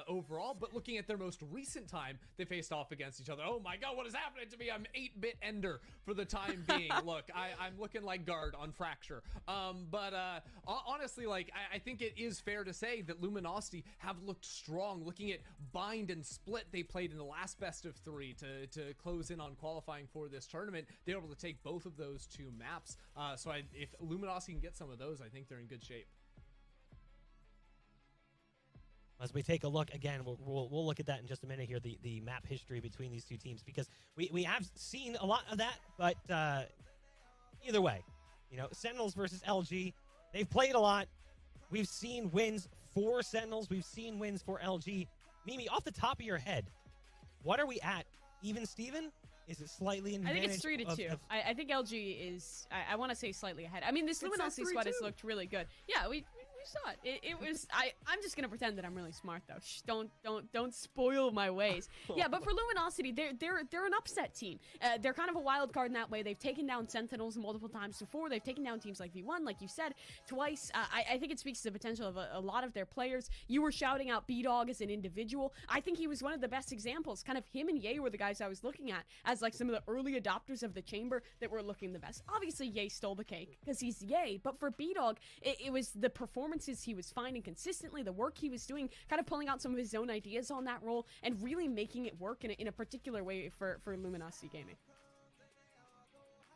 overall, but looking at their most recent time, they faced off against each other. Oh my god, what is happening to me? I'm 8-bit Ender for the time being. Look, I'm looking like guard on Fracture. But honestly, like I think it is fair to say that Luminosity have looked strong. Looking at Bind and Split they played in the last best of 3 to close in on qualifying for this tournament, they were able to take both of those 2 maps. So if Luminosity can get some of those, I think they're in good shape. As we take a look again, we'll look at that in just a minute here, the map history between these two teams, because we have seen a lot of that, but either way, you know, Sentinels versus LG, they've played a lot. We've seen wins for Sentinels. We've seen wins for LG. Mimi, off the top of your head, what are we at? Even Steven? Is it slightly in advantage? I think it's 3-2. I think LG is, I want to say slightly ahead. I mean, this Luminosity squad has looked really good. Yeah, we saw it. It was, I'm just going to pretend that I'm really smart, though. Shh, don't spoil my ways. Yeah, but for Luminosity, they're an upset team. They're kind of a wild card in that way. They've taken down Sentinels multiple times before. They've taken down teams like V1, like you said, twice. I think it speaks to the potential of a lot of their players. You were shouting out B-Dog as an individual. I think he was one of the best examples. Kind of him and Ye were the guys I was looking at as like some of the early adopters of the chamber that were looking the best. Obviously, Ye stole the cake because he's Ye, but for B-Dog, it was the performances he was finding consistently, the work he was doing, kind of pulling out some of his own ideas on that role and really making it work in a particular way for Luminosity Gaming.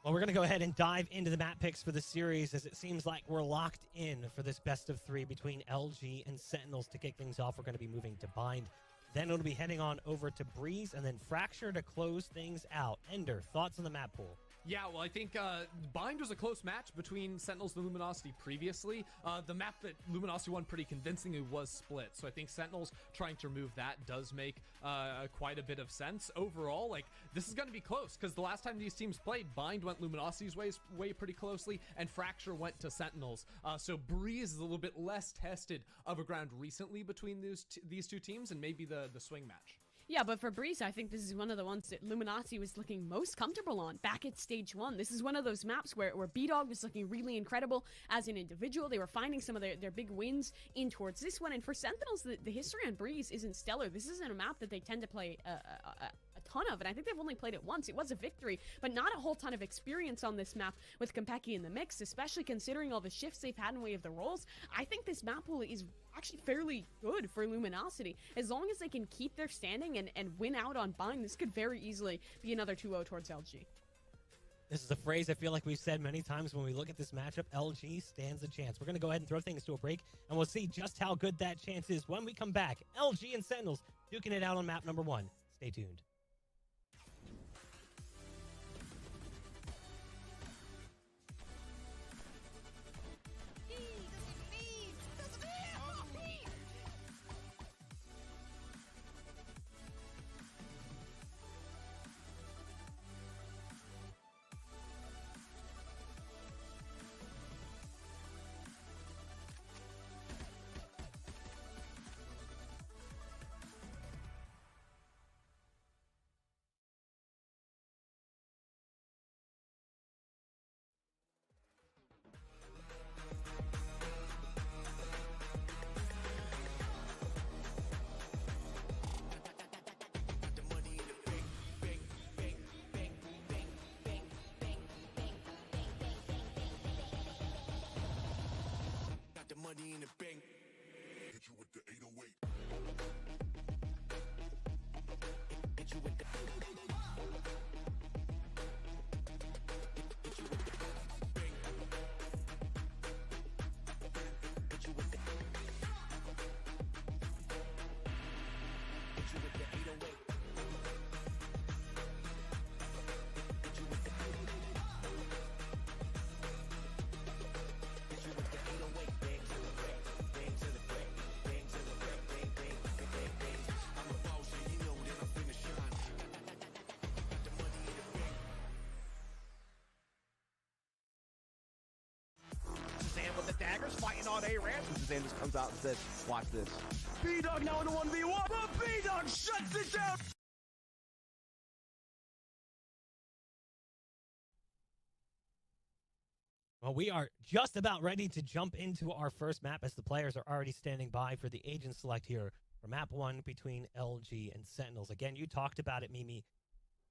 Well, we're going to go ahead and dive into the map picks for the series, as it seems like we're locked in for this best of 3 between LG and Sentinels. To kick things off, we're going to be moving to Bind. Then it'll be heading on over to Breeze, and then Fracture to close things out. Ender, thoughts on the map pool? Yeah, well, I think Bind was a close match between Sentinels and Luminosity previously. The map that Luminosity won pretty convincingly was Split, so I think Sentinels trying to remove that does make quite a bit of sense. Overall, like, this is going to be close, because the last time these teams played, Bind went Luminosity's way pretty closely, and Fracture went to Sentinels. So Breeze is a little bit less tested of a ground recently between these 2 teams, and maybe the swing match. Yeah, but for Breeze, I think this is one of the ones that Luminosity was looking most comfortable on back at stage 1. This is one of those maps where B-Dog was looking really incredible as an individual. They were finding some of their big wins in towards this one. And for Sentinels, the history on Breeze isn't stellar. This isn't a map that they tend to play a ton of, and I think they've only played it once. It was a victory, but not a whole ton of experience on this map with Konpeki in the mix, especially considering all the shifts they've had in way of the roles. I think this map pool is actually fairly good for Luminosity. As long as they can keep their standing and win out on Bind, this could very easily be another 2-0 towards LG. This is a phrase I feel like we've said many times when we look at this matchup. LG stands a chance. We're going to go ahead and throw things to a break, and we'll see just how good that chance is when we come back. LG and Sentinels duking it out on map number 1. Stay tuned. money in the bank. Hit you with the 808. Hit you with the. Suzanne with the daggers fighting on A-Ram. Suzanne just comes out and says, watch this. B-Dog now in the 1v1, but B-Dog shuts it down. Well, we are just about ready to jump into our first map as the players are already standing by for the agent select here for map 1 between LG and Sentinels. Again, you talked about it, Mimi.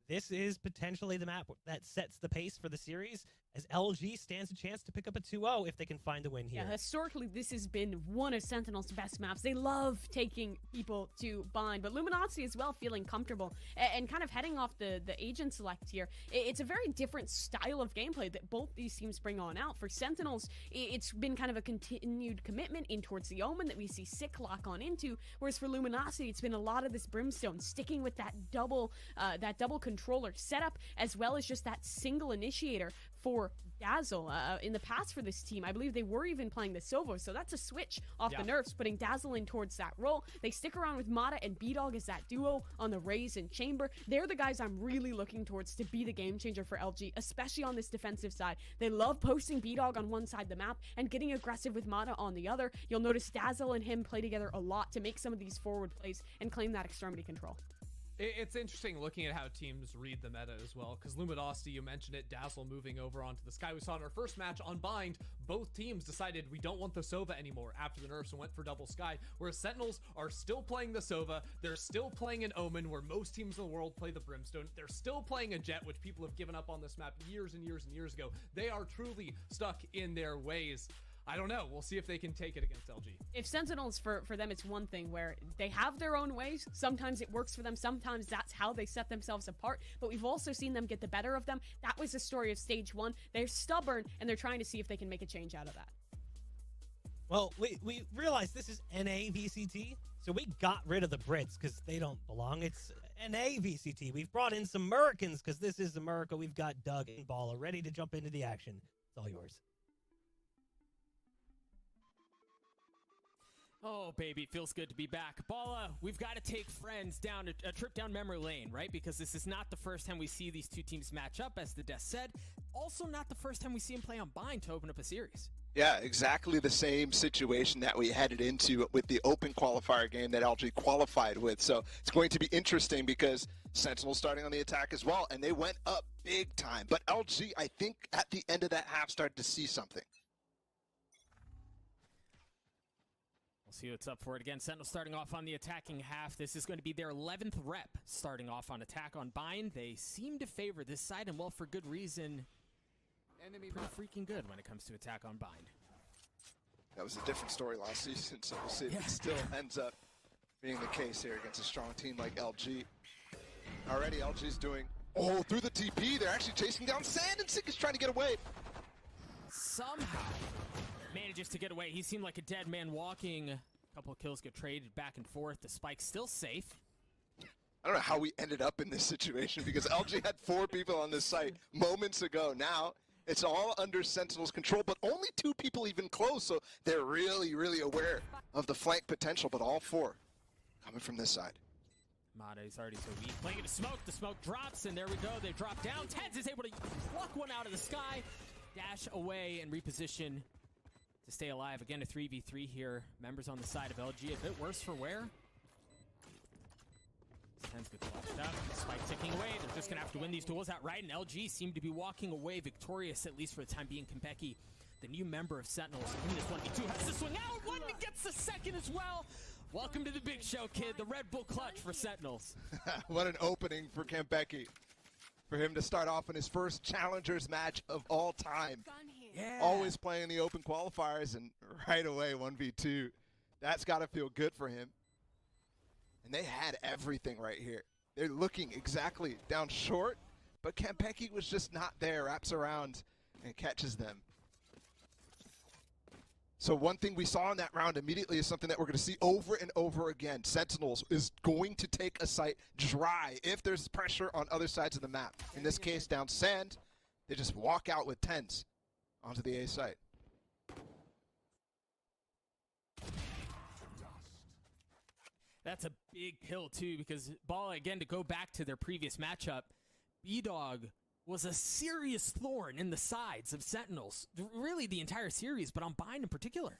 This is potentially the map that sets the pace for the series, as LG stands a chance to pick up a 2-0 if they can find a win here. Yeah, historically, this has been one of Sentinel's best maps. They love taking people to bind, but Luminosity as well feeling comfortable and kind of heading off the agent select here. It's a very different style of gameplay that both these teams bring on out. For Sentinels, it's been kind of a continued commitment in towards the Omen that we see Sick lock on into, whereas for Luminosity, it's been a lot of this Brimstone, sticking with that double controller setup, as well as just that single initiator for Dazzle. In the past for this team, I believe they were even playing the Sova, so that's a switch off the nerfs, putting Dazzle in towards that role. They stick around with Mata and B-Dog as that duo on the Raze and Chamber. They're the guys I'm really looking towards to be the game changer for LG, especially on this defensive side. They love posting B-Dog on one side of the map and getting aggressive with Mata on the other. You'll notice Dazzle and him play together a lot to make some of these forward plays and claim that extremity control. It's interesting looking at how teams read the meta as well, because Luminosity, you mentioned it, Dazzle moving over onto the Sky. We saw in our first match on Bind, both teams decided we don't want the Sova anymore after the nerfs and went for double Sky, whereas Sentinels are still playing the Sova, they're still playing an Omen, where most teams in the world play the Brimstone, they're still playing a Jet, which people have given up on this map years and years and years ago. They are truly stuck in their ways. I don't know. We'll see if they can take it against LG. If Sentinels, for them, it's one thing where they have their own ways. Sometimes it works for them. Sometimes that's how they set themselves apart. But we've also seen them get the better of them. That was the story of Stage 1. They're stubborn, and they're trying to see if they can make a change out of that. Well, we realize this is NA VCT, so we got rid of the Brits because they don't belong. It's NA VCT. We've brought in some Americans because this is America. We've got Doug and Balla ready to jump into the action. It's all yours. Oh, baby, it feels good to be back. Balla, we've got to take friends down a trip down memory lane, right? Because this is not the first time we see these two teams match up, as the Death said. Also not the first time we see them play on Bind to open up a series. Yeah, exactly the same situation that we headed into with the open qualifier game that LG qualified with. So it's going to be interesting because Sentinel starting on the attack as well, and they went up big time. But LG, I think at the end of that half, started to see something. We'll see what's up for it again. Sentinel starting off on the attacking half. This is going to be their 11th rep starting off on attack on Bind. They seem to favor this side, and well, for good reason. Pretty freaking good when it comes to attack on Bind. That was a different story last season, so we'll see if it still ends up being the case here against a strong team like LG. Already LG's doing, through the TP, they're actually chasing down Sand, and Sick is trying to get away. Somehow manages to get away. He seemed like a dead man walking. A couple of kills get traded back and forth. The Spike's still safe. I don't know how we ended up in this situation because LG had 4 people on this site moments ago. Now it's all under Sentinel's control, but only 2 people even close, so they're really, really aware of the flank potential, but all 4 coming from this side. Mata is already so weak. Playing into smoke. The smoke drops, and there we go. They drop down. Teds is able to pluck one out of the sky, dash away, and reposition to stay alive. Again, a 3v3 here. Members on the side of LG. A bit worse for wear. Tens gets left up. Spike ticking away. They're just going to have to win these duels outright, and LG seem to be walking away victorious, at least for the time being. Konpeki, the new member of Sentinels, in this 1v2, has to swing out. One gets the second as well. Welcome to the big show, kid. The Red Bull clutch for Sentinels. What an opening for Konpeki. For him to start off in his first Challengers match of all time. Always playing the open qualifiers, and right away 1v2. That's got to feel good for him. And they had everything right here. They're looking exactly down short, but Kampeki was just not there. Wraps around and catches them. So one thing we saw in that round immediately is something that we're going to see over and over again. Sentinels is going to take a site dry if there's pressure on other sides of the map. In this case, down sand, they just walk out with 10s onto the A site. That's a big kill, too, because Ball, again, to go back to their previous matchup, B-Dog was a serious thorn in the sides of Sentinels. Really the entire series, but on Bind in particular.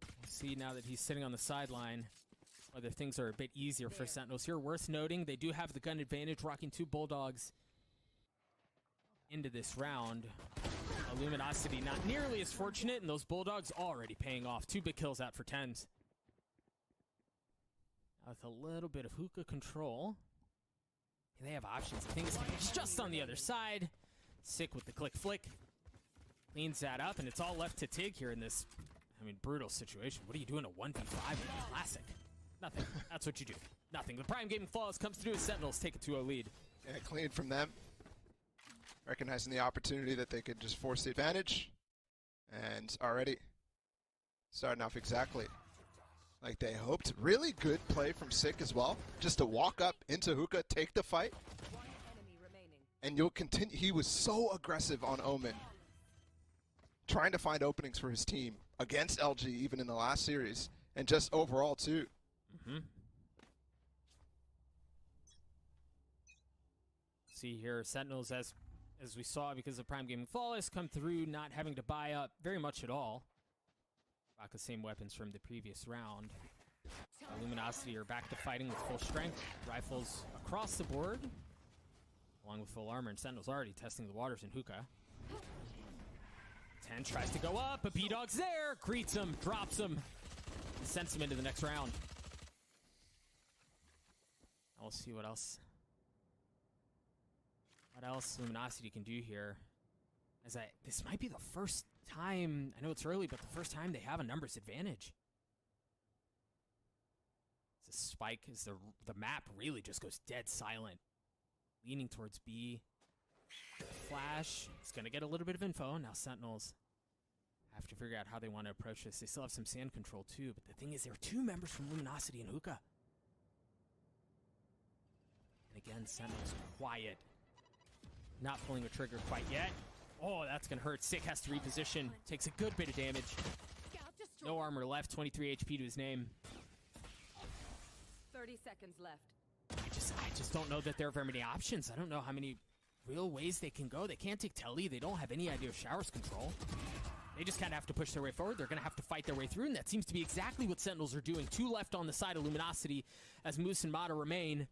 We'll see now that he's sitting on the sideline whether things are a bit easier for Sentinels here. Worth noting, they do have the gun advantage, rocking 2 Bulldogs into this round. Luminosity not nearly as fortunate, and those Bulldogs already paying off. 2 big kills out for 10s. With a little bit of hookah control. They have options. I think it's just on the other side. Sick with the click flick. Cleans that up, and it's all left to Tig here in this, brutal situation. What are you doing a 1v5 in Classic? Nothing. That's what you do. Nothing. The Prime Gaming Flawless comes through as Sentinels take a 2-0 lead. Yeah, clean from them. Recognizing the opportunity that they could just force the advantage. And already starting off exactly like they hoped. Really good play from Sick as well. Just to walk up into hookah, take the fight. And you'll continue. He was so aggressive on Omen. Trying to find openings for his team against LG even in the last series. And just overall too. See here, Sentinels, as we saw because of Prime Gaming Flawless, come through not having to buy up very much at all. Rock the same weapons from the previous round. Luminosity are back to fighting with full strength. Rifles across the board, along with full armor, and Sentinels already testing the waters in hookah. 10 tries to go up, but B-Dog's there, greets him, drops him, and sends him into the next round. Now we'll see what else Luminosity can do here. This might be the first time, I know it's early, but the first time they have a numbers advantage. It's a spike as the map really just goes dead silent. Leaning towards B. Flash. It's going to get a little bit of info. Now Sentinels have to figure out how they want to approach this. They still have some sand control too, but the thing is there are 2 members from Luminosity and hookah. And again, Sentinels quiet. Not pulling a trigger quite yet. Oh, that's going to hurt. Sick has to reposition. Takes a good bit of damage. No armor left. 23 HP to his name. 30 seconds left. I just don't know that there are very many options. I don't know how many real ways they can go. They can't take telly. They don't have any idea of showers control. They just kind of have to push their way forward. They're going to have to fight their way through, and that seems to be exactly what Sentinels are doing. 2 left on the side of Luminosity as Moose and Mata remain.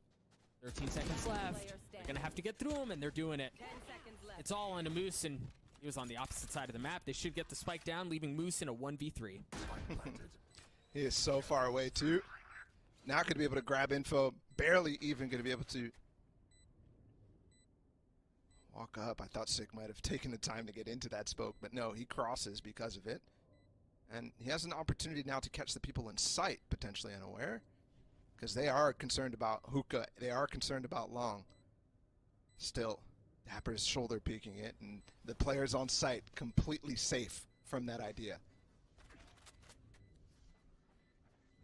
13 seconds left. They're going to have to get through them, and they're doing it. 10 seconds left. It's all on to Moose, and he was on the opposite side of the map. They should get the spike down, leaving Moose in a 1v3. He is so far away, too. Not going to be able to grab info. Barely even going to be able to walk up. I thought Sick might have taken the time to get into that smoke, but no, he crosses because of it. And he has an opportunity now to catch the people in sight, potentially unaware. Because they are concerned about hookah. They are concerned about long. Still, Dapper's shoulder peeking it, and the players on site completely safe from that idea.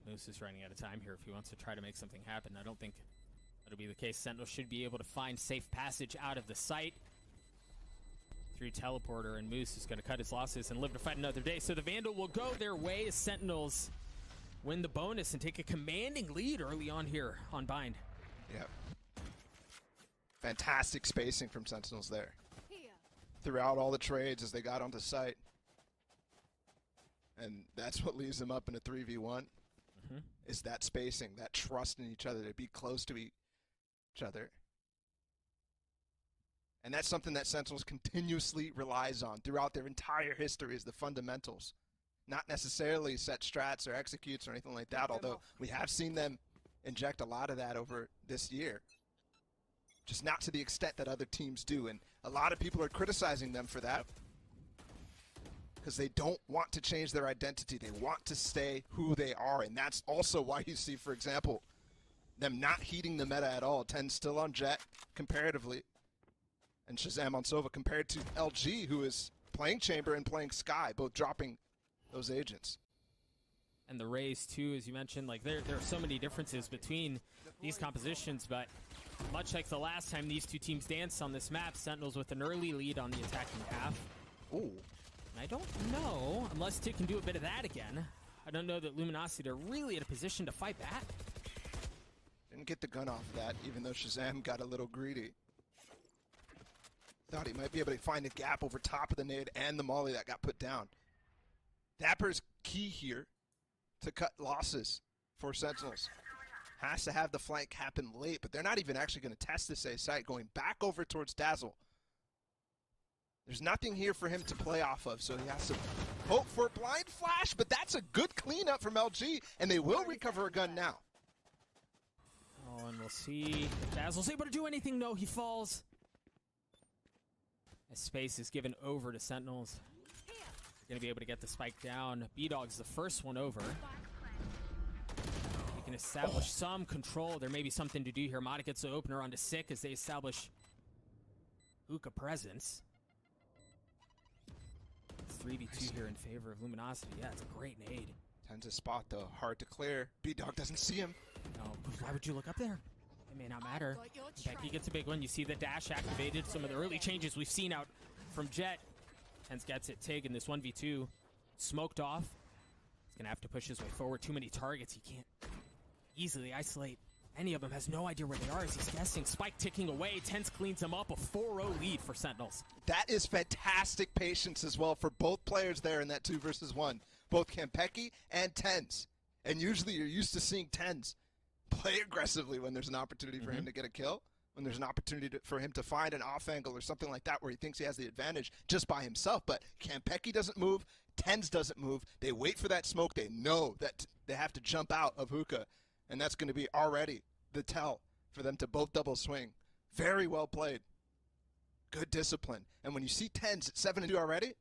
Moose is running out of time here if he wants to try to make something happen. I don't think that'll be the case. Sentinel should be able to find safe passage out of the site through teleporter, and Moose is going to cut his losses and live to fight another day. So the Vandal will go their way as Sentinels win the bonus and take a commanding lead early on here on Bind. Yep. Fantastic spacing from Sentinels there. Throughout all the trades as they got onto site. And that's what leaves them up in a 3v1. Is that spacing, that trust in each other, to be close to each other. And that's something that Sentinels continuously relies on throughout their entire history, is the fundamentals. Not necessarily set strats or executes or anything like that, although we have seen them inject a lot of that over this year. just not to the extent that other teams do. And a lot of people are criticizing them for that because they don't want to change their identity. They want to stay who they are. And that's also why you see, for example, them not heeding the meta at all. 10 still on Jet comparatively, and Shazam on Sova compared to LG, who is playing Chamber and playing Sky, both dropping those agents. And the Rays too, as you mentioned, like there are so many differences between these compositions, but much like the last time these two teams danced on this map, Sentinels with an early lead on the attacking half. Ooh. And I don't know, unless Tick can do a bit of that again, I don't know that Luminosity are really in a position to fight back. Didn't get the gun off of that, even though Shazam got a little greedy. Thought he might be able to find a gap over top of the nade and the molly that got put down. Dapper's key here to cut losses for Sentinels. Has to have the flank happen late, but they're not even actually going to test this A site, going back over towards Dazzle. There's nothing here for him to play off of, so he has to hope for a blind flash, but that's a good cleanup from LG, and they will recover a gun now. Oh, and we'll see if Dazzle's able to do anything. No, he falls. As space is given over to Sentinels. They're going to be able to get the spike down. B-Dog's the first one over. He can establish some control. There may be something to do here. Mata gets the opener onto Sick as they establish Hookah presence. 3v2 here in favor of Luminosity. Yeah, it's a great nade. Tends a spot though, hard to clear. B-Dog doesn't see him. No, why would you look up there? It may not matter. Becky gets a big one. You see the dash activated. Some of the early changes we've seen out from Jet. Tens gets it. Tig in this 1v2. Smoked off. He's going to have to push his way forward. Too many targets. He can't easily isolate any of them. Has no idea where they are as he's guessing. Spike ticking away. Tens cleans him up. A 4-0 lead for Sentinels. That is fantastic patience as well for both players there in that 2 versus 1. Both Campeki and Tens. And usually you're used to seeing Tens play aggressively when there's an opportunity for him to get a kill, when there's an opportunity for him to find an off angle or something like that where he thinks he has the advantage just by himself. But Campeki doesn't move, Tens doesn't move. They wait for that smoke. They know that they have to jump out of Hookah, and that's going to be already the tell for them to both double swing. Very well played. Good discipline. And when you see Tens at 7-2 already,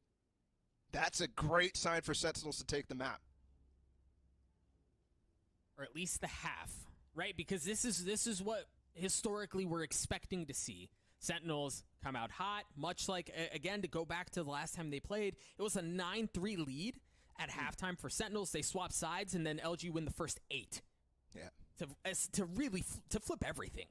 that's a great sign for Sentinels to take the map. Or at least the half. Right, because this is what historically we're expecting to see. Sentinels come out hot, much like, again, to go back to the last time they played, it was a 9-3 lead at halftime for Sentinels. They swap sides, and then LG win the first 8. Yeah. To really flip everything,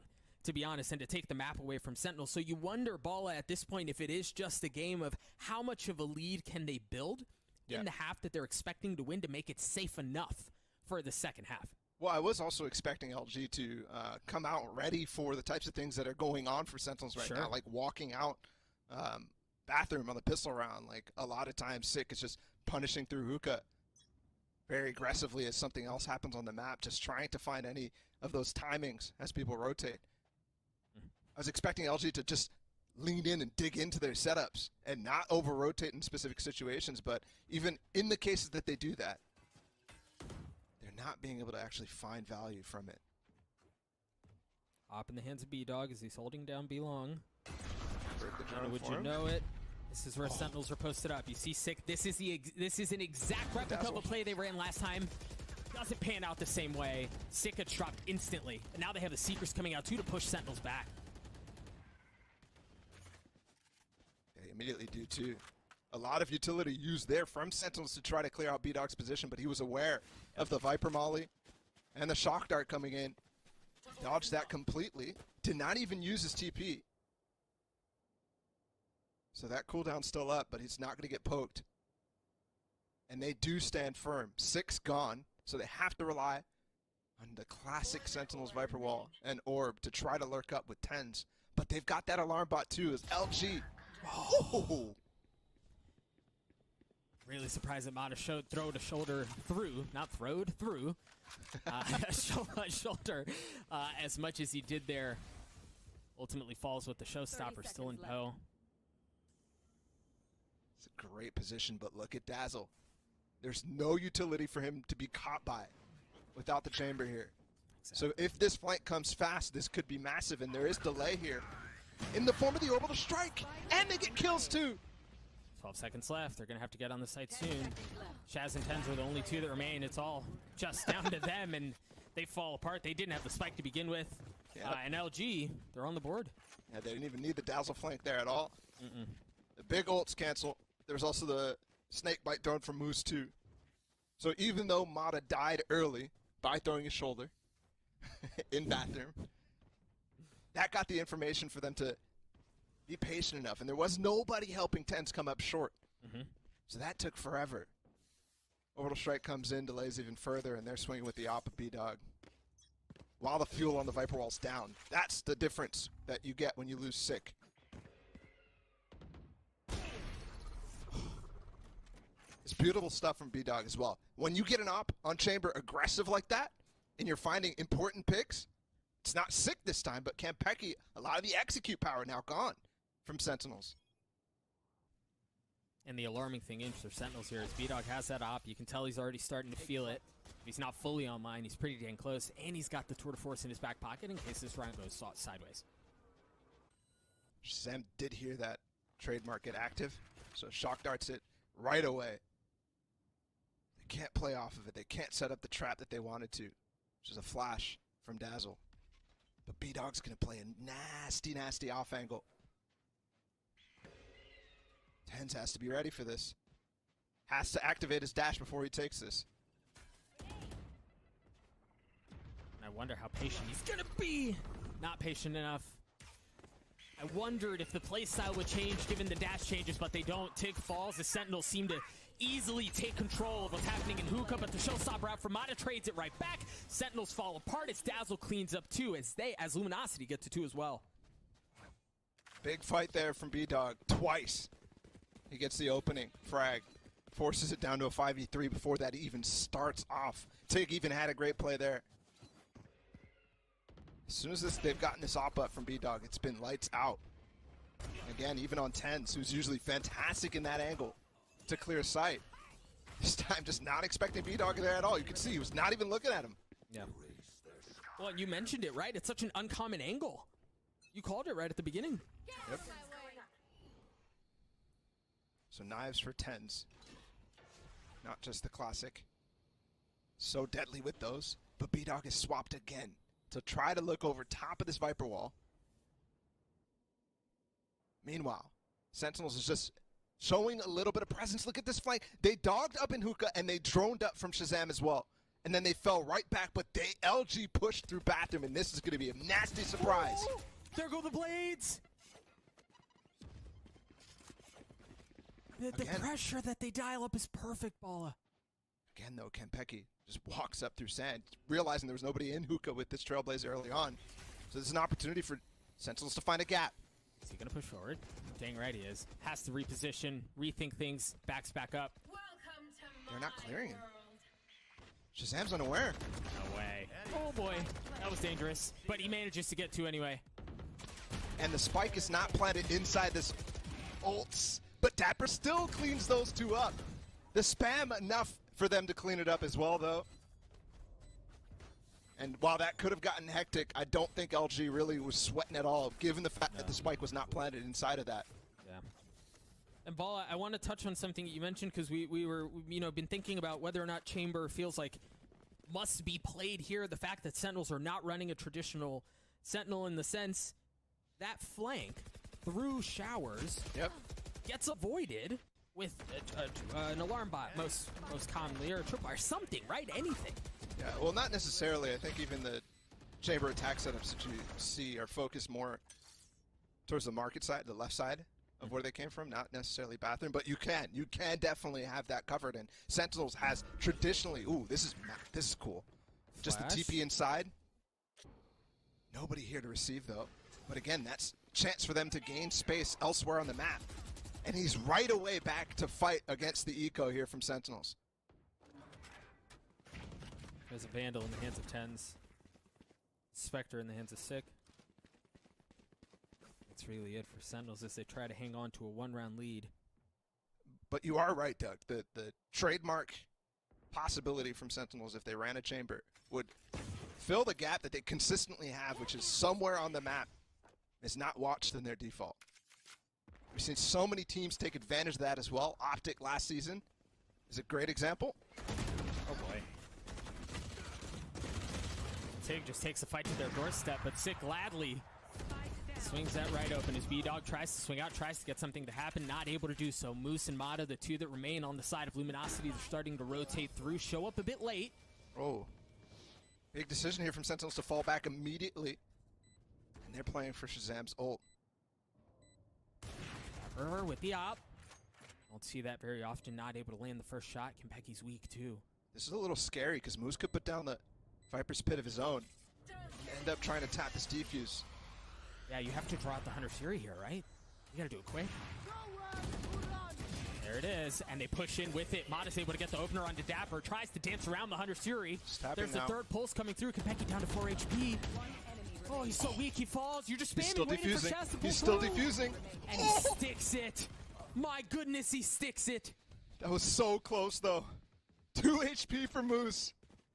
to be honest, and to take the map away from Sentinels. So you wonder, Bala, at this point, if it is just a game of how much of a lead can they build in the half that they're expecting to win to make it safe enough for the second half. Well, I was also expecting LG to come out ready for the types of things that are going on for Sentinels right now, like walking out bathroom on the pistol round. Like a lot of times, Sick is just punishing through Hookah very aggressively as something else happens on the map, just trying to find any of those timings as people rotate. I was expecting LG to just lean in and dig into their setups and not over-rotate in specific situations, but even in the cases that they do that, not being able to actually find value from it. Op in the hands of B-Dog as he's holding down B-Long. Would you know it? This is where Sentinels are posted up. You see Sick. This is an exact replica of a play they ran last time. Doesn't pan out the same way. Sick gets dropped instantly. And now they have the Seekers coming out too to push Sentinels back. They immediately do too. A lot of utility used there from Sentinels to try to clear out B-Dog's position, but he was aware of the Viper Molly and the Shock Dart coming in. Dodged that completely. Did not even use his TP. So that cooldown's still up, but he's not going to get poked. And they do stand firm. 6 gone, so they have to rely on the classic Sentinels Viper Wall and Orb to try to lurk up with 10s. But they've got that alarm bot too as LG. Oh. Really surprised that Mata throwed a shoulder through, not throwed, through, shoulder as much as he did there. Ultimately falls with the showstopper still in tow. It's a great position, but look at Dazzle. There's no utility for him to be caught by without the chamber here. So if this flank comes fast, this could be massive, and there is delay here in the form of the orbital strike, and they get kills too. 12 seconds left. They're going to have to get on the site soon. Shaz and Tens are the only two that remain. It's all just down to them, and they fall apart. They didn't have the spike to begin with. Yep. And LG, they're on the board. Yeah, they didn't even need the dazzle flank there at all. The big ults cancel. There's also the snake bite thrown from Moose too. So even though Mata died early by throwing his shoulder in bathroom, that got the information for them to be patient enough. And there was nobody helping Tens come up short. So that took forever. Orbital strike comes in, delays even further, and they're swinging with the Oppa B-Dog. While the fuel on the Viper Wall's down. That's the difference that you get when you lose Sick. It's beautiful stuff from B-Dog as well. When you get an op on Chamber aggressive like that, and you're finding important picks, it's not Sick this time, but Kampeki, a lot of the execute power now gone from Sentinels. And the alarming thing in for Sentinels here is B-Dog has that op. You can tell he's already starting to feel it. He's not fully online. He's pretty dang close. And he's got the Tour de Force in his back pocket in case this round goes sideways. Sam did hear that trademark get active, so shock darts it right away. They can't play off of it. They can't set up the trap that they wanted to, which is a flash from Dazzle. But B-Dog's going to play a nasty, nasty off angle. Tens has to be ready for this. Has to activate his dash before he takes this. I wonder how patient he's gonna be. Not patient enough. I wondered if the playstyle would change given the dash changes, but they don't. Tig falls. The Sentinels seem to easily take control of what's happening in Hookah, but the showstopper route from Mata trades it right back. Sentinels fall apart as Dazzle cleans up too, as Luminosity get to 2 as well. Big fight there from B-Dog twice. He gets the opening frag, forces it down to a 5v3 before that even starts off. Tig even had a great play there. As soon as they've gotten this op up from B-Dog, it's been lights out. Again, even on Tens, who's usually fantastic in that angle to clear sight. This time, just not expecting B-Dog there at all. You can see he was not even looking at him. Yeah. Well, you mentioned it, right? It's such an uncommon angle. You called it right at the beginning. Yep. So knives for Tens. Not just the classic. So deadly with those. But B-Dog is swapped again to try to look over top of this Viper Wall. Meanwhile, Sentinels is just showing a little bit of presence. Look at this flank. They dogged up in Hookah and they droned up from Shazam as well. And then they fell right back, but LG pushed through bathroom, and this is going to be a nasty surprise. Ooh, there go the blades. The pressure that they dial up is perfect, Bala. Again, though, Kampeki just walks up through sand, realizing there was nobody in Hookah with this Trailblazer early on. So this is an opportunity for Sentinels to find a gap. Is he going to push forward? Dang right he is. Has to reposition, rethink things, backs back up. They're not clearing him. Shazam's unaware. No way. Oh boy, that was dangerous. But he manages to get 2 anyway. And the spike is not planted inside this ults, but Dapper still cleans those 2 up. The spam enough for them to clean it up as well, though. And while that could have gotten hectic, I don't think LG really was sweating at all, given the fact that the spike was not planted inside of that. Yeah. And Bala, I want to touch on something that you mentioned, because we were, been thinking about whether or not Chamber feels like must be played here. The fact that Sentinels are not running a traditional Sentinel in the sense that flank through showers gets avoided with an alarm bot, most commonly, or a tripwire, something, right? Anything. Yeah, well, not necessarily. I think even the Chamber attack setups that you see are focused more towards the market side, the left side of where they came from, not necessarily bathroom, but you can definitely have that covered. And Sentinels has traditionally, ooh, this is cool. Just the TP inside. Nobody here to receive though. But again, that's a chance for them to gain space elsewhere on the map. And he's right away back to fight against the eco here from Sentinels. There's a Vandal in the hands of Tens. Spectre in the hands of Sick. That's really it for Sentinels as they try to hang on to a 1-round lead. But you are right, Doug. The trademark possibility from Sentinels, if they ran a Chamber, would fill the gap that they consistently have, which is somewhere on the map, is not watched in their default. We've seen so many teams take advantage of that as well. Optic last season is a great example. Oh boy. Tig just takes the fight to their doorstep, but Sick gladly swings that right open as B-Dog tries to swing out, tries to get something to happen, not able to do so. Moose and Mata, the two that remain on the side of Luminosity, they're starting to rotate through, show up a bit late. Oh. Big decision here from Sentinels to fall back immediately. And they're playing for Shazam's ult. Dapper with the op. Don't see that very often, not able to land the first shot. Kenpeki's weak too. This is a little scary because Moose could put down the Viper's Pit of his own and end up trying to tap this defuse. Yeah, you have to draw out the Hunter Fury here, right? You gotta do it quick. There it is, and they push in with it. Mata's able to get the opener onto Dapper, tries to dance around the Hunter Fury. There's the third pulse coming through. Kenpeki down to 4 HP. Oh, he's so weak, he falls. You're just spamming, waiting for Shaz to pull He's still through. defusing. And he sticks it. My goodness, he sticks it. That was so close, though. 2 HP for Moose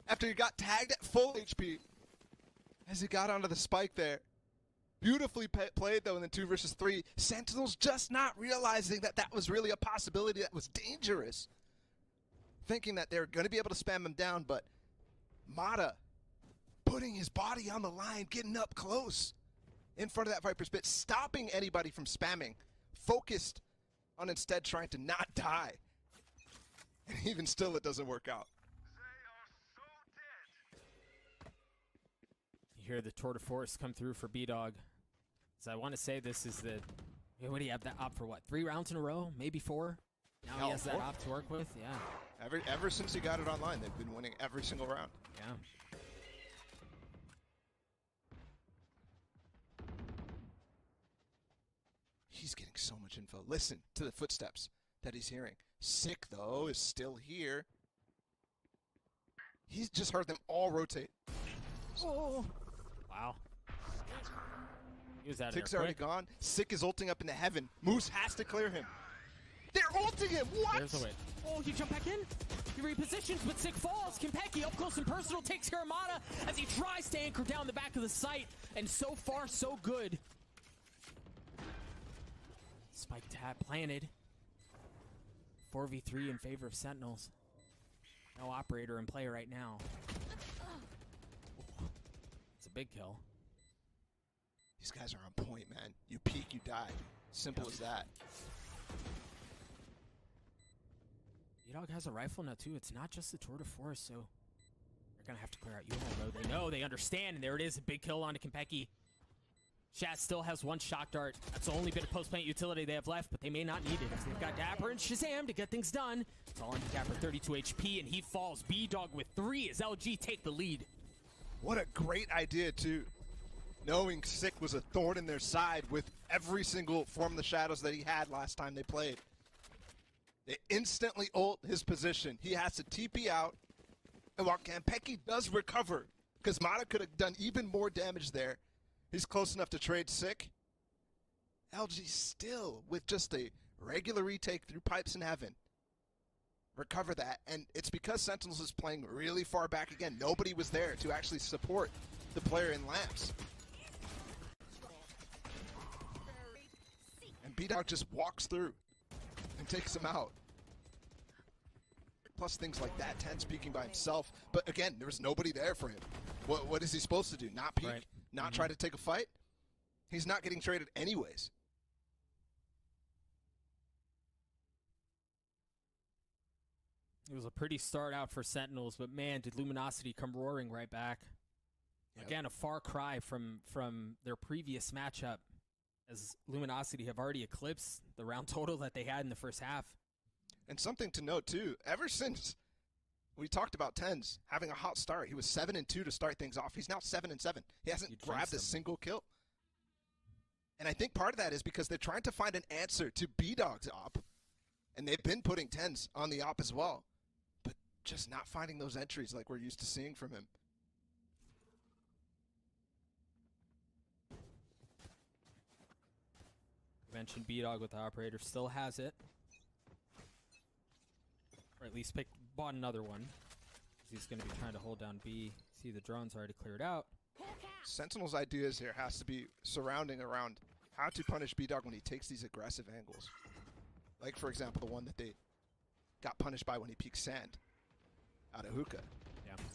after he got tagged at full HP as he got onto the spike there. Beautifully played, though, in the 2 versus 3. Sentinels just not realizing that that was really a possibility that was dangerous. Thinking that they were going to be able to spam him down, but Mata putting his body on the line, getting up close in front of that Viper's Pit, stopping anybody from spamming, focused on instead trying to not die. And even still, it doesn't work out. You hear the tour de force come through for B-Dog. So I want to say this is the... What do you have that op for, what, 3 rounds in a row? Maybe 4? Now he has that op to work with? Yeah. Ever since he got it online, they've been winning every single round. Yeah. He's getting so much info. Listen to the footsteps that he's hearing. Sick, though, is still here. He's just heard them all rotate. Oh. Wow. He was out of Tick's there already quick. gone. Sick is ulting up in the heaven. Moose has to clear him. They're ulting him. What? There's the way. Oh, he jumped back in. He repositions, but Sick falls. Kenpeki up close and personal takes care of Mata as he tries to anchor down the back of the site. And so far, so good. Spike tap planted. 4v3 in favor of Sentinels. No operator in play right now. It's a big kill. These guys are on point, man. You peek, you die. Simple as that. B-Dog has a rifle now, too. It's not just the tour de force, so they're going to have to clear out. You all know. They know. They understand. And there it is. A big kill onto Kenpeki. Shaz still has 1 shock dart. That's the only bit of post-plant utility they have left, but they may not need it. They've got Dapper and Shazam to get things done. It's all into Dapper, 32 HP, and he falls. B-Dog with 3 as LG take the lead. What a great idea, too. Knowing Sick was a thorn in their side with every single form of the shadows that he had last time they played. They instantly ult his position. He has to TP out. And while Kenpeki does recover, because Mata could have done even more damage there, he's close enough to trade Sick. LG still, with just a regular retake through pipes in heaven, recover that. And it's because Sentinels is playing really far back again. Nobody was there to actually support the player in lamps. And B-Dog just walks through and takes him out. Plus things like that, 10 speaking by himself. But again, there was nobody there for him. What is he supposed to do? Not peek? Right. Not try to take a fight? He's not getting traded anyways. It was a pretty start out for Sentinels, but man, did Luminosity come roaring right back. Yep. Again, a far cry from their previous matchup, as Luminosity have already eclipsed the round total that they had in the first half. And something to note, too, ever since we talked about Tens having a hot start, he was 7-2 to start things off. He's now 7-7. He hasn't grabbed a single kill. And I think part of that is because they're trying to find an answer to B-Dog's op. And they've been putting Tens on the op as well. But just not finding those entries like we're used to seeing from him. Mentioned B-Dog with the operator, still has it. Or at least bought another one. He's going to be trying to hold down B. See, the drone's already cleared out. Sentinel's ideas here has to be surrounding around how to punish B-Dog when he takes these aggressive angles. Like, for example, the one that they got punished by when he peeked sand out of hookah. Yeah. And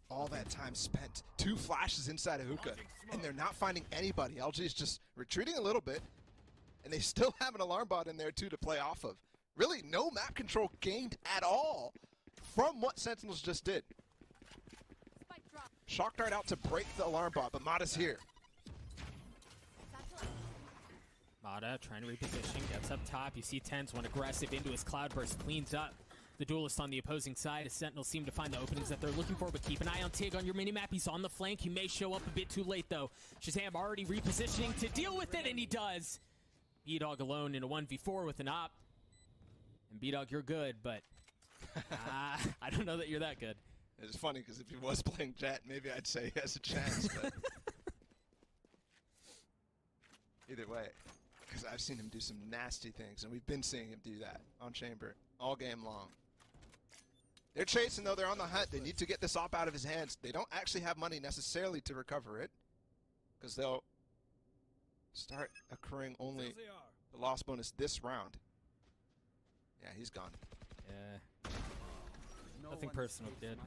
all that time spent, 2 flashes inside of hookah, and they're not finding anybody. LG is just retreating a little bit, and they still have an alarm bot in there, too, to play off of. Really, no map control gained at all from what Sentinels just did. Shock Dart out to break the alarm bot, but Mata's here. Mata trying to reposition, gets up top. You see Tens went aggressive into his Cloudburst, cleans up the duelist on the opposing side. As Sentinels seem to find the openings that they're looking for, but keep an eye on Tig on your minimap. He's on the flank. He may show up a bit too late, though. Shazam already repositioning to deal with it, and he does. B-Dog alone in a 1v4 with an op. And B-Dog, you're good, but I don't know that you're that good. It's funny, because if he was playing Jet, maybe I'd say he has a chance, but either way, because I've seen him do some nasty things, and we've been seeing him do that on Chamber all game long. They're chasing, though. They're on the hunt. They need to get this op out of his hands. They don't actually have money necessarily to recover it, because they'll start accruing only the loss bonus this round. Yeah, he's gone. Yeah. Nothing personal, kid.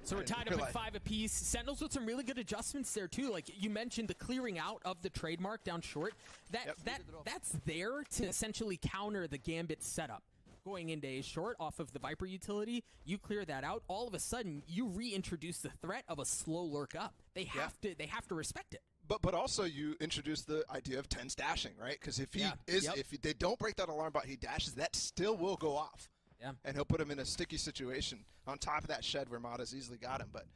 So we're tied up at 5 apiece. Sentinels with some really good adjustments there too. Like you mentioned, the clearing out of the trademark down short. That's there to essentially counter the Gambit setup. Going into A short off of the Viper utility, you clear that out. All of a sudden, you reintroduce the threat of a slow lurk up. They have to respect it. But also you introduce the idea of Tens dashing, right? Because if if they don't break that alarm bot, he dashes, that still will go off. Yeah. And he'll put him in a sticky situation on top of that shed where Mata's easily got him. But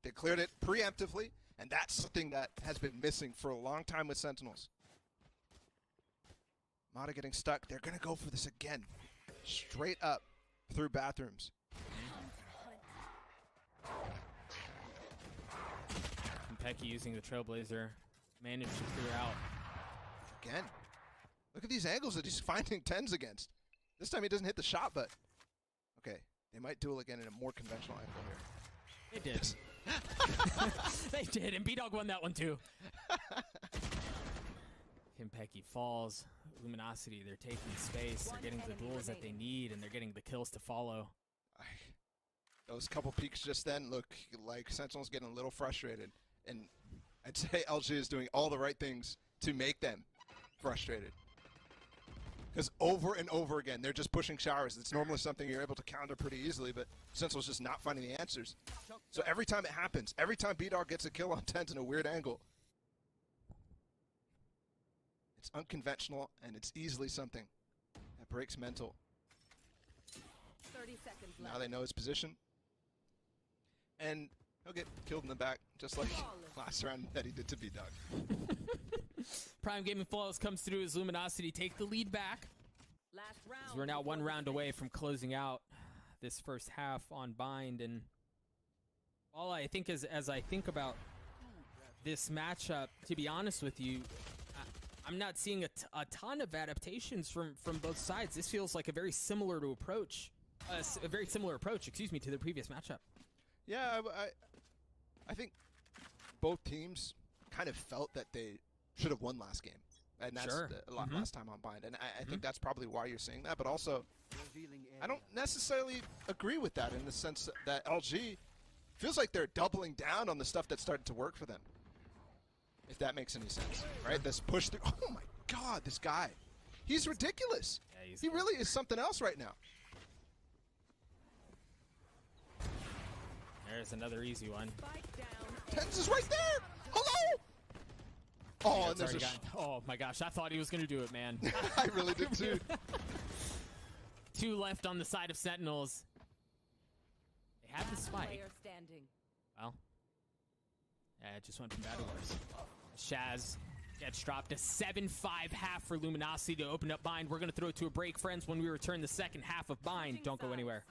they cleared it preemptively, and that's something that has been missing for a long time with Sentinels. Mata getting stuck. They're going to go for this again. Straight up through bathrooms. Pecky using the Trailblazer, managed to clear out. Again. Look at these angles that he's finding Tens against. This time he doesn't hit the shot, but okay. They might duel again in a more conventional angle here. They did. They did, and B-Dog won that one too. Pecky falls. Luminosity, they're taking space. They're getting the duels that they need, and they're getting the kills to follow. Those couple peaks just then look like Sentinel's getting a little frustrated. And I'd say LG is doing all the right things to make them frustrated. Because over and over again, they're just pushing showers. It's normally something you're able to counter pretty easily, but Sentinel's just not finding the answers. So every time it happens, every time B-Dog gets a kill on Tens in a weird angle, it's unconventional, and it's easily something that breaks mental. 30 seconds left. Now they know his position. And he'll get killed in the back, just like last round that he did to B-Dog. Prime Gaming Flawless comes through as Luminosity take the lead back. Last round. We're now 1 round away from closing out this first half on Bind, and all I think is, as I think about this matchup, to be honest with you, I'm not seeing a ton of adaptations from both sides. This feels like a very similar approach, to the previous matchup. Yeah, I think both teams kind of felt that they should have won last game, and that's last time on Bind, and I think that's probably why you're saying that. But also, I don't necessarily agree with that in the sense that LG feels like they're doubling down on the stuff that started to work for them. If that makes any sense, right? This push through. Oh my God, this guy, he's ridiculous. Yeah, he really is something else right now. There's another easy one. Tens is right there. Hello. Oh, and there's a oh my gosh, I thought he was gonna do it, man. I really did too. 2 left on the side of Sentinels. They have the spike. Well, yeah, it just went from bad to worse. Shaz gets dropped. A 7-5 half for Luminosity to open up Bind. We're going to throw it to a break, friends. When we return the second half of Bind, don't go anywhere.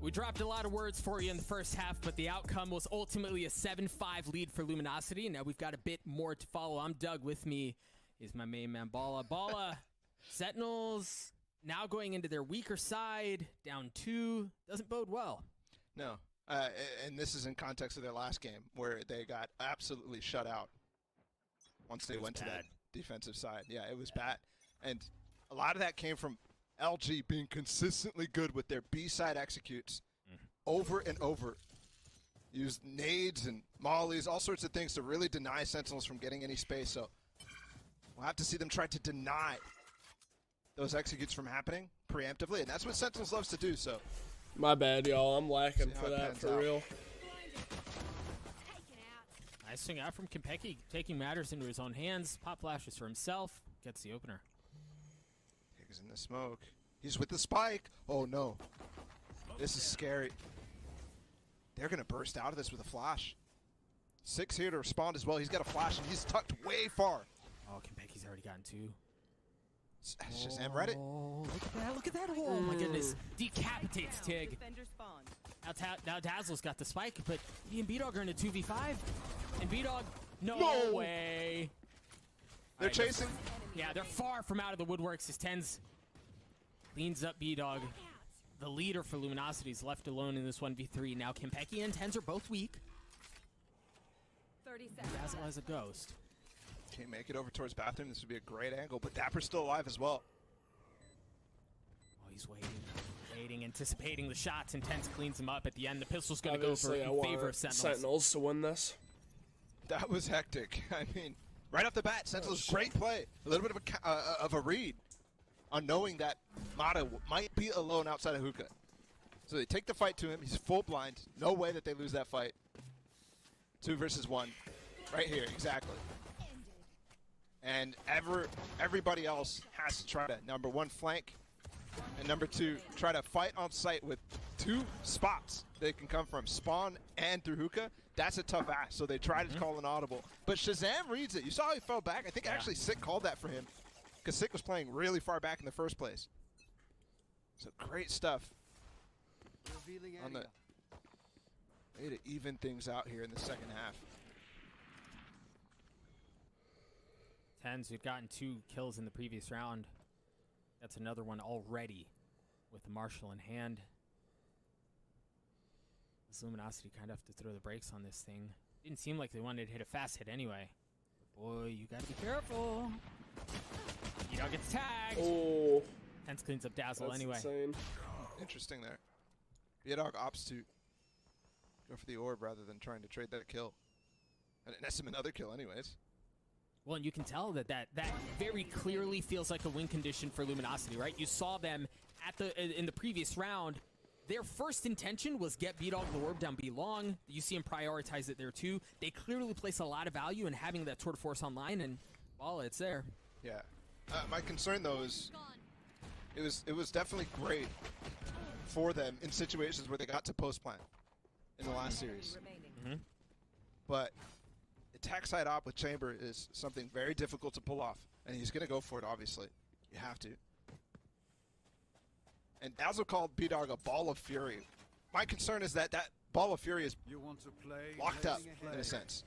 We dropped a lot of words for you in the first half, but the outcome was ultimately a 7-5 lead for Luminosity. And now we've got a bit more to follow. I'm Doug. With me is my main man, Bala. Bala, Sentinels now going into their weaker side, down 2. Doesn't bode well. No. And this is in context of their last game, where they got absolutely shut out once they went to that defensive side. Yeah, it was bad. And a lot of that came from LG being consistently good with their B-side executes over and over. Used nades and mollies, all sorts of things to really deny Sentinels from getting any space. So we'll have to see them try to deny those executes from happening preemptively. And that's what Sentinels loves to do, so. My bad, y'all. I'm lacking for that, for real. Nice swing out from Konpeki, taking matters into his own hands. Pop flashes for himself. Gets the opener. He's in the smoke. He's with the spike. Oh, no. This is scary. They're going to burst out of this with a flash. 6 here to respond as well. He's got a flash, and he's tucked way far. Oh, Konpeki's already gotten 2. Shazam read it. Oh, look at that. Look at that. Oh, my goodness. Decapitates Tig. Now Dazzle's got the spike, but he and B-Dog are in a 2v5. And B-Dog, no way. They're chasing. Yeah, they're far from out of the woodworks as Tens cleans up B-Dog. The leader for Luminosity is left alone in this 1v3. Now Konpeki and Tens are both weak. 30 seconds. Dazzle has a ghost. Can't make it over towards bathroom. This would be a great angle, but Dapper's still alive as well. Oh, he's waiting, anticipating the shots, and Tens cleans him up at the end. The pistol's going to go for in favor of Sentinels to win this. That was hectic. I mean, right off the bat, Sentinels, great play. A little bit of a read on knowing that Mata might be alone outside of hookah. So they take the fight to him. He's full blind. No way that they lose that fight. 2 versus 1. Right here, exactly. And everybody else has to try to, number 1, flank, and number 2, try to fight on site with 2 spots they can come from, spawn and through hookah. That's a tough ask, so they try to call an audible. But Shazam reads it. You saw how he fell back? I think actually Sick called that for him, because Sick was playing really far back in the first place. So great stuff on the way to even things out here in the second half. Tens, who'd gotten 2 kills in the previous round. That's another one already with the Marshal in hand. This Luminosity kind of have to throw the brakes on this thing. Didn't seem like they wanted to hit a fast hit anyway. But boy, you gotta be careful. B-Dog gets tagged. Oh. Tens cleans up Dazzle anyway. Insane. Interesting there. B-Dog opts to go for the orb rather than trying to trade that kill. And it nets him another kill anyways. Well, and you can tell that very clearly feels like a win condition for Luminosity, right? You saw them in the previous round. Their first intention was get B-Dog the orb down B long. You see him prioritize it there too. They clearly place a lot of value in having that Tour de Force online, and well, it's there. Yeah. My concern though is it was definitely great for them in situations where they got to post plan in the last series. But attack side op with Chamber is something very difficult to pull off, and he's going to go for it, obviously. You have to. And Dazzle called B-Dog a ball of fury. My concern is that ball of fury is locked up, in a sense.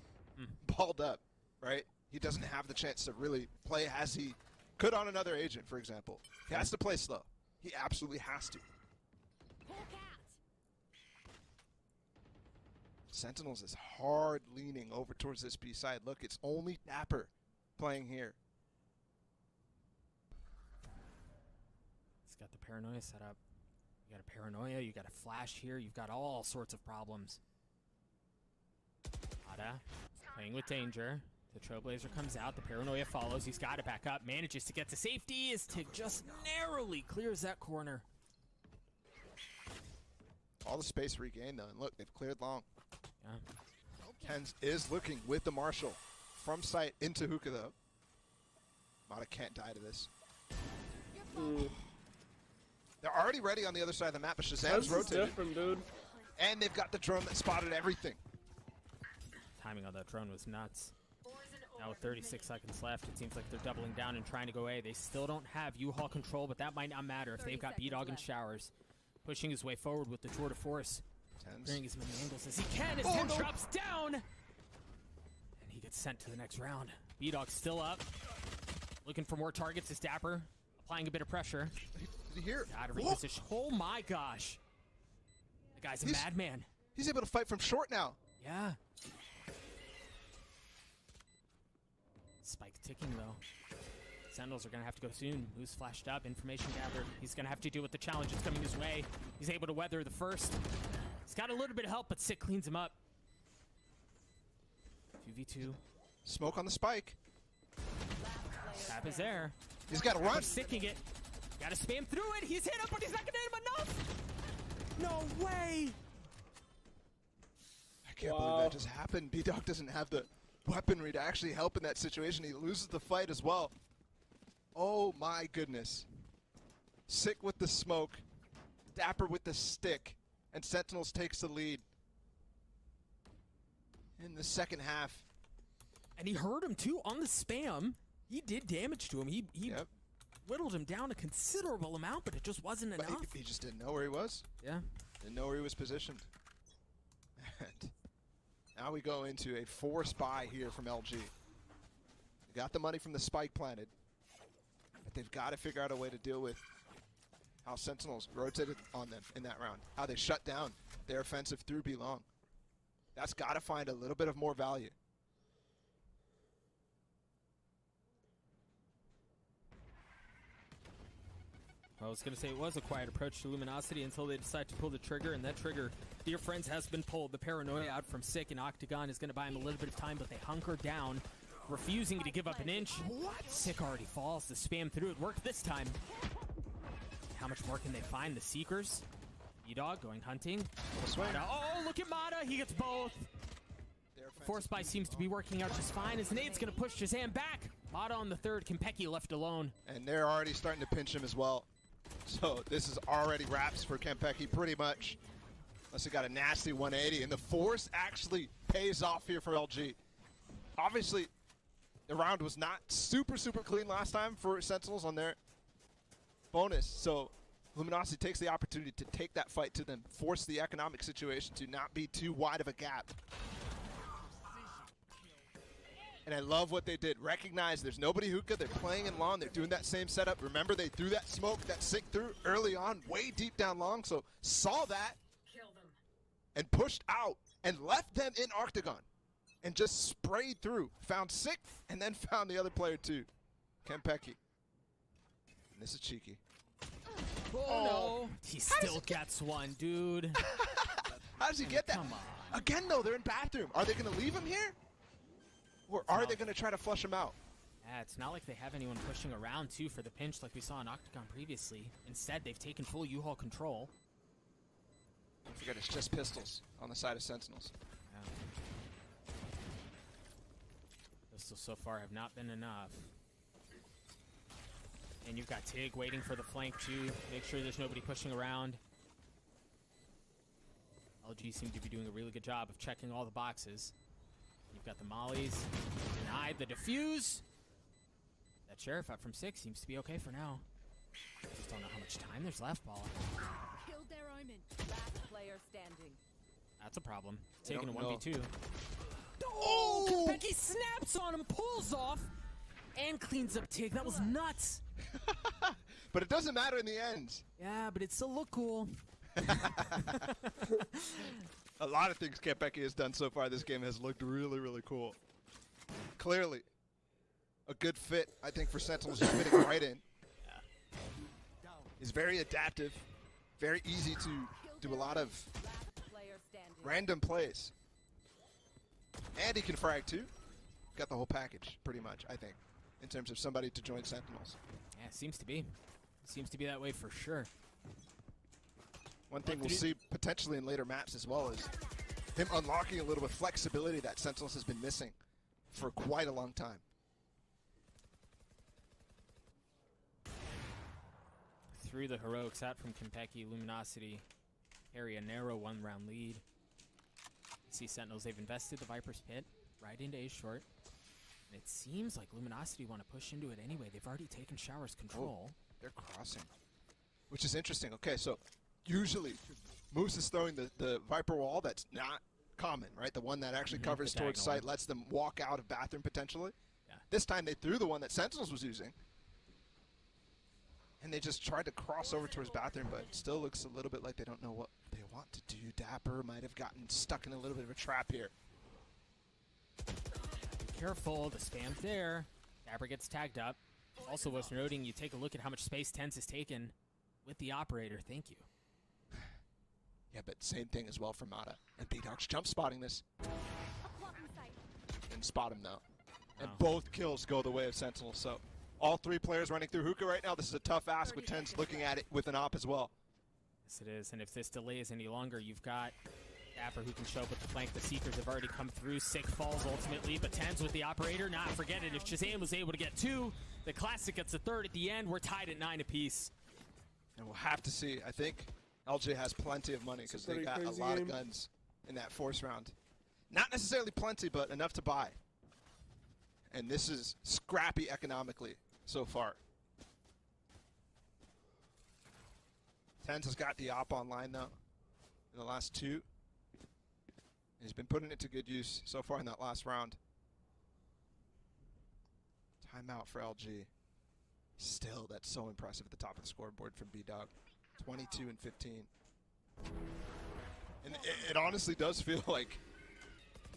Balled up, right? He doesn't have the chance to really play as he could on another agent, for example. He has to play slow. He absolutely has to. Sentinels is hard leaning over towards this B side. Look, it's only Dapper playing here. He's got the paranoia set up. You got a paranoia, you got a flash here, you've got all sorts of problems. Ada playing with danger. The Trailblazer comes out, the paranoia follows, he's got to back up, manages to get to safety as Tig just narrowly clears that corner. All the space regained though, and look, they've cleared long. Yeah. Tens is looking with the Marshal from sight into hookah though. Mata can't die to this. They're already ready on the other side of the map, but Shazam's rotated. Different, dude. And they've got the drone that spotted everything. Timing on that drone was nuts. Now with 36 seconds left, it seems like they're doubling down and trying to go A. They still don't have U-Haul control, but that might not matter if they've got B-Dog and Showers. pushing his way forward with the tour de force. Tens. Clearing as many angles as he can as Tens drops down! And he gets sent to the next round. B-Dog still up. Looking for more targets as Dapper. Applying a bit of pressure. Did he hear? Out of reposition. Oh my gosh. The guy's a madman. He's able to fight from short now. Yeah. Spike ticking though. Sentinels are gonna have to go soon. Moose flashed up, information gathered. He's gonna have to deal with the challenge that's coming his way. He's able to weather the first. He's got a little bit of help, but Sick cleans him up. 2v2. Smoke on the spike. Tap is there. He's got to run. Sicking it. Gotta spam through it. He's hit him, but he's not gonna hit him enough. No way. I can't believe that just happened. B-Dog doesn't have the weaponry to actually help in that situation. He loses the fight as well. Oh my goodness. Sick with the smoke. Dapper with the stick. And Sentinels takes the lead in the second half. And he hurt him too on the spam. He did damage to him. He whittled him down a considerable amount, but it just wasn't enough. He just didn't know where he was. Yeah. Didn't know where he was positioned. And now we go into a forced buy here from LG. They got the money from the spike planted, but they've got to figure out a way to deal with how Sentinels rotated on them in that round, how they shut down their offensive through B long. That's got to find a little bit of more value. I was going to say it was a quiet approach to Luminosity until they decide to pull the trigger, and that trigger, dear friends, has been pulled. The paranoia out from Sick and Octagon is going to buy him a little bit of time, but they hunker down, refusing to give up an inch. What? Sick already falls. The spam through it worked this time. How much more can they find? The Seekers? B-Dog going hunting. Mata. Oh, look at Mata. He gets both. Force Buy seems to be working out just fine as Nade's going to push Shazam back. Mata on the third. Kempeki left alone. And they're already starting to pinch him as well. So this is already wraps for Kempeki pretty much. Unless he got a nasty 180. And the force actually pays off here for LG. Obviously, the round was not super clean last time for Sentinels on their bonus. So Luminosity takes the opportunity to take that fight to them, force the economic situation to not be too wide of a gap. And I love what they did. Recognize there's nobody hookah. They're playing in long. They're doing that same setup. Remember, they threw that smoke, that Sick through early on, way deep down long. So saw that and pushed out and left them in Octagon and just sprayed through. Found Sick and then found the other player too, Kempeki. And this is cheeky. Oh, no. He still gets one, dude. How does he get that? Come on. Again, though, they're in bathroom. Are they going to leave him here? Or are they going to try to flush him out? Yeah, it's not like they have anyone pushing around, too, for the pinch like we saw in Octagon previously. Instead, they've taken full U-Haul control. Don't forget, it's just pistols on the side of Sentinels. Yeah. Pistols so far have not been enough. And you've got Tig waiting for the flank, too. Make sure there's nobody pushing around. LG seem to be doing a really good job of checking all the boxes. You've got the mollies. Denied the defuse. That Sheriff out from 6 seems to be okay for now. Just don't know how much time there's left, Paula. Killed their omen. Last player standing. That's a problem. Taking a don't know. 1v2. Oh! Kempeki snaps on him, pulls off, and cleans up Tig. That was nuts. But it doesn't matter in the end. Yeah, but it still looked cool. A lot of things Kempeki has done so far this game has looked really cool. Clearly, a good fit, I think, for Sentinels. He's fitting right in. He's very adaptive, very easy to do a lot of random plays. And he can frag too. Got the whole package, pretty much, I think, in terms of somebody to join Sentinels. Yeah, seems to be. Seems to be that way for sure. One thing we'll see potentially in later maps as well is him unlocking a little bit of flexibility that Sentinels has been missing for quite a long time. Through the heroics out from Kempeki, Luminosity carry a narrow 1-round lead. See Sentinels, they've invested the Viper's Pit right into A short. And it seems like Luminosity want to push into it anyway. They've already taken Shower's control. Oh, they're crossing, which is interesting. Okay, so usually Moose is throwing the Viper wall that's not common, right? The one that actually covers towards site, lets them walk out of bathroom potentially. Yeah. This time they threw the one that Sentinels was using. And they just tried to cross over towards bathroom, but it still looks a little bit like they don't know what they want to do. Dapper might have gotten stuck in a little bit of a trap here. Be careful, the spam's there. Dapper gets tagged up. Also worth noting, you take a look at how much space TenZ has taken with the operator. Thank you. Yeah, but same thing as well for Mata. And B-Dog's jump spotting this. Didn't spot him though. And both kills go the way of Sentinel, so all three players running through hookah right now. This is a tough ask with TenZ looking at it with an op as well. Yes, it is. And if this delays any longer, you've got Dapper who can show up with the flank. The Seekers have already come through. Sick falls ultimately, but TenZ with the operator. Not forget it. If Shazam was able to get 2, the Classic gets a 3rd at the end. We're tied at 9 apiece. And we'll have to see. I think LJ has plenty of money because they got a lot of guns in that Force round. Not necessarily plenty, but enough to buy. And this is scrappy economically so far. TenZ has got the op online though in the last 2. He's been putting it to good use so far in that last round. Timeout for LG. Still, that's so impressive at the top of the scoreboard from B-Dog. 22 and 15. And it honestly does feel like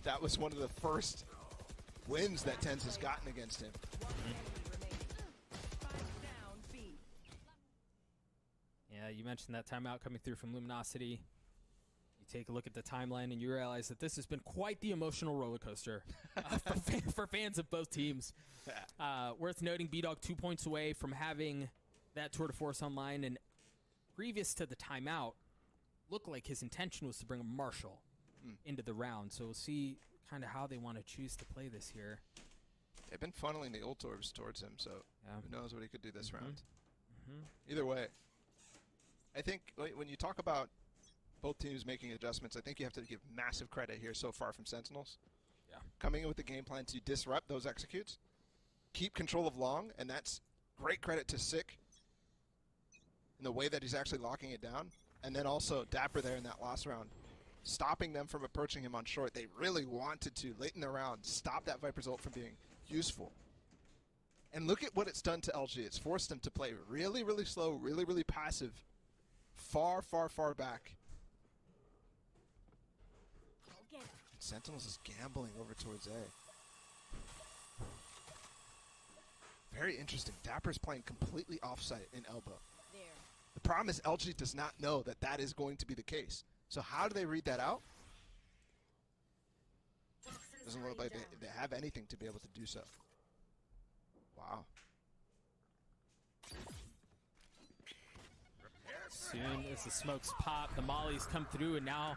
that was one of the first wins that TenZ has gotten against him. Yeah, you mentioned that timeout coming through from Luminosity. You take a look at the timeline and you realize that this has been quite the emotional roller coaster for fans of both teams. Worth noting, B-Dog 2 points away from having that tour de force online, and previous to the timeout, looked like his intention was to bring a Marshall into the round. So we'll see kind of how they want to choose to play this here. They've been funneling the ult orbs towards him, so who knows what he could do this round. Either way, I think when you talk about both teams making adjustments, I think you have to give massive credit here so far from Sentinels. Yeah. Coming in with the game plan to disrupt those executes, keep control of long, and that's great credit to Sick in the way that he's actually locking it down. And then also Dapper there in that last round, stopping them from approaching him on short. They really wanted to, late in the round, stop that Viper's ult from being useful. And look at what it's done to LG. It's forced them to play really, really slow, really, really passive, far, far, far back. And Sentinels is gambling over towards A. Very interesting. Dapper's playing completely offsite in elbow. The problem is LG does not know that that is going to be the case. So how do they read that out? Doesn't look like they have anything to be able to do so. Wow. Soon as the smokes pop, the mollies come through, and now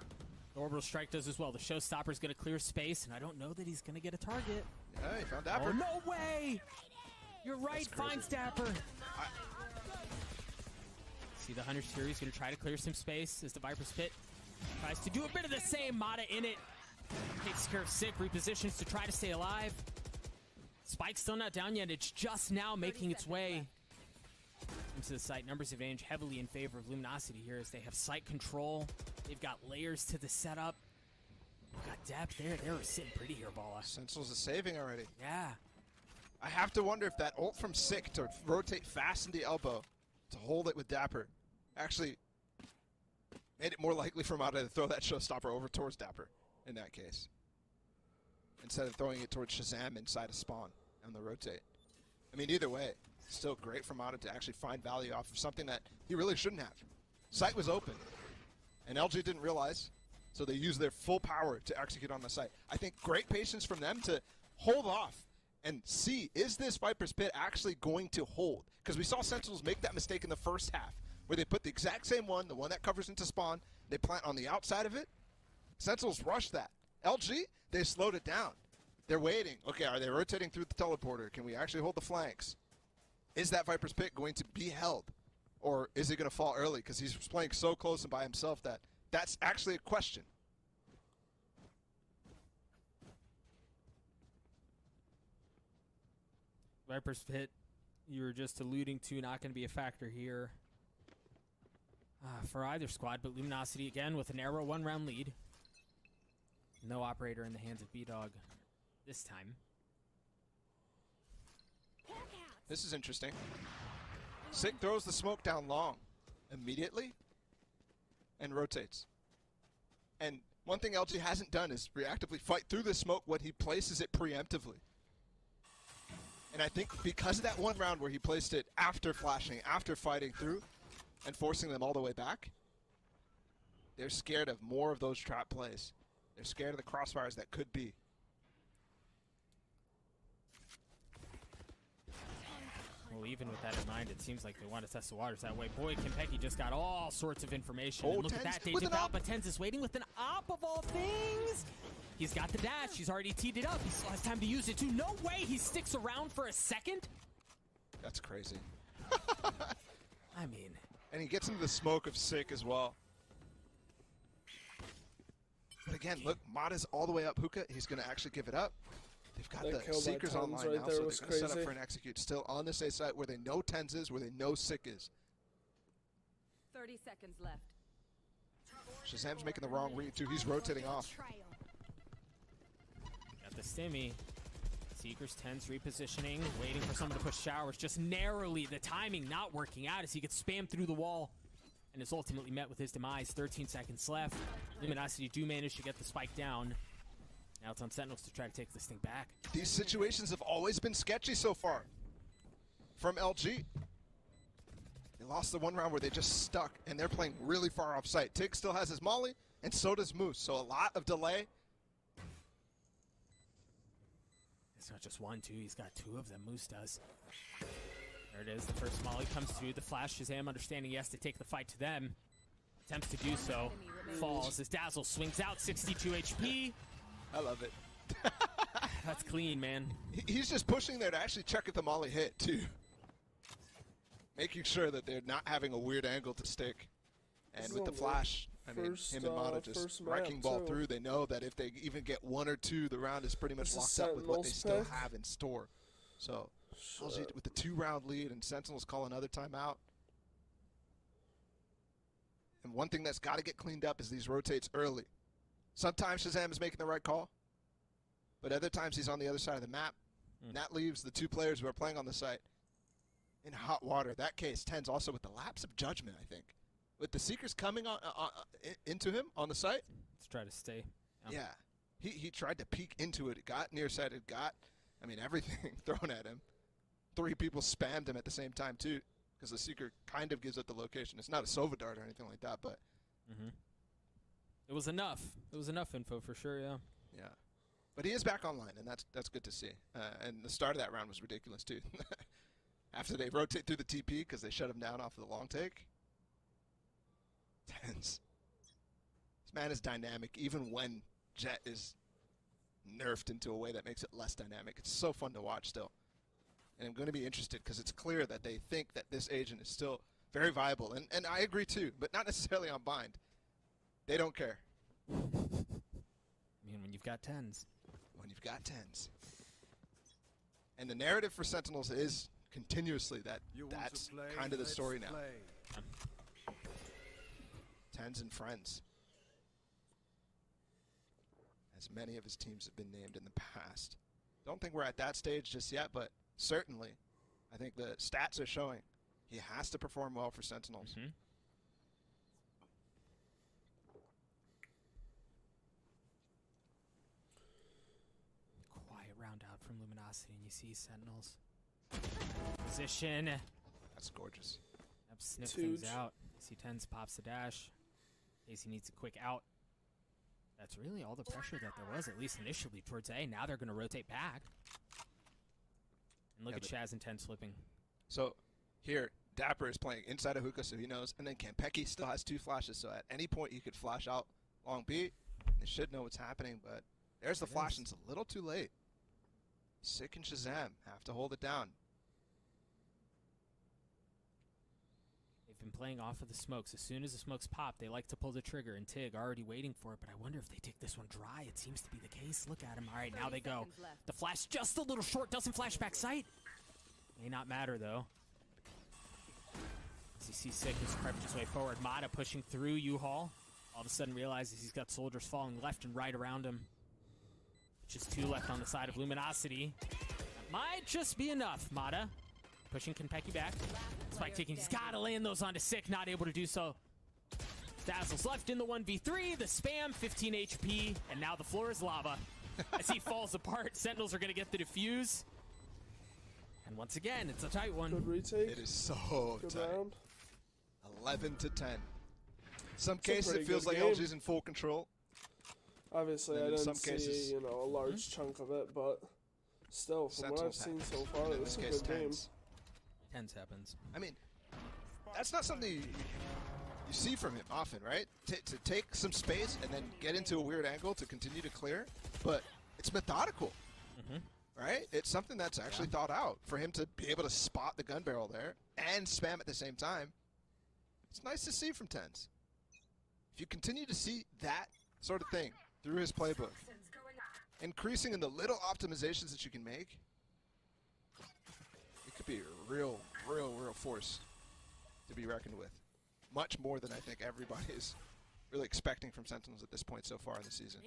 the orbital strike does as well. The showstopper's going to clear space, and I don't know that he's going to get a target. Yeah, he found Dapper. Oh, no way! You're right, finds Dapper. See the Hunter's Fury is going to try to clear some space as the Viper's Pit tries to do a bit of the same. Mata in it. Takes care of Sick, repositions to try to stay alive. Spike's still not down yet. It's just now making its way into the site. Numbers advantage heavily in favor of Luminosity here as they have site control. They've got layers to the setup. Got depth there. They were sitting pretty here, Balla. Sentinels is saving already. Yeah. I have to wonder if that ult from Sick to rotate fast into elbow to hold it with Dapper actually made it more likely for Mata to throw that showstopper over towards Dapper in that case, instead of throwing it towards Shazam inside a spawn on the rotate. I mean, either way, still great for Mata to actually find value off of something that he really shouldn't have. Site was open, and LG didn't realize, so they used their full power to execute on the site. I think great patience from them to hold off and see, is this Viper's Pit actually going to hold? Because we saw Sentinels make that mistake in the first half, where they put the exact same one, the one that covers into spawn, they plant on the outside of it. Sentinels rushed that. LG, they slowed it down. They're waiting. Okay, are they rotating through the teleporter? Can we actually hold the flanks? Is that Viper's Pit going to be held? Or is he going to fall early? Because he's playing so close and by himself that that's actually a question. Viper's Pit, you were just alluding to, not going to be a factor here. for either squad, but Luminosity again with a narrow 1-round lead. No operator in the hands of B-Dog this time. This is interesting. Sick throws the smoke down long immediately and rotates. And one thing LG hasn't done is reactively fight through the smoke when he places it preemptively. And I think because of that one round where he placed it after flashing, after fighting through, and forcing them all the way back, they're scared of more of those trap plays. They're scared of the crossfires that could be. Well, even with that in mind, it seems like they want to test the waters that way. Boy, Konpeki just got all sorts of information. Oh, And look at Tens that, they with an develop, but Tens is waiting with an op of all things. He's got the dash. He's already teed it up. He still has time to use it too. No way he sticks around for a second. That's crazy. I mean. And he gets into the smoke of Sick as well. But again, look, Mod is all the way up Hookah. He's going to actually give it up. They've got That the kill by Seekers Tens online right now, there so they're was going to set up crazy. for an execute. Still on this A site where they know Tens is, where they know Sick is. 30 seconds left. Shazam's making the wrong read too. He's rotating off. Got the stimmy. Seekers, Tens repositioning, waiting for someone to push showers. Just narrowly, the timing not working out as he gets spammed through the wall and is ultimately met with his demise. 13 seconds left. Luminosity do manage to get the spike down. Now it's on Sentinels to try to take this thing back. These situations have always been sketchy so far from LG. They lost the one round where they just stuck, and they're playing really far off site. Tig still has his molly, and so does Moose. So a lot of delay. It's not just one, two. He's got two of them. Moose does. There it is. The first molly comes through. The flash Shazam understanding he has to take the fight to them. Attempts to do so. Falls as Dazzle swings out. 62 HP. I love it. That's clean, man. He's just pushing there to actually check if the molly hit, too. Making sure that they're not having a weird angle to stick. And with the flash, I mean, him and Mata just wrecking ball through. They know that if they even get one or two, the round is pretty much locked up with what they still have in store. So, LG with the 2-round lead, and Sentinels call another timeout. And one thing that's got to get cleaned up is these rotates early. Sometimes Shazam is making the right call, but other times he's on the other side of the map. And that leaves the two players who are playing on the site in hot water. That case, Tens also with the lapse of judgment, I think. With the Seekers coming on into him on the site. Let's try to stay. Yeah. He tried to peek into it. It got nearsighted, I mean, everything thrown at him. 3 people spammed him at the same time, too, because the Seeker kind of gives up the location. It's not a Sova dart or anything like that, but... It was enough. It was enough info for sure, yeah. Yeah. But he is back online, and that's good to see. And the start of that round was ridiculous, too. After they rotate through the TP because they shut him down off of the long take. Tens. This man is dynamic, even when Jet is nerfed into a way that makes it less dynamic. It's so fun to watch still. And I'm going to be interested because it's clear that they think that this agent is still very viable. And I agree, too, but not necessarily on bind. They don't care. I mean, when you've got Tens. When you've got Tens. And the narrative for Sentinels is continuously that that's kind of the story now. Tens and friends. As many of his teams have been named in the past. Don't think we're at that stage just yet, but certainly I think the stats are showing he has to perform well for Sentinels. Quiet round out from Luminosity, and you see Sentinels. Position. That's gorgeous. Yep, sniff things out. See Tens pops the dash. Casey needs a quick out. That's really all the pressure that there was, at least initially, towards A. Now they're going to rotate back. And look at Shaz and Tens flipping. So here, Dapper is playing inside of Hookah, so he knows. And then Konpeki still has 2 flashes, so at any point he could flash out long B. They should know what's happening, but there's the flash, and it's a little too late. Sick and Shazam have to hold it down. They've been playing off of the smokes. As soon as the smokes pop, they like to pull the trigger, and Tig already waiting for it, but I wonder if they take this one dry. It seems to be the case. Look at him. All right, now they go. The flash just a little short, doesn't flash back sight. May not matter, though. you see Sick has crept his way forward. Mata pushing through U-Haul. All of a sudden realizes he's got soldiers falling left and right around him. Just 2 left on the side of Luminosity. That might just be enough. Mata pushing Konpeki back. Spike taking, he's got to land those onto Sick, not able to do so. Dazzle's left in the 1v3, the spam, 15 HP, and now the floor is lava. As he falls apart, Sentinels are going to get the defuse. And once again, it's a tight one. Good retake. It is so Good tight. round. 11 to 10. Some It's a cases it pretty feels good like game. LG's in full control. Obviously, And I in didn't some see, cases- you know, a large chunk of it, but still, from what I've Sentinels seen so happen. far, In it's this a case, good game. tens. Tens happens. I mean, that's not something you see from him often, right? To take some space and then get into a weird angle to continue to clear, but it's methodical, right? It's something that's actually thought out for him to be able to spot the gun barrel there and spam at the same time. It's nice to see from tens. If you continue to see that sort of thing through his playbook, increasing in the little optimizations that you can make, it could be a real force to be reckoned with. Much more than I think everybody is really expecting from Sentinels at this point so far in the season.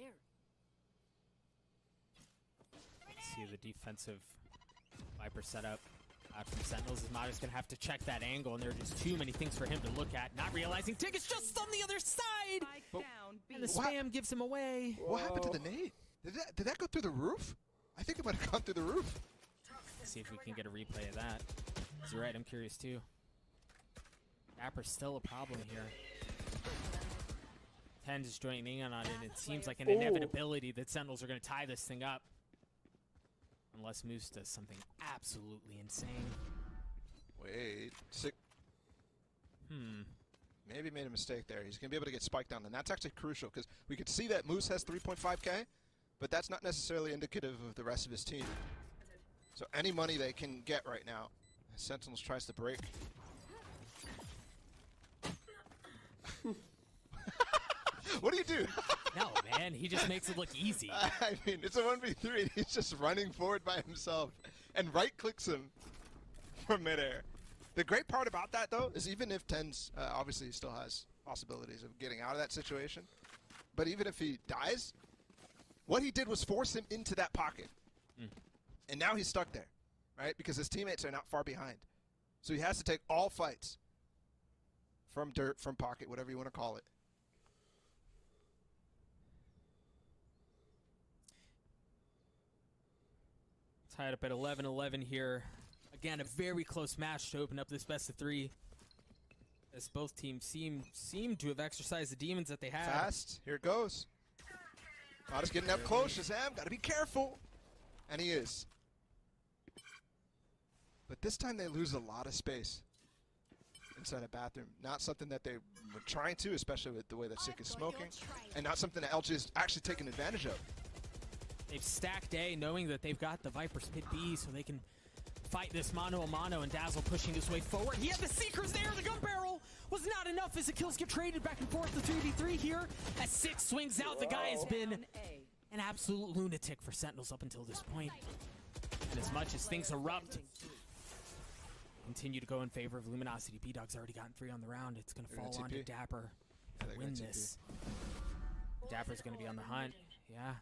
Let's see the defensive Viper setup out from Sentinels. Mata's going to have to check that angle, and there are just too many things for him to look at. Not realizing Tig is just on the other side! And the spam gives him away. What happened to the nade? Did that go through the roof? I think it might have gone through the roof. Let's see if we can get a replay of that. You're right, I'm curious too. Dapper's still a problem here. Tens is joining in on it. It seems like an inevitability that Sentinels are going to tie this thing up. Unless Moose does something absolutely insane. Wait, Sick. Maybe made a mistake there. He's going to be able to get spiked down, and that's actually crucial because we could see that Moose has 3.5k, but that's not necessarily indicative of the rest of his team. So any money they can get right now, Sentinels tries to break. What do you do? No, man, he just makes it look easy. I mean, it's a 1v3, and he's just running forward by himself and right-clicks him from midair. The great part about that, though, is even if Tens obviously still has possibilities of getting out of that situation, but even if he dies, what he did was force him into that pocket. And now he's stuck there, right? Because his teammates are not far behind. So he has to take all fights from dirt, from pocket, whatever you want to call it. Tied up at 11-11 here. Again, a very close match to open up this best of 3. As both teams seem to have exercised the demons that they have. Fast, here it goes. Mata's getting up close, Shazam, gotta be careful. And he is. But this time they lose a lot of space inside a bathroom. Not something that they were trying to, especially with the way that Sick is smoking. And not something that LG is actually taking advantage of. They've stacked A, knowing that they've got the Viper's pit B, so they can fight this mano-a-mano, and Dazzle pushing his way forward. He had the Seekers there, the gun barrel was not enough as the kills get traded back and forth. The 3v3 here, as Six swings out, the guy has been an absolute lunatic for Sentinels up until this point. And as much as things erupt, continue to go in favor of Luminosity. B-Dog's already gotten 3 on the round. It's going to fall on to Dapper to win this. Dapper's going to be on the hunt. Yeah.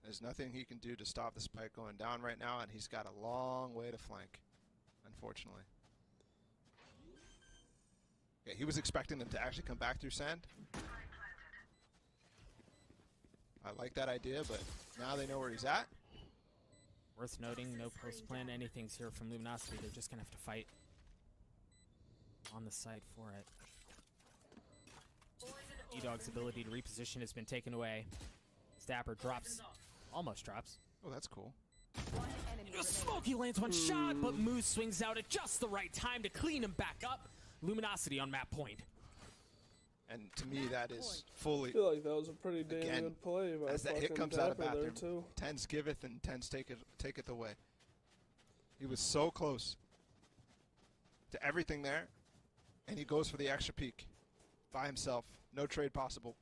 There's nothing he can do to stop the spike going down right now, and he's got a long way to flank, unfortunately. Yeah, he was expecting them to actually come back through sand. I like that idea, but now they know where he's at. Worth noting, no post-plan anything's here from Luminosity. They're just going to have to fight on the site for it. E-Dog's ability to reposition has been taken away. Dapper drops. Almost drops. Oh, that's cool. Smokey lands one shot, but Moose swings out at just the right time to clean him back up. Luminosity on map point. And to me, that is fully. I feel like that was a pretty damn good play by as that hit fucking comes out of Dapper there, bathroom, too. Tens giveth and Tens taketh away. He was so close to everything there, and he goes for the extra peek by himself. No trade possible.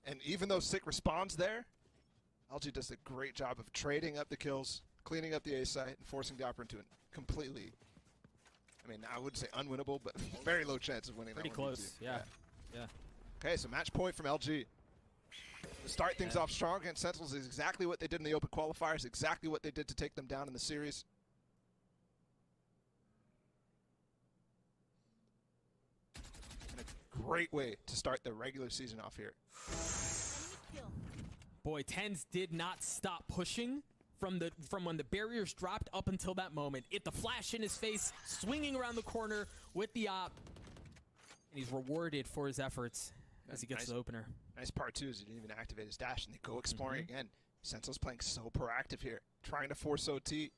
And even though Sick responds there, LG does a great job of trading up the kills, cleaning up the A site, and forcing Dapper into a completely I mean, I wouldn't say unwinnable, but very low chance of winning Pretty that one. close, yeah. Okay, so match point from LG. To start things off strong against Sentinels is exactly what they did in the open qualifiers, exactly what they did to take them down in the series. And a great way to start the regular season off here. Boy, Tens did not stop pushing from when the barriers dropped up until that moment. The flash in his face, swinging around the corner with the op, and he's rewarded for his efforts as he gets the opener. Nice part too is he didn't even activate his dash, and they go exploring again. Sentinel's playing so proactive here, trying to force OT.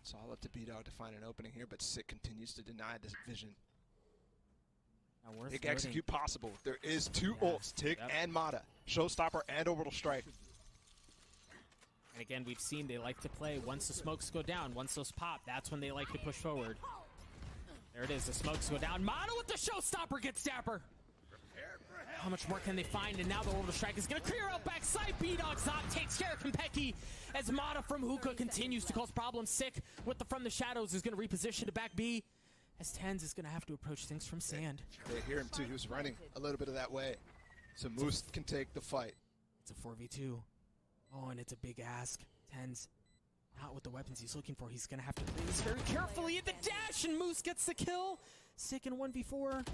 It's all up to B-Dog to find an opening here, but Sick continues to deny this vision. Big execute possible. There is two ults, Tig and Mata. Showstopper and Orbital Strike. And again, we've seen they like to play once the smokes go down, once those pop, that's when they like to push forward. There it is, the smokes go down. Mata with the Showstopper gets Dapper. How much more can they find? And now the Orbital Strike is going to clear out backside. B-Dog's op takes care of Konpeki as Mata from Hookah continues to cause problems. Sick with the From the Shadows is going to reposition to back B. As Tens is going to have to approach things from sand. They hear him too. He was running a little bit of that way. So Moose can take the fight. It's a 4v2. Oh, and it's a big ask. Tens, not with the weapons he's looking for. He's going to have to play this very carefully at the dash, and Moose gets the kill. Sick in 1v4.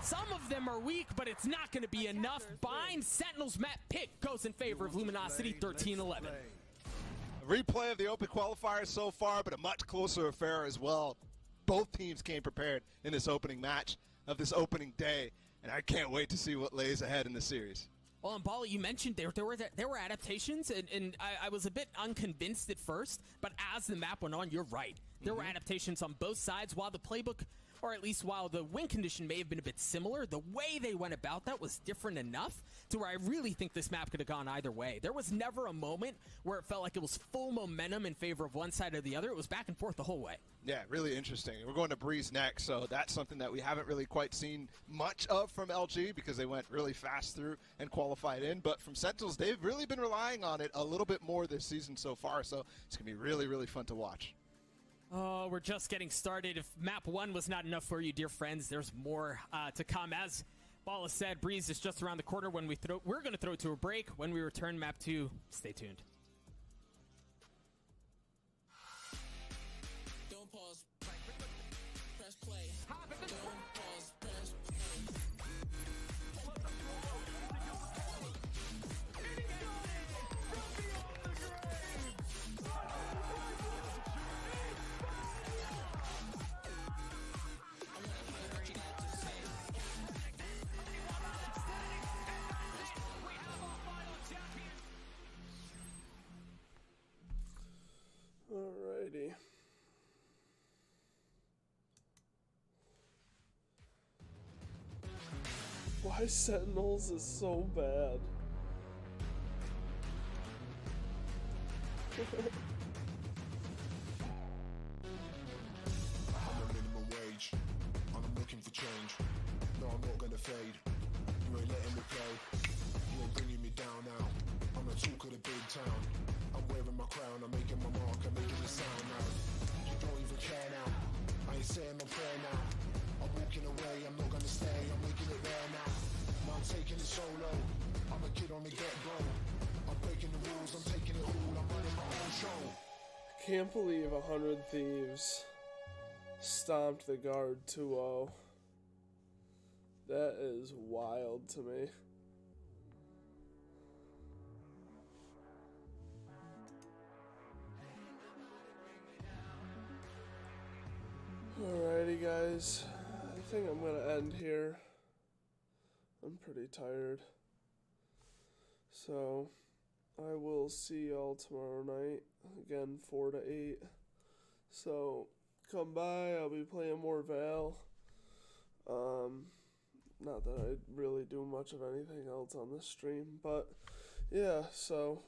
Some of them are weak, but it's not going to be enough. Bind Sentinel's map pick goes in favor of Luminosity, 13-11. A replay of the open qualifiers so far, but a much closer affair as well. Both teams came prepared in this opening match of this opening day, and I can't wait to see what lays ahead in the series. Well, and Bala, you mentioned there were adaptations, and I was a bit unconvinced at first, but as the map went on, you're right. There were adaptations on both sides. While the playbook, or at least while the win condition may have been a bit similar, the way they went about that was different enough to where I really think this map could have gone either way. There was never a moment where it felt like it was full momentum in favor of one side or the other. It was back and forth the whole way. Yeah, really interesting. We're going to Breeze next, so that's something that we haven't really quite seen much of from LG because they went really fast through and qualified in. But from Sentinels, they've really been relying on it a little bit more this season so far, so it's going to be really, really fun to watch. Oh, we're just getting started. If map 1 was not enough for you, dear friends, there's more to come. As Bala said, Breeze is just around the corner. When we're going to throw it to a break. When we return, map 2, stay tuned. Don't pause. Press play. Don't pause. Press Alrighty. Why Sentinels is so bad? I'm on minimum wage, and I'm looking for change. No, I'm not gonna fade. You ain't letting me play. You ain't bringing me down now. I'm the talk of the big town. I'm wearing my crown, I'm making my mark, I'm making it sound now. You don't even care now. I ain't saying no prayer now. I'm walking away, I'm not gonna stay, I'm making it there now. Now I'm taking it solo. I'm a kid on the get-go. I'm breaking the rules, I'm taking it all, I'm running my own show. Can't believe 100 Thieves stomped the guard 2-0. That is wild to me. Alrighty guys, I think I'm gonna end here. I'm pretty tired. So, I will see y'all tomorrow night. Again, 4 to 8. So, come by, I'll be playing more Val. Not that I really do much of anything else on this stream, but yeah, so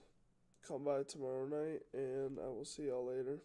come by tomorrow night and I will see y'all later.